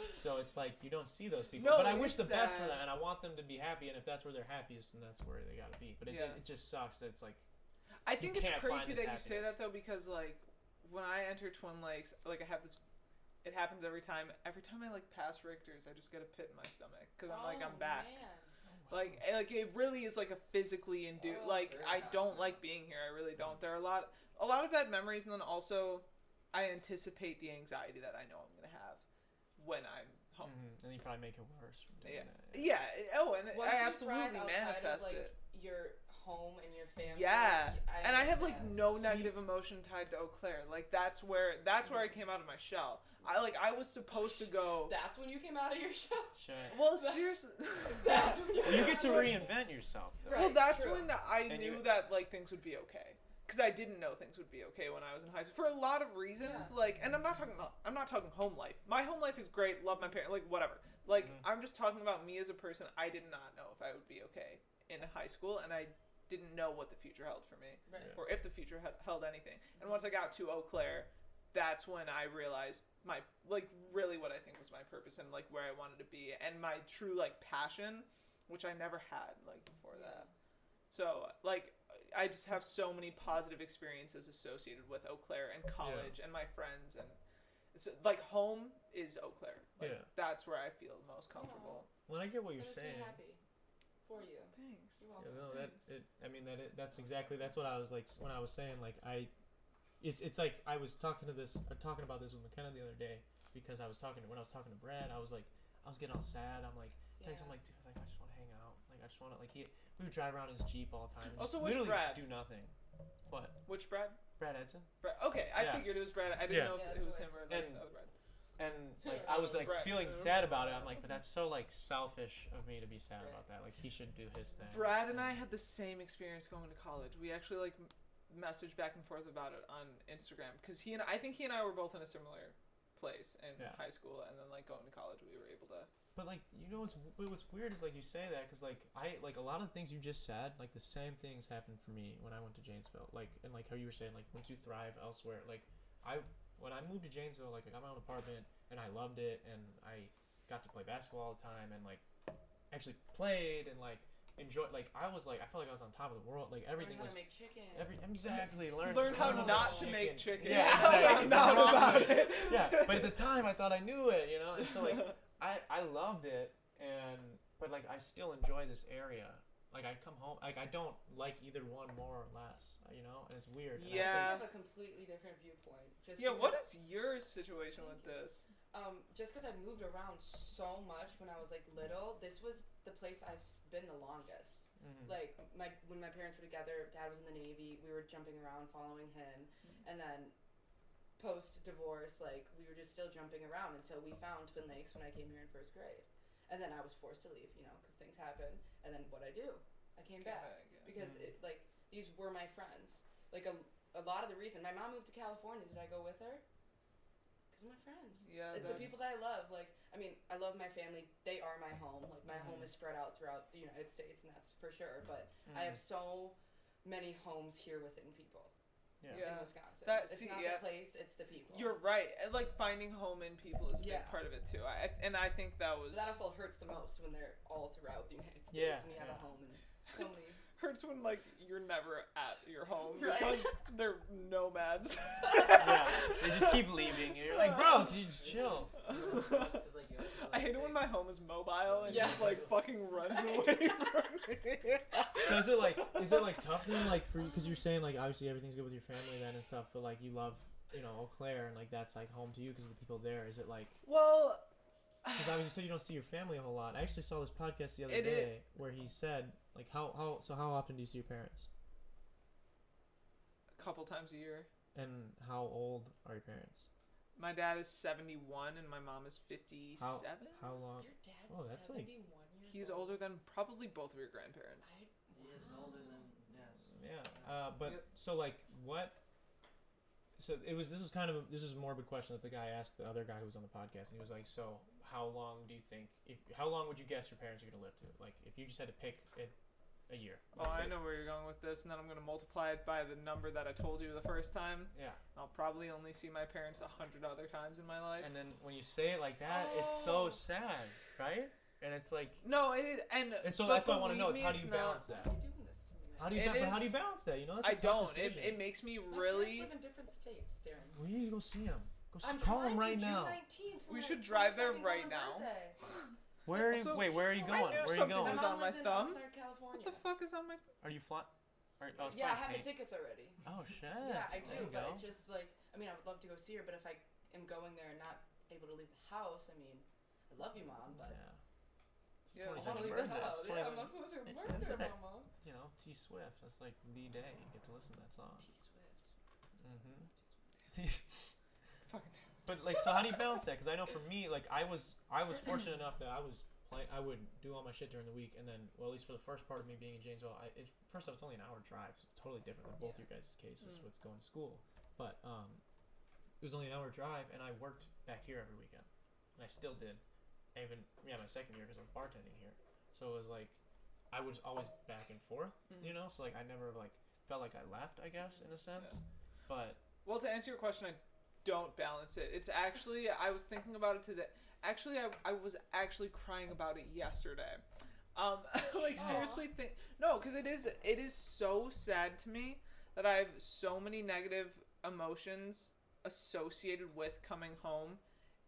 [SPEAKER 1] So it's like you don't see those people.
[SPEAKER 3] No,
[SPEAKER 1] but I wish the
[SPEAKER 3] it's
[SPEAKER 1] best for
[SPEAKER 3] sad.
[SPEAKER 1] them, and I want them to be happy. And if that's where they're happiest, then that's where they gotta be. But it just sucks that it's like.
[SPEAKER 3] I think it's
[SPEAKER 1] can't find
[SPEAKER 3] crazy
[SPEAKER 1] this
[SPEAKER 3] that you say
[SPEAKER 1] happiness.
[SPEAKER 3] that though, because like when I enter Twin Lakes, like I have this. It happens every time. Every time I like pass Richter's, I just get a pit in my stomach because I'm like I'm back.
[SPEAKER 4] Man.
[SPEAKER 3] Like it really is like a physically induced. Like I don't like being here. I really don't. There are a lot of bad memories, and then also I anticipate the anxiety that I know I'm gonna have when I'm home.
[SPEAKER 1] And you probably make it worse from doing that.
[SPEAKER 3] Yeah. Oh, and
[SPEAKER 4] Once
[SPEAKER 3] I
[SPEAKER 4] you
[SPEAKER 3] absolutely
[SPEAKER 4] thrive outside
[SPEAKER 3] manifest
[SPEAKER 4] of, like,
[SPEAKER 3] it.
[SPEAKER 4] your home and your family.
[SPEAKER 3] Yeah, and I have like
[SPEAKER 4] understand.
[SPEAKER 3] no negative emotion tied to Eau Claire. Like that's where I came out of my shell. I was supposed to go.
[SPEAKER 4] That's when you came out of your shell.
[SPEAKER 1] Sure.
[SPEAKER 3] Well, seriously.
[SPEAKER 4] That's when
[SPEAKER 1] You get to reinvent yourself. Though.
[SPEAKER 3] Well,
[SPEAKER 4] Right,
[SPEAKER 3] that's
[SPEAKER 4] true.
[SPEAKER 3] when I
[SPEAKER 1] And
[SPEAKER 3] knew
[SPEAKER 1] you-
[SPEAKER 3] that like things would be okay. Because I didn't know things would be okay when I was in high school for a lot of reasons.
[SPEAKER 4] Yeah.
[SPEAKER 3] Like, and I'm not talking home life. My home life is great. Love my parents. Like whatever. Like I'm just talking about me as a person. I did not know if I would be okay in high school, and I didn't know what the future held for me,
[SPEAKER 4] Right.
[SPEAKER 3] or if the future held anything. And once I got to Eau Claire, that's when I realized my really what I think was my purpose and like where I wanted to be and my true like passion, which I never had like before that. So like I just have so many positive experiences associated with Eau Claire and college and my friends, and it's like home is Eau Claire. Like, that's where I feel most comfortable.
[SPEAKER 1] Well, I get what you're
[SPEAKER 4] That makes
[SPEAKER 1] saying.
[SPEAKER 4] me happy for you.
[SPEAKER 3] Thanks.
[SPEAKER 4] You're welcome.
[SPEAKER 1] That's what I was like when I was saying like it's like I was talking about this with McKenna the other day because when I was talking to Brad, I was getting all sad. I'm like, thanks. I'm like, dude, like I just want to hang out. Like I just want to we would drive around his Jeep all the time. And
[SPEAKER 3] Also,
[SPEAKER 1] just
[SPEAKER 3] which
[SPEAKER 1] literally
[SPEAKER 3] Brad?
[SPEAKER 1] do nothing. What?
[SPEAKER 3] Which Brad?
[SPEAKER 1] Brad Edson.
[SPEAKER 3] Okay, I
[SPEAKER 1] Yeah.
[SPEAKER 3] figured it was Brad. I didn't know if
[SPEAKER 4] Yeah,
[SPEAKER 3] it was
[SPEAKER 4] that's
[SPEAKER 3] him or
[SPEAKER 4] what
[SPEAKER 3] like
[SPEAKER 1] And-
[SPEAKER 3] the other Brad.
[SPEAKER 1] And like I was like
[SPEAKER 3] Brad.
[SPEAKER 1] feeling sad about it. I'm like, but that's so like selfish of me to be sad
[SPEAKER 4] Right.
[SPEAKER 1] about that. Like he should do his thing.
[SPEAKER 3] Brad and I had the same experience going to college. We actually like messaged back and forth about it on Instagram because I think he and I were both in a similar place in high school, and then like going to college, we were able to.
[SPEAKER 1] But like what's weird is like you say that because like I like a lot of the things you just said, like the same things happened for me when I went to Janesville. Like and like how you were saying, like once you thrive elsewhere, like when I moved to Janesville, like I got my own apartment and I loved it, and I got to play basketball all the time and like actually played and like enjoyed. Like I felt like I was on top of the world. Like everything
[SPEAKER 4] Learn how
[SPEAKER 1] was
[SPEAKER 4] to make chicken.
[SPEAKER 1] exactly
[SPEAKER 3] Learn how
[SPEAKER 1] to
[SPEAKER 3] not
[SPEAKER 1] make
[SPEAKER 3] to make chicken.
[SPEAKER 1] Yeah,
[SPEAKER 3] I
[SPEAKER 1] exactly.
[SPEAKER 3] found out about it.
[SPEAKER 1] Yeah, but at the time I thought I knew it, and so like I loved it, but like I still enjoy this area. Like I come home, like I don't like either one more or less, and it's weird. And
[SPEAKER 4] I think
[SPEAKER 3] Yeah.
[SPEAKER 4] I have a completely different viewpoint. Just
[SPEAKER 3] Yeah,
[SPEAKER 4] because
[SPEAKER 3] what is your situation with this?
[SPEAKER 4] just because I moved around so much when I was like little, this was the place I've been the longest. Like when my parents were together, Dad was in the Navy. We were jumping around, following him, and then post divorce, like we were just still jumping around until we found Twin Lakes when I came here in first grade, and then I was forced to leave, because things happen. And then what I do, I came back because like these were my friends. Like a lot of the reason my mom moved to California, did I go with her? Because of my friends. Yeah, it's the people that I love. Like, I mean, I love my family. They are my home. Like, my home is spread out throughout the United States, and that's for sure. But I have so many homes here within people. In Wisconsin. It's not the place, it's the people.
[SPEAKER 3] You're right. Like, finding home in people is a big part of it, too. I think that was...
[SPEAKER 4] But that also hurts the most when they're all throughout the United States, when you have a home and so many...
[SPEAKER 3] Hurts when, like, you're never at your home because they're nomads.
[SPEAKER 1] They just keep leaving. You're like, bro, can you just chill?
[SPEAKER 3] I hate it when my home is mobile and just, like, fucking runs away from me.
[SPEAKER 1] So is it like tough then, like, for you, because you're saying, like, obviously everything's good with your family then and stuff, but, like, you love, Eau Claire and, like, that's, like, home to you because of the people there. Is it, like...
[SPEAKER 3] Well...
[SPEAKER 1] Because obviously you said you don't see your family a whole lot. I actually saw this podcast the other day where he said, like, how often do you see your parents?
[SPEAKER 3] A couple times a year.
[SPEAKER 1] And how old are your parents?
[SPEAKER 3] My dad is 71 and my mom is 57.
[SPEAKER 1] How long?
[SPEAKER 4] Your dad's
[SPEAKER 1] that's
[SPEAKER 4] 71
[SPEAKER 1] like...
[SPEAKER 4] years
[SPEAKER 3] He's
[SPEAKER 4] old.
[SPEAKER 3] older than probably both of your grandparents.
[SPEAKER 2] He is older than, yes.
[SPEAKER 1] Yeah, but, so, like, what... So this was a morbid question that the guy asked the other guy who was on the podcast, and he was like, so how long do you think, how long would you guess your parents are going to live to? Like, if you just had to pick a year.
[SPEAKER 3] I know where you're going with this, and then I'm going to multiply it by the number that I told you the first time.
[SPEAKER 1] Yeah.
[SPEAKER 3] I'll probably only see my parents 100 other times in my life.
[SPEAKER 1] And then when you say it like that, it's so sad, right? And it's like...
[SPEAKER 3] No, it is, and
[SPEAKER 1] so that's what I want to know, is how do you balance that?
[SPEAKER 4] Why are you doing this to me?
[SPEAKER 1] How do you balance that? That's
[SPEAKER 3] I
[SPEAKER 1] a tough
[SPEAKER 3] don't.
[SPEAKER 1] decision.
[SPEAKER 3] It makes me
[SPEAKER 4] My
[SPEAKER 3] really...
[SPEAKER 4] parents live in different states, Darren.
[SPEAKER 1] Well, you need to go see him.
[SPEAKER 4] I'm
[SPEAKER 1] Call him right
[SPEAKER 4] June
[SPEAKER 1] now.
[SPEAKER 4] 19th for
[SPEAKER 3] We
[SPEAKER 4] my
[SPEAKER 3] should drive there
[SPEAKER 4] 22nd
[SPEAKER 3] right
[SPEAKER 4] going
[SPEAKER 3] now.
[SPEAKER 4] birthday.
[SPEAKER 1] Where are you going? Where are you going?
[SPEAKER 3] My
[SPEAKER 4] My
[SPEAKER 3] on
[SPEAKER 4] mom
[SPEAKER 3] my
[SPEAKER 4] lives in
[SPEAKER 3] thumb?
[SPEAKER 4] Oxnard, California.
[SPEAKER 3] What the fuck is on my...
[SPEAKER 1] Are you flying?
[SPEAKER 4] Yeah, I have the tickets already.
[SPEAKER 1] Oh, shit.
[SPEAKER 4] Yeah, I
[SPEAKER 1] There
[SPEAKER 4] do,
[SPEAKER 1] you
[SPEAKER 4] but
[SPEAKER 1] go.
[SPEAKER 4] it's just like, I mean, I would love to go see her, but if I am going there and not able to leave the house, I mean, I love you, Mom, but...
[SPEAKER 3] Yeah.
[SPEAKER 4] I
[SPEAKER 1] 22nd
[SPEAKER 4] want to leave the
[SPEAKER 1] birthday.
[SPEAKER 4] house. Yeah, I'm not supposed to birthday, Mama.
[SPEAKER 1] T Swift. That's like the day you get to listen to that song.
[SPEAKER 4] T Swift.
[SPEAKER 3] Fucking...
[SPEAKER 1] But like, so how do you balance that? Because I know for me, like, I was fortunate enough that I would do all my shit during the week, and then, well, at least for the first part of me being in Janesville, first off, it's only an hour drive, so it's totally different than both your guys' cases with going to school. But it was only an hour drive, and I worked back here every weekend, and I still did. My second year because I was bartending here, so it was like I was always back and forth, So like I never like felt like I left, I guess, in a sense. But
[SPEAKER 3] well, to answer your question, I don't balance it. It's actually, I was thinking about it today. Actually, I was actually crying about it yesterday. Like seriously, because it is so sad to me that I have so many negative emotions associated with coming home,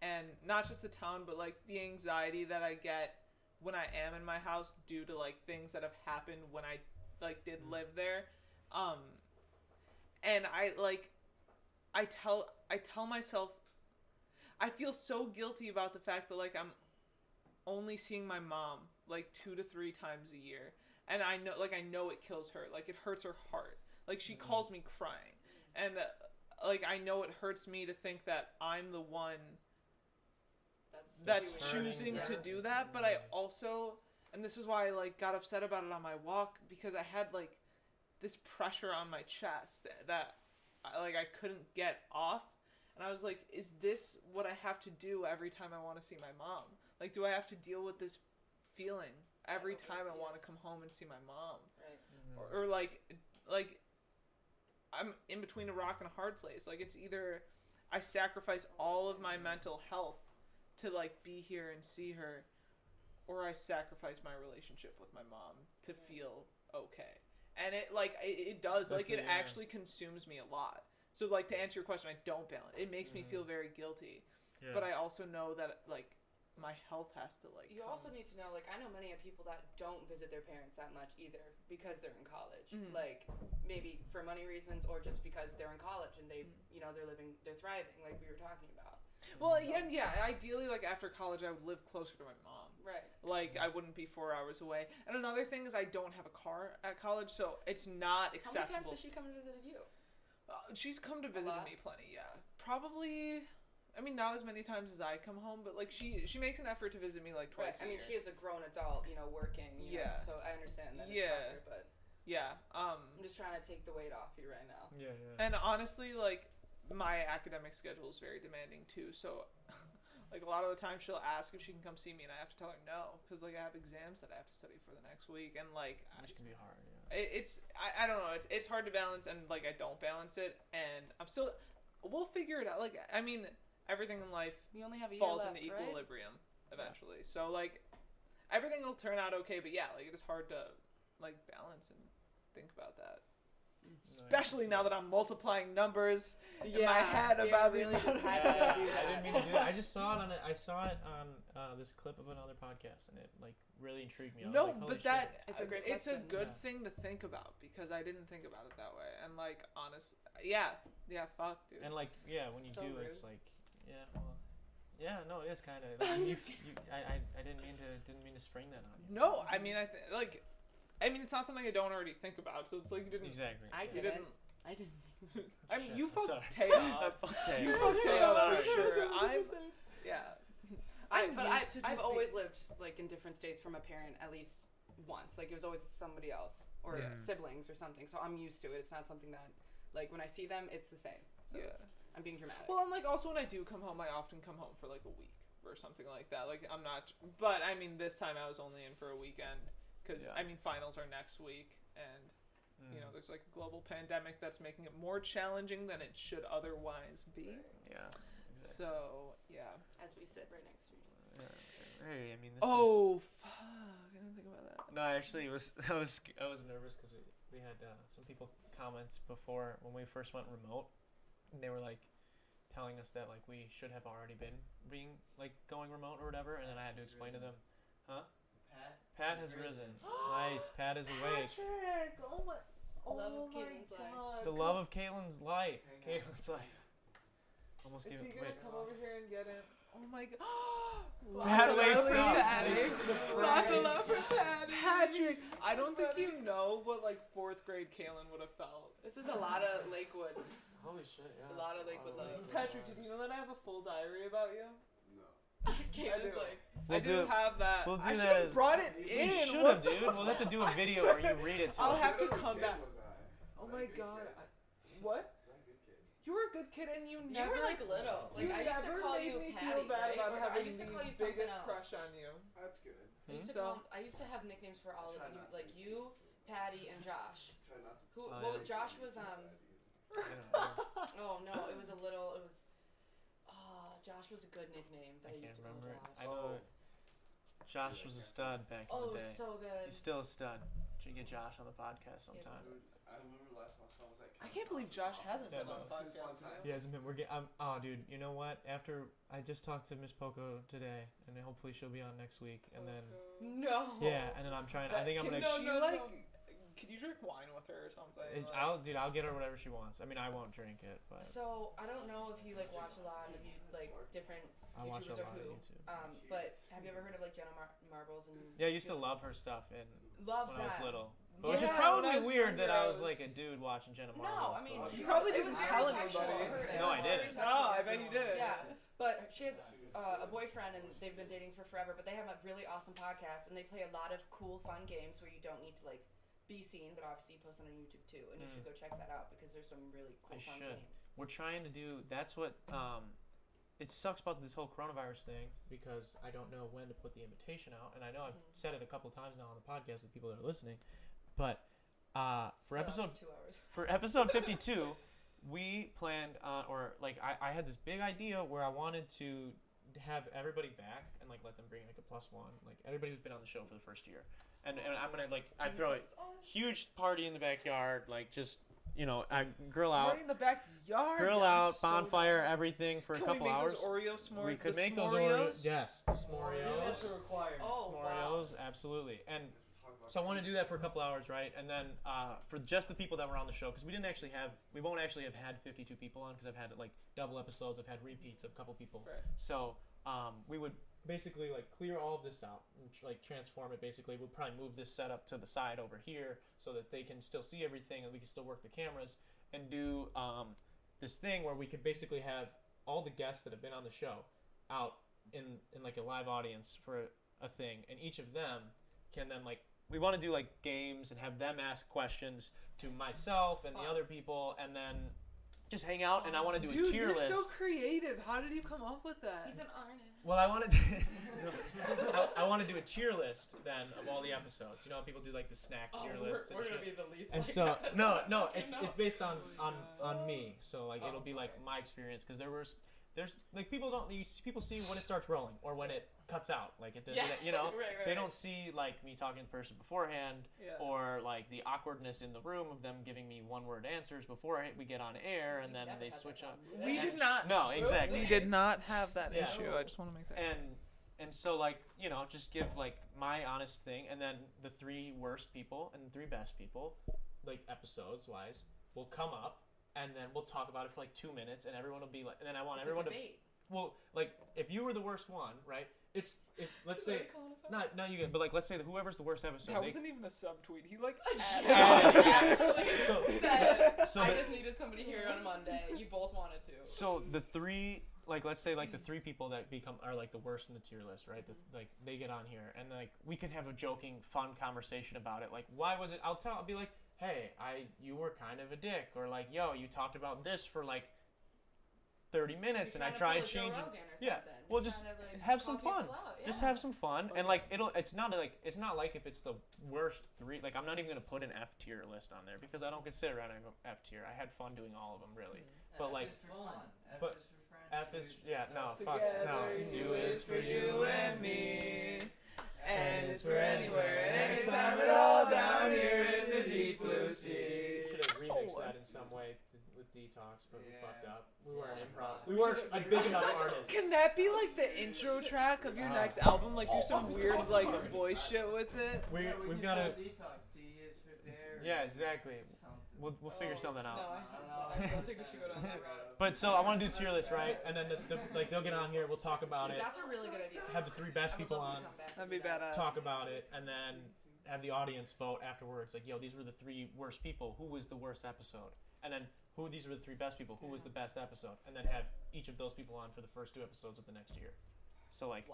[SPEAKER 3] and not just the town, but like the anxiety that I get when I am in my house due to like things that have happened when I like did live there. And I tell myself, I feel so guilty about the fact that like I'm only seeing my mom like 2 to 3 times a year, and I know it kills her, like it hurts her heart, like she calls me crying, and like I know it hurts me to think that I'm the one that's choosing to do that, but I also, and this is why I like got upset about it on my walk, because I had like this pressure on my chest that I couldn't get off, and I was like, is this what I have to do every time I want to see my mom? Like, do I have to deal with this feeling every time I want to come home and see my mom? Right. Or like I'm in between a rock and a hard place. Like, it's either I sacrifice all of my mental health to like be here and see her, or I sacrifice my relationship with my mom to feel okay. And it does. It actually consumes me a lot. So like, to answer your question, I don't balance. It makes me feel very guilty. Yeah. But I also know that like my health has to like.
[SPEAKER 4] You also need to know, like, I know many people that don't visit their parents that much either because they're in college. Like maybe for money reasons, or just because they're in college and they they're thriving, like we were talking about.
[SPEAKER 3] Well, ideally, like, after college, I would live closer to my mom.
[SPEAKER 4] Right.
[SPEAKER 3] Like, I wouldn't be 4 hours away. And another thing is I don't have a car at college, so it's not accessible.
[SPEAKER 4] How many times has she come and visited you?
[SPEAKER 3] She's come to visit me plenty, yeah. Probably, I mean, not as many times as I come home, but, like, she makes an effort to visit me, like, twice a year.
[SPEAKER 4] I mean, she is a grown adult, working, know, so I understand that it's harder, but...
[SPEAKER 3] Yeah.
[SPEAKER 4] I'm just trying to take the weight off you right now.
[SPEAKER 1] Yeah.
[SPEAKER 3] And honestly, like, my academic schedule is very demanding, too, so... Like, a lot of the time she'll ask if she can come see me, and I have to tell her no, because, like, I have exams that I have to study for the next week, and, like...
[SPEAKER 1] Which can be hard, yeah.
[SPEAKER 3] I don't know, it's hard to balance, and, like, I don't balance it, and I'm still... We'll figure it out. Like, I mean, everything in life
[SPEAKER 4] you only have a
[SPEAKER 3] falls
[SPEAKER 4] year left,
[SPEAKER 3] into equilibrium, eventually. Yeah. So, like, everything will turn out okay, but, yeah, like, it is hard to, like, balance and think about that. Especially now that I'm multiplying numbers in my head about
[SPEAKER 4] really
[SPEAKER 3] the amount of
[SPEAKER 1] I didn't mean to do that. I just saw it on this clip of another podcast, and it like really intrigued me. I was like, holy shit.
[SPEAKER 3] It's a good thing to think about, because I didn't think about it that way. And like, honest, fuck, dude.
[SPEAKER 1] And like, when you
[SPEAKER 4] So
[SPEAKER 1] do,
[SPEAKER 4] rude.
[SPEAKER 1] it's like, no, it is kind of. Like, I didn't mean to spring that on you.
[SPEAKER 3] No, I mean, it's not something I don't already think about, so it's like you didn't.
[SPEAKER 1] Exactly.
[SPEAKER 4] I didn't. I didn't.
[SPEAKER 3] I mean,
[SPEAKER 1] Shit,
[SPEAKER 3] you
[SPEAKER 1] I'm
[SPEAKER 3] fucked
[SPEAKER 1] sorry.
[SPEAKER 3] Teya up.
[SPEAKER 1] I fucked Teya.
[SPEAKER 3] You fucked Teya up for sure.
[SPEAKER 4] I've always lived like in different states from a parent at least once. Like it was always somebody else or siblings or something. So I'm used to it. It's not something that like when I see them, it's the same. So I'm being dramatic.
[SPEAKER 3] Well, and like also when I do come home, I often come home for like a week or something like that. Like I'm not, but I mean this time I was only in for a weekend. Because, I mean, finals are next week, and, there's, like, a global pandemic that's making it more challenging than it should otherwise be.
[SPEAKER 1] Yeah. Exactly.
[SPEAKER 3] So, yeah.
[SPEAKER 4] As we sit right next to each other.
[SPEAKER 1] Hey, I mean, this
[SPEAKER 3] fuck. I didn't think about that.
[SPEAKER 1] No, actually, I was nervous because we had some people comment before when we first went remote, and they were, like, telling us that, like, we should have already been going remote or whatever, and then I had to explain to them, Pat has risen. Nice. Pat is awake.
[SPEAKER 3] Patrick! Oh my...
[SPEAKER 4] Love of Caitlin's life.
[SPEAKER 1] The love of Caitlin's life. Caitlin's life. Almost
[SPEAKER 3] Is
[SPEAKER 1] gave
[SPEAKER 3] he
[SPEAKER 1] it.
[SPEAKER 3] gonna
[SPEAKER 1] Wait.
[SPEAKER 3] come over here and get it? Oh my god.
[SPEAKER 1] Pat wakes up.
[SPEAKER 4] Lots of love for Patty.
[SPEAKER 3] Patrick, I don't think you know what like 4th grade Cailin would have felt.
[SPEAKER 4] This is a lot of Lakewood.
[SPEAKER 1] Holy shit, yeah.
[SPEAKER 4] A lot of Lakewood love.
[SPEAKER 3] Patrick, did you know that I have a full diary about you?
[SPEAKER 4] Caitlin's like...
[SPEAKER 3] I do have that.
[SPEAKER 1] We'll do
[SPEAKER 3] I
[SPEAKER 1] that.
[SPEAKER 3] Brought it in.
[SPEAKER 1] We should have, dude. We'll have to do a video where you read it to
[SPEAKER 3] I'll
[SPEAKER 1] us.
[SPEAKER 3] have to come back. Oh my god. What? You were a good kid, and you
[SPEAKER 4] You were like little. Like I used to call you Patty, right? Or I used to call you something
[SPEAKER 3] biggest
[SPEAKER 4] else.
[SPEAKER 3] crush on you.
[SPEAKER 5] That's good.
[SPEAKER 4] I used to have nicknames for all of you, like you, Patty, and Josh. Josh was Oh no, it was Josh was a good nickname that I used to call
[SPEAKER 1] remember it.
[SPEAKER 4] Josh.
[SPEAKER 1] I know Josh was a stud back in the day.
[SPEAKER 4] So good.
[SPEAKER 1] He's still a stud. Should get Josh on the podcast sometime.
[SPEAKER 5] I remember last time I was like.
[SPEAKER 3] I can't believe Josh hasn't been on the podcast.
[SPEAKER 1] He hasn't been. Dude. You know what? After I just talked to Miss Poco today, and then hopefully she'll be on next week, and then.
[SPEAKER 4] No.
[SPEAKER 1] Yeah, and then I'm trying. I think I'm gonna.
[SPEAKER 3] Could you drink wine with her or something?
[SPEAKER 1] I'll get her whatever she wants. I mean, I won't drink it, but.
[SPEAKER 4] So I don't know if you like watch a lot of different
[SPEAKER 1] I watch a
[SPEAKER 4] YouTubers or
[SPEAKER 1] lot of
[SPEAKER 4] who.
[SPEAKER 1] YouTube.
[SPEAKER 4] But have you ever heard of like Jenna Marbles and?
[SPEAKER 1] Yeah, I used to love her stuff when I was little.
[SPEAKER 3] Yeah,
[SPEAKER 1] Which is probably weird that I was like a dude watching Jenna Marbles.
[SPEAKER 4] No, I mean
[SPEAKER 3] You probably
[SPEAKER 4] it was
[SPEAKER 3] didn't
[SPEAKER 4] very
[SPEAKER 3] tell
[SPEAKER 4] sexual.
[SPEAKER 3] anybody.
[SPEAKER 1] No, I didn't.
[SPEAKER 3] No, I bet you did.
[SPEAKER 4] Yeah, but she has a boyfriend and they've been dating for forever. But they have a really awesome podcast and they play a lot of cool, fun games where you don't need to like be seen, but obviously you post it on YouTube too, and you should go check that out because there's some really cool, fun games.
[SPEAKER 1] We're trying to do. That's what. It sucks about this whole coronavirus thing because I don't know when to put the invitation out, and I know I've said it a couple times now on the podcast to people that are listening, but for episode
[SPEAKER 4] 2 hours.
[SPEAKER 1] for episode 52, we planned on, or like I had this big idea where I wanted to have everybody back and like let them bring like a +1, like everybody who's been on the show for the first year, and I'm gonna I'd throw a huge party in the backyard, like just. I grill out.
[SPEAKER 3] Right in the backyard.
[SPEAKER 1] Grill out, bonfire, everything for a couple hours.
[SPEAKER 3] Those Oreo s'mores?
[SPEAKER 1] We could make those
[SPEAKER 3] Oreos.
[SPEAKER 1] Oreos. Yes, the s'mores.
[SPEAKER 3] That's required.
[SPEAKER 4] Oh,
[SPEAKER 1] S'mores, absolutely. And So I want to do that for a couple hours, right? And then for just the people that were on the show, because we won't actually have had 52 people on, because I've had like double episodes, I've had repeats of a couple people.
[SPEAKER 3] Right.
[SPEAKER 1] So we would basically like clear all of this out and like transform it. Basically, we'll probably move this setup to the side over here so that they can still see everything and we can still work the cameras and do this thing where we could basically have all the guests that have been on the show out in like a live audience for a thing, and each of them can then like, we want to do like games and have them ask questions to myself and the other people, and then just hang out. And I want to do a tier
[SPEAKER 3] you're
[SPEAKER 1] list.
[SPEAKER 3] so creative. How did you come up with that?
[SPEAKER 4] He's an artist.
[SPEAKER 1] Well, I wanted I want to do a tier list then of all the episodes. You know how people do like the snack tier list and
[SPEAKER 6] we're
[SPEAKER 1] shit.
[SPEAKER 6] gonna be the least.
[SPEAKER 1] And
[SPEAKER 6] like
[SPEAKER 1] so
[SPEAKER 6] episode.
[SPEAKER 1] no, it's based on me. So like it'll be like my experience, because there's like people see when it starts rolling or when it cuts out, like it does.
[SPEAKER 6] Yeah.
[SPEAKER 1] You know,
[SPEAKER 6] Right,
[SPEAKER 1] they
[SPEAKER 6] right.
[SPEAKER 1] don't see like me talking to the person beforehand, or like the awkwardness in the room of them giving me one-word answers before we get on air, and then they switch up.
[SPEAKER 3] We did not.
[SPEAKER 1] No, exactly.
[SPEAKER 3] We did not have that
[SPEAKER 1] Yeah.
[SPEAKER 3] issue. I just want to make that.
[SPEAKER 1] And so like, you know, just give like my honest thing, and then the 3 worst people and the 3 best people, like episodes wise, will come up, and then we'll talk about it for like 2 minutes, and everyone will be like, and then I want everyone to, well, like if you were the worst one, right? Let's say not you get, but like let's say that whoever's the worst episode.
[SPEAKER 3] That wasn't even a subtweet. He like.
[SPEAKER 1] So
[SPEAKER 6] I just needed somebody here on Monday. You both wanted to.
[SPEAKER 1] So the 3, like let's say like the 3 people that are like the worst in the tier list, right? Like they get on here, and like we can have a joking, fun conversation about it. Like, why was it? I'll be like, hey, you were kind of a dick, or like, yo, you talked about this for like 30 minutes, and I tried changing. Yeah, well, just have some fun. Just have some fun, and like it's not like if it's the worst 3. Like I'm not even gonna put an F tier list on there, because I don't consider it an F tier. I had fun doing all of them, really. But like, but F is fuck no. U is for you and me. N is for anywhere and anytime at all down here in the deep blue sea. Should have remixed that in some way with Detox, but we fucked up. We weren't improv. We weren't a big enough artist.
[SPEAKER 3] Can that be like the intro track of your next album? Like do some weird like voice shit with it.
[SPEAKER 1] We've got to.
[SPEAKER 2] Detox. D is for dare.
[SPEAKER 1] Yeah, exactly. We'll figure something out.
[SPEAKER 6] No, I don't think we should go down that route.
[SPEAKER 1] But so I want to do tier list, right? And then like they'll get on here, we'll talk about it.
[SPEAKER 4] That's a really good idea.
[SPEAKER 1] Have the 3 best people on,
[SPEAKER 3] That'd be badass.
[SPEAKER 1] talk about it, and then have the audience vote afterwards. Like, yo, these were the 3 worst people. Who was the worst episode? And then these were the 3 best people. Who was the best episode? And then have each of those people on for the first 2 episodes of the next year. So like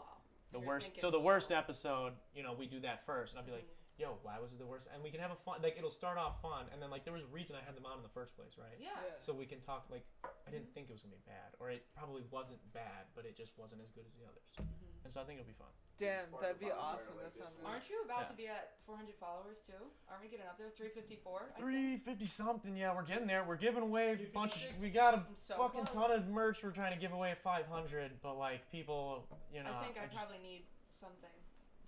[SPEAKER 1] the worst. So the worst episode, you know, we do that first, and I'll be like, yo, why was it the worst? And we can have a fun, like it'll start off fun, and then like there was a reason I had them on in the first place, right?
[SPEAKER 4] Yeah.
[SPEAKER 1] So we can talk like, I didn't think it was gonna be bad, or it probably wasn't bad, but it just wasn't as good as the others. And so I think it'll be fun.
[SPEAKER 3] Damn, that'd be awesome. That sounds really.
[SPEAKER 4] Aren't you about to be at 400 followers too? Aren't we getting up there? 354.
[SPEAKER 1] 350 something, yeah, we're getting there. We're giving away a bunch of, we got a
[SPEAKER 4] So
[SPEAKER 1] fucking
[SPEAKER 4] close.
[SPEAKER 1] ton of merch. We're trying to give away 500, but like people, you know.
[SPEAKER 4] I think I
[SPEAKER 1] just,
[SPEAKER 4] probably need something.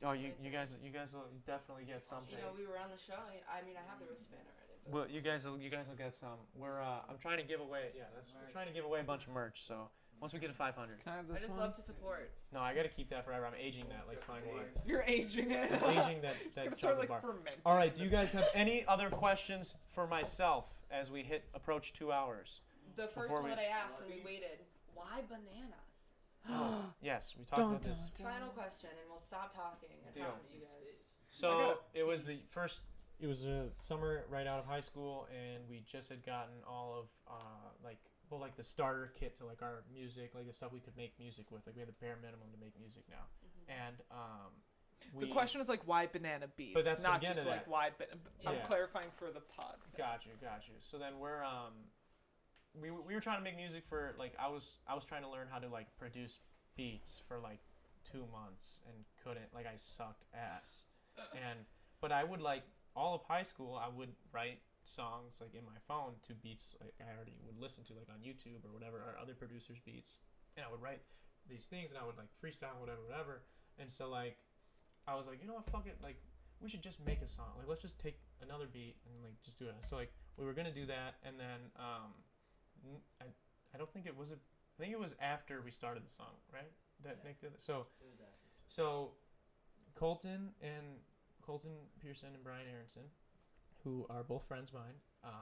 [SPEAKER 1] Oh, you guys will definitely get something.
[SPEAKER 4] You know, we were on the show. I mean, I have the wristband already. But
[SPEAKER 1] Well, you guys will get some. I'm trying to give away. Yeah, we're trying to give away a bunch of merch. So once we get to 500.
[SPEAKER 3] Can I have
[SPEAKER 4] I
[SPEAKER 3] this
[SPEAKER 4] just
[SPEAKER 3] one?
[SPEAKER 4] love to support.
[SPEAKER 1] No, I gotta keep that forever. I'm aging that like fine wine.
[SPEAKER 3] You're aging it.
[SPEAKER 1] I'm aging that
[SPEAKER 3] It's gonna
[SPEAKER 1] that
[SPEAKER 3] start
[SPEAKER 1] chocolate
[SPEAKER 3] like
[SPEAKER 1] bar.
[SPEAKER 3] fermenting.
[SPEAKER 1] All right. Do you guys have any other questions for myself as we approach 2 hours?
[SPEAKER 4] The first
[SPEAKER 1] Before
[SPEAKER 4] one
[SPEAKER 1] we-
[SPEAKER 4] that I asked and we waited. Why bananas?
[SPEAKER 1] Yes, we talked about this.
[SPEAKER 4] Final question, and we'll stop talking. I
[SPEAKER 1] Deal.
[SPEAKER 4] promise you guys.
[SPEAKER 1] So it was the first. It was a summer right out of high school, and we just had gotten all of like the starter kit to like our music, like the stuff we could make music with. Like we had the bare minimum to make music now, and
[SPEAKER 3] The question is like why banana beats,
[SPEAKER 1] But that's
[SPEAKER 3] not
[SPEAKER 1] again
[SPEAKER 3] just
[SPEAKER 1] to
[SPEAKER 3] like
[SPEAKER 1] that.
[SPEAKER 3] why. I'm
[SPEAKER 1] Yeah.
[SPEAKER 3] clarifying for the pod.
[SPEAKER 1] Got you. So then we're we were trying to make music for like I was trying to learn how to like produce beats for like 2 months and couldn't, like I sucked ass, but I would like all of high school I would write songs like in my phone to beats like I already would listen to like on YouTube or whatever, or other producers' beats, and I would write these things and I would like freestyle whatever, and so like I was like, you know what, fuck it, like we should just make a song, like let's just take another beat and like just do it. So like we were gonna do that, and then I don't think it was I think it was after we started the song, right? That Nick did it. So Colton Colton Pearson and Brian Aronson, who are both friends of mine.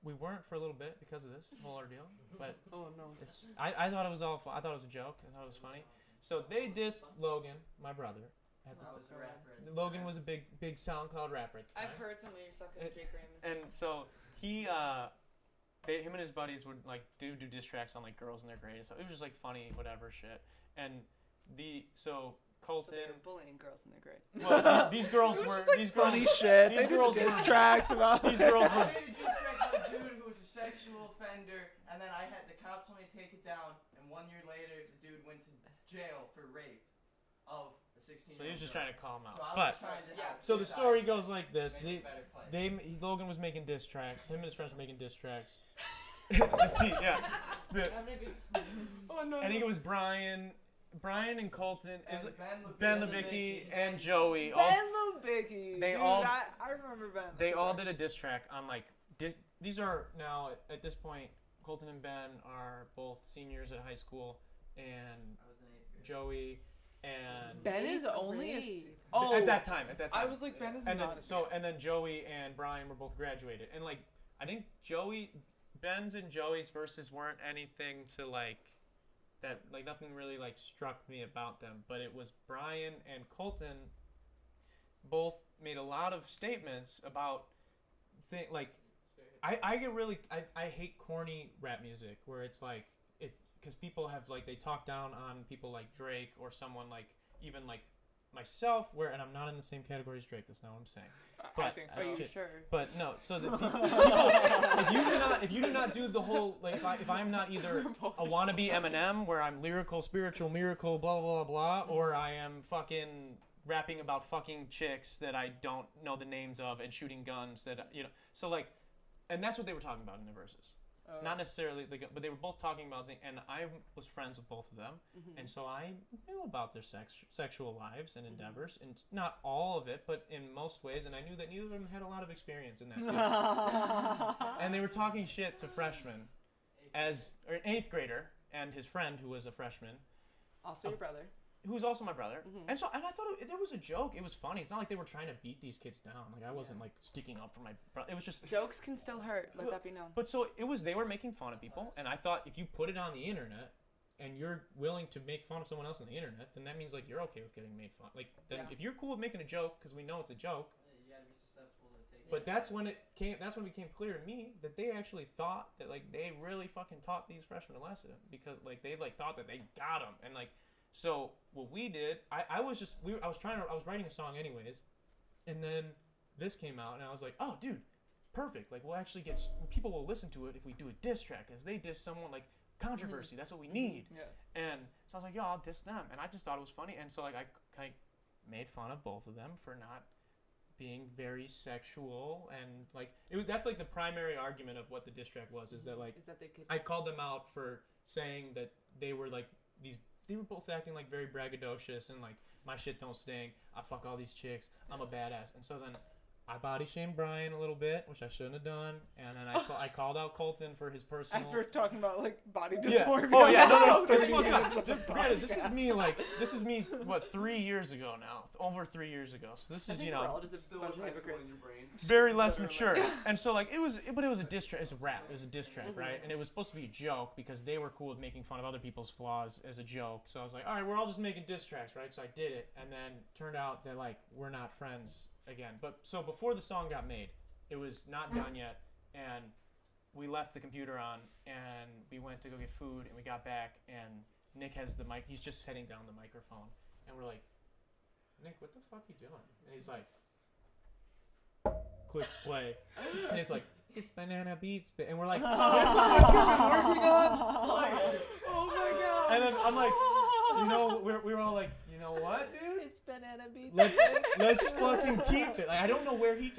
[SPEAKER 1] We weren't for a little bit because of this whole ordeal, but
[SPEAKER 6] Oh no.
[SPEAKER 1] it's I thought it was all I thought it was a joke. I thought it was funny. So they dissed Logan, my brother. At the Logan was a big SoundCloud rapper at the time.
[SPEAKER 4] I've heard some of your stuff with Jake Raymond.
[SPEAKER 1] And so him and his buddies would like do diss tracks on like girls in their grade and stuff. It was just like funny, whatever shit. And Colton.
[SPEAKER 4] So they were bullying girls in their grade.
[SPEAKER 1] Well, these girls were
[SPEAKER 3] These funny shit.
[SPEAKER 1] These
[SPEAKER 3] They
[SPEAKER 1] girls
[SPEAKER 3] did diss
[SPEAKER 1] were
[SPEAKER 3] tracks about.
[SPEAKER 1] These girls
[SPEAKER 2] I
[SPEAKER 1] were.
[SPEAKER 2] made a diss track on a dude who was a sexual offender, and then the cops told me to take it down, and 1 year later, the dude went to jail for rape of a 16-year-old.
[SPEAKER 1] So he was just trying to call him out.
[SPEAKER 2] So I was
[SPEAKER 1] But
[SPEAKER 2] just trying to
[SPEAKER 4] Yeah.
[SPEAKER 1] so the story goes like this:
[SPEAKER 2] make it a better place.
[SPEAKER 1] Logan was making diss tracks. Him and his friends were making diss tracks. Let's see, yeah.
[SPEAKER 2] Oh, no,
[SPEAKER 1] I think it was Brian and Colton. Is
[SPEAKER 2] And
[SPEAKER 1] Ben Levicki and Joey.
[SPEAKER 3] Ben Lubicki.
[SPEAKER 1] They
[SPEAKER 3] Dude,
[SPEAKER 1] all-
[SPEAKER 3] I remember Ben.
[SPEAKER 1] They all did a diss track on like these are now at this point. Colton and Ben are both seniors at high school, and
[SPEAKER 2] I was in 8th grade.
[SPEAKER 1] Joey and
[SPEAKER 3] Ben is
[SPEAKER 4] Eighth
[SPEAKER 3] only a.
[SPEAKER 4] grade.
[SPEAKER 3] Oh,
[SPEAKER 1] at that time.
[SPEAKER 3] I was like, Ben is
[SPEAKER 1] And then,
[SPEAKER 3] not.
[SPEAKER 1] and then Joey and Brian were both graduated, and like I think Ben's and Joey's verses weren't anything to like that, like nothing really like struck me about them, but it was Brian and Colton both made a lot of statements about like I get really I hate corny rap music where it's like it because people have like they talk down on people like Drake or someone like even like myself and I'm not in the same category as Drake. That's not what I'm saying. But
[SPEAKER 3] I think so.
[SPEAKER 4] Are you
[SPEAKER 1] to-
[SPEAKER 4] sure?
[SPEAKER 1] But no, so the people if you do not do the whole like if I'm not either a wannabe Eminem where I'm lyrical, spiritual, miracle, blah blah blah, or I am fucking rapping about fucking chicks that I don't know the names of and shooting guns that so like, and that's what they were talking about in their verses. Not necessarily, but they were both talking about things, and I was friends with both of them, and so I knew about their sexual lives and endeavors, and not all of it, but in most ways, and I knew that neither of them had a lot of experience in that field. And they were talking shit to freshmen, or an 8th grader, and his friend who was a freshman,
[SPEAKER 4] Also your brother.
[SPEAKER 1] who was also my brother, and so I thought there was a joke. It was funny. It's not like they were trying to beat these kids down. Like I wasn't like sticking up for my brother. It was just
[SPEAKER 4] Jokes can still hurt. Let that be known.
[SPEAKER 1] But so they were making fun of people, and I thought if you put it on the internet and you're willing to make fun of someone else on the internet, then that means like you're okay with getting made fun. Like then if you're cool with making a joke because we know it's a joke.
[SPEAKER 2] You gotta be susceptible to take it.
[SPEAKER 1] But that's when it became clear to me that they actually thought that like they really fucking taught these freshmen a lesson because like they like thought that they got them and like. So what we did, I was writing a song anyways, and then this came out, and I was like, oh, dude, perfect. Like we'll actually people will listen to it if we do a diss track, because they diss someone like controversy. That's what we need.
[SPEAKER 3] Yeah.
[SPEAKER 1] And so I was like, yo, I'll diss them, and I just thought it was funny, and so like I kind of made fun of both of them for not being very sexual, and like that's like the primary argument of what the diss track was, is that like
[SPEAKER 4] Is that they could.
[SPEAKER 1] I called them out for saying that they were like they were both acting like very braggadocious and like my shit don't stink. I fuck all these chicks. I'm a badass. And so then I body shamed Brian a little bit, which I shouldn't have done. And then I called out Colton for his personal.
[SPEAKER 3] After talking about like body
[SPEAKER 1] Yeah.
[SPEAKER 3] dysmorphia.
[SPEAKER 1] Oh yeah, no,
[SPEAKER 3] for
[SPEAKER 1] it's
[SPEAKER 3] 30
[SPEAKER 1] fucked
[SPEAKER 3] minutes
[SPEAKER 1] up.
[SPEAKER 3] of the
[SPEAKER 1] Granted, this
[SPEAKER 3] podcast.
[SPEAKER 1] is me. What 3 years ago now? Over 3 years ago. So this
[SPEAKER 4] I
[SPEAKER 1] is
[SPEAKER 4] think we're all just a
[SPEAKER 5] Still
[SPEAKER 4] bunch
[SPEAKER 5] in
[SPEAKER 4] of
[SPEAKER 5] high school
[SPEAKER 4] hypocrites.
[SPEAKER 5] in your brain.
[SPEAKER 1] very less mature. And so like it was a diss track. It's a rap. It was a diss track, right? And it was supposed to be a joke because they were cool with making fun of other people's flaws as a joke. So I was like, all right, we're all just making diss tracks, right? So I did it, and then turned out that like we're not friends again. But so before the song got made, it was not done yet, and we left the computer on, and we went to go get food, and we got back, and Nick has the mic. He's just setting down the microphone, and we're like, Nick, what the fuck you doing? And he's like, clicks play, and it's like, it's Banana Beats, and we're like, that's what we've been working on.
[SPEAKER 3] Oh my god.
[SPEAKER 1] And then I'm like, we were all like, you know what, dude?
[SPEAKER 3] It's banana beats.
[SPEAKER 1] Let's fucking keep it. Like I don't know where we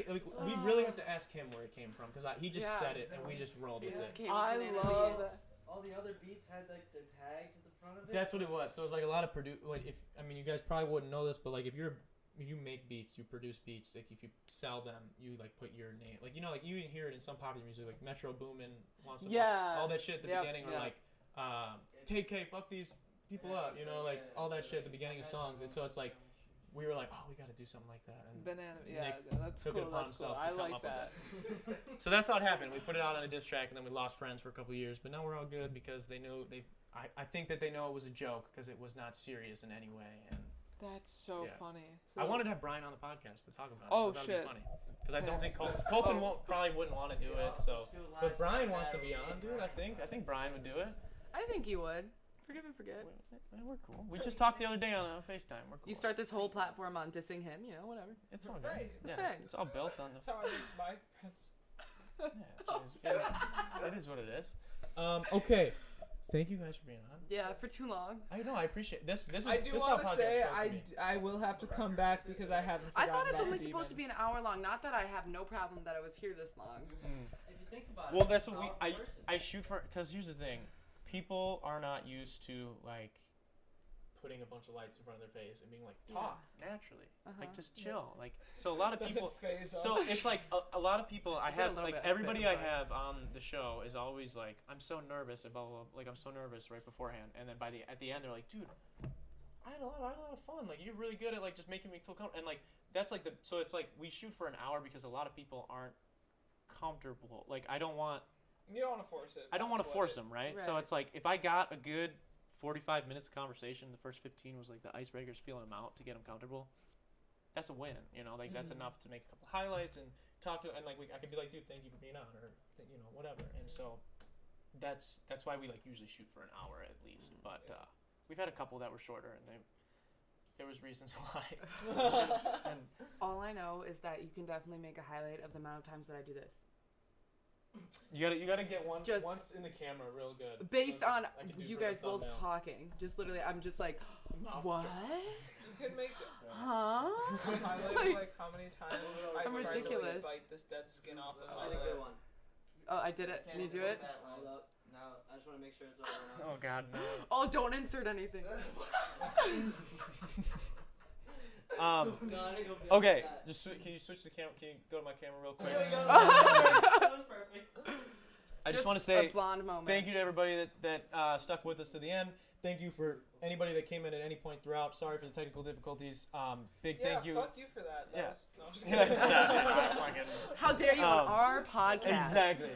[SPEAKER 1] really have to ask him where it came from because he just said it and we just rolled with it.
[SPEAKER 3] I love that.
[SPEAKER 2] All the other beats had like the tags at the front of it.
[SPEAKER 1] That's what it was. So it was like a lot of you guys probably wouldn't know this, but like if you make beats, you produce beats. Like if you sell them, you like put your name. Like like you even hear it in some popular music, like Metro Boomin, all that shit at the beginning, or like Take K, fuck these people up, like all that shit at the beginning of songs. And so it's like we were like, oh, we got to do something like that. And
[SPEAKER 3] Banana. Yeah,
[SPEAKER 1] Nick
[SPEAKER 3] that's
[SPEAKER 1] took
[SPEAKER 3] cool.
[SPEAKER 1] it upon
[SPEAKER 3] That's cool.
[SPEAKER 1] himself
[SPEAKER 3] I
[SPEAKER 1] to come
[SPEAKER 3] like
[SPEAKER 1] up with
[SPEAKER 3] that.
[SPEAKER 1] So that's how it happened. We put it out on a diss track, and then we lost friends for a couple years. But now we're all good because they knew I think that they know it was a joke because it was not serious in any way. And
[SPEAKER 3] That's so
[SPEAKER 1] Yeah.
[SPEAKER 3] funny.
[SPEAKER 1] I
[SPEAKER 3] So-
[SPEAKER 1] wanted to have Brian on the podcast to talk about it.
[SPEAKER 3] Oh,
[SPEAKER 1] so that'd
[SPEAKER 3] shit.
[SPEAKER 1] Be funny. Because I don't
[SPEAKER 3] Okay.
[SPEAKER 1] think Colton probably wouldn't want to do it. So, but Brian wants to be on, dude. I think Brian would do it.
[SPEAKER 6] I think you would. Forgive and forget.
[SPEAKER 1] We're cool. We just talked the other day on FaceTime. We're cool.
[SPEAKER 6] You start this whole platform on dissing him, you know, whatever.
[SPEAKER 1] It's all good.
[SPEAKER 3] Right.
[SPEAKER 1] Yeah,
[SPEAKER 6] That's
[SPEAKER 1] it's all built on the.
[SPEAKER 3] That's how I make my friends.
[SPEAKER 1] It is what it is. Okay. Thank you guys for being on.
[SPEAKER 6] Yeah, for too long.
[SPEAKER 1] I know. I appreciate this. This is
[SPEAKER 3] I do
[SPEAKER 1] this is how
[SPEAKER 3] want to
[SPEAKER 1] podcasts
[SPEAKER 3] say
[SPEAKER 1] supposed to be.
[SPEAKER 3] I will have to come back because I haven't
[SPEAKER 6] I
[SPEAKER 3] forgotten
[SPEAKER 6] thought it's
[SPEAKER 3] about
[SPEAKER 6] only
[SPEAKER 3] the
[SPEAKER 6] supposed to be an
[SPEAKER 3] demons.
[SPEAKER 6] hour long. Not that I have no problem that I was here this long.
[SPEAKER 2] If you think about
[SPEAKER 1] Well,
[SPEAKER 2] it,
[SPEAKER 1] that's what
[SPEAKER 2] it's all person.
[SPEAKER 1] I shoot for. Because here's the thing, people are not used to like putting a bunch of lights in front of their face and being like talk naturally, like just chill. Like so, a lot of
[SPEAKER 3] Doesn't
[SPEAKER 1] people.
[SPEAKER 3] phase us.
[SPEAKER 1] So it's like a lot of people I
[SPEAKER 6] I get a
[SPEAKER 1] have
[SPEAKER 6] little
[SPEAKER 1] like
[SPEAKER 6] bit of
[SPEAKER 1] everybody
[SPEAKER 6] spit,
[SPEAKER 1] I
[SPEAKER 6] sorry.
[SPEAKER 1] have on the show is always like I'm so nervous and blah blah blah. Like I'm so nervous right beforehand, and then at the end they're like, dude, I had a lot of fun. Like you're really good at like just making me feel comfortable. And like that's like so it's like we shoot for an hour because a lot of people aren't comfortable. Like I don't want
[SPEAKER 3] You don't want to force it.
[SPEAKER 1] I don't want to force them, right? So
[SPEAKER 6] Right.
[SPEAKER 1] it's like if I got a good 45 minutes of conversation, the first 15 was like the icebreakers, feeling them out to get them comfortable. That's a win, you know. Like that's enough to make a couple highlights and talk to, and like I could be like, dude, thank you for being on, or you know, whatever. And so that's why we like usually shoot for an hour at least. But we've had a couple that were shorter, and there was reasons why. And
[SPEAKER 6] All I know is that you can definitely make a highlight of the amount of times that I do this.
[SPEAKER 1] you gotta get once
[SPEAKER 6] Just-
[SPEAKER 1] in the camera real good.
[SPEAKER 6] Based
[SPEAKER 1] so
[SPEAKER 6] on
[SPEAKER 1] I can do
[SPEAKER 6] you
[SPEAKER 1] for the
[SPEAKER 6] guys both
[SPEAKER 1] thumbnail.
[SPEAKER 6] talking. Just literally, I'm just like, what?
[SPEAKER 3] You can make
[SPEAKER 6] Huh?
[SPEAKER 3] a highlight of like how many times I
[SPEAKER 6] I'm
[SPEAKER 3] tried to
[SPEAKER 6] ridiculous.
[SPEAKER 3] like, bite this dead skin off of
[SPEAKER 2] I
[SPEAKER 3] my
[SPEAKER 2] did a good one.
[SPEAKER 6] Oh, I did it. Can you do it?
[SPEAKER 2] Hold up. No, I just want to make sure it's over.
[SPEAKER 1] Oh God, no.
[SPEAKER 6] Oh, don't insert anything.
[SPEAKER 1] Okay, can you switch the camera? Can you go to my camera real quick?
[SPEAKER 2] That was perfect.
[SPEAKER 1] I just want to
[SPEAKER 6] a
[SPEAKER 1] say
[SPEAKER 6] blonde moment.
[SPEAKER 1] thank you to everybody that stuck with us to the end. Thank you for anybody that came in at any point throughout. Sorry for the technical difficulties. Big
[SPEAKER 3] Yeah,
[SPEAKER 1] thank you.
[SPEAKER 3] fuck you for that.
[SPEAKER 1] Yeah.
[SPEAKER 3] Was, no, I'm just
[SPEAKER 1] Yeah,
[SPEAKER 3] kidding.
[SPEAKER 1] fucking-
[SPEAKER 6] How dare you on
[SPEAKER 1] Um,
[SPEAKER 6] our podcast?
[SPEAKER 1] exactly.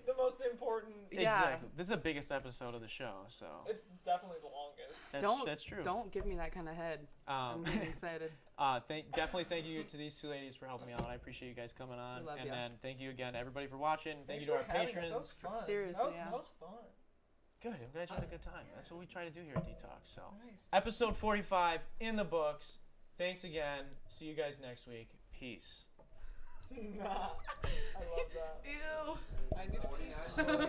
[SPEAKER 3] The most important.
[SPEAKER 6] Yeah.
[SPEAKER 1] Exactly. This is the biggest episode of the show, so
[SPEAKER 3] It's definitely the longest.
[SPEAKER 1] that's true.
[SPEAKER 6] Don't give me that kind of head. I'm getting excited.
[SPEAKER 1] Definitely thank you to these two ladies for helping me out. I appreciate you guys coming on,
[SPEAKER 6] We love
[SPEAKER 1] and
[SPEAKER 6] ya.
[SPEAKER 1] then thank you again to everybody for watching. Thank
[SPEAKER 3] Thanks
[SPEAKER 1] you to our
[SPEAKER 3] for having us. That
[SPEAKER 1] patrons.
[SPEAKER 3] was fun.
[SPEAKER 6] Seriously, yeah.
[SPEAKER 3] That was fun.
[SPEAKER 1] Good. I'm glad you had a good time. That's what we try to do here at Detox. So,
[SPEAKER 3] Nice.
[SPEAKER 1] episode 45 in the books. Thanks again. See you guys next week. Peace.
[SPEAKER 3] I love that.
[SPEAKER 6] Ew.
[SPEAKER 3] I need a piece.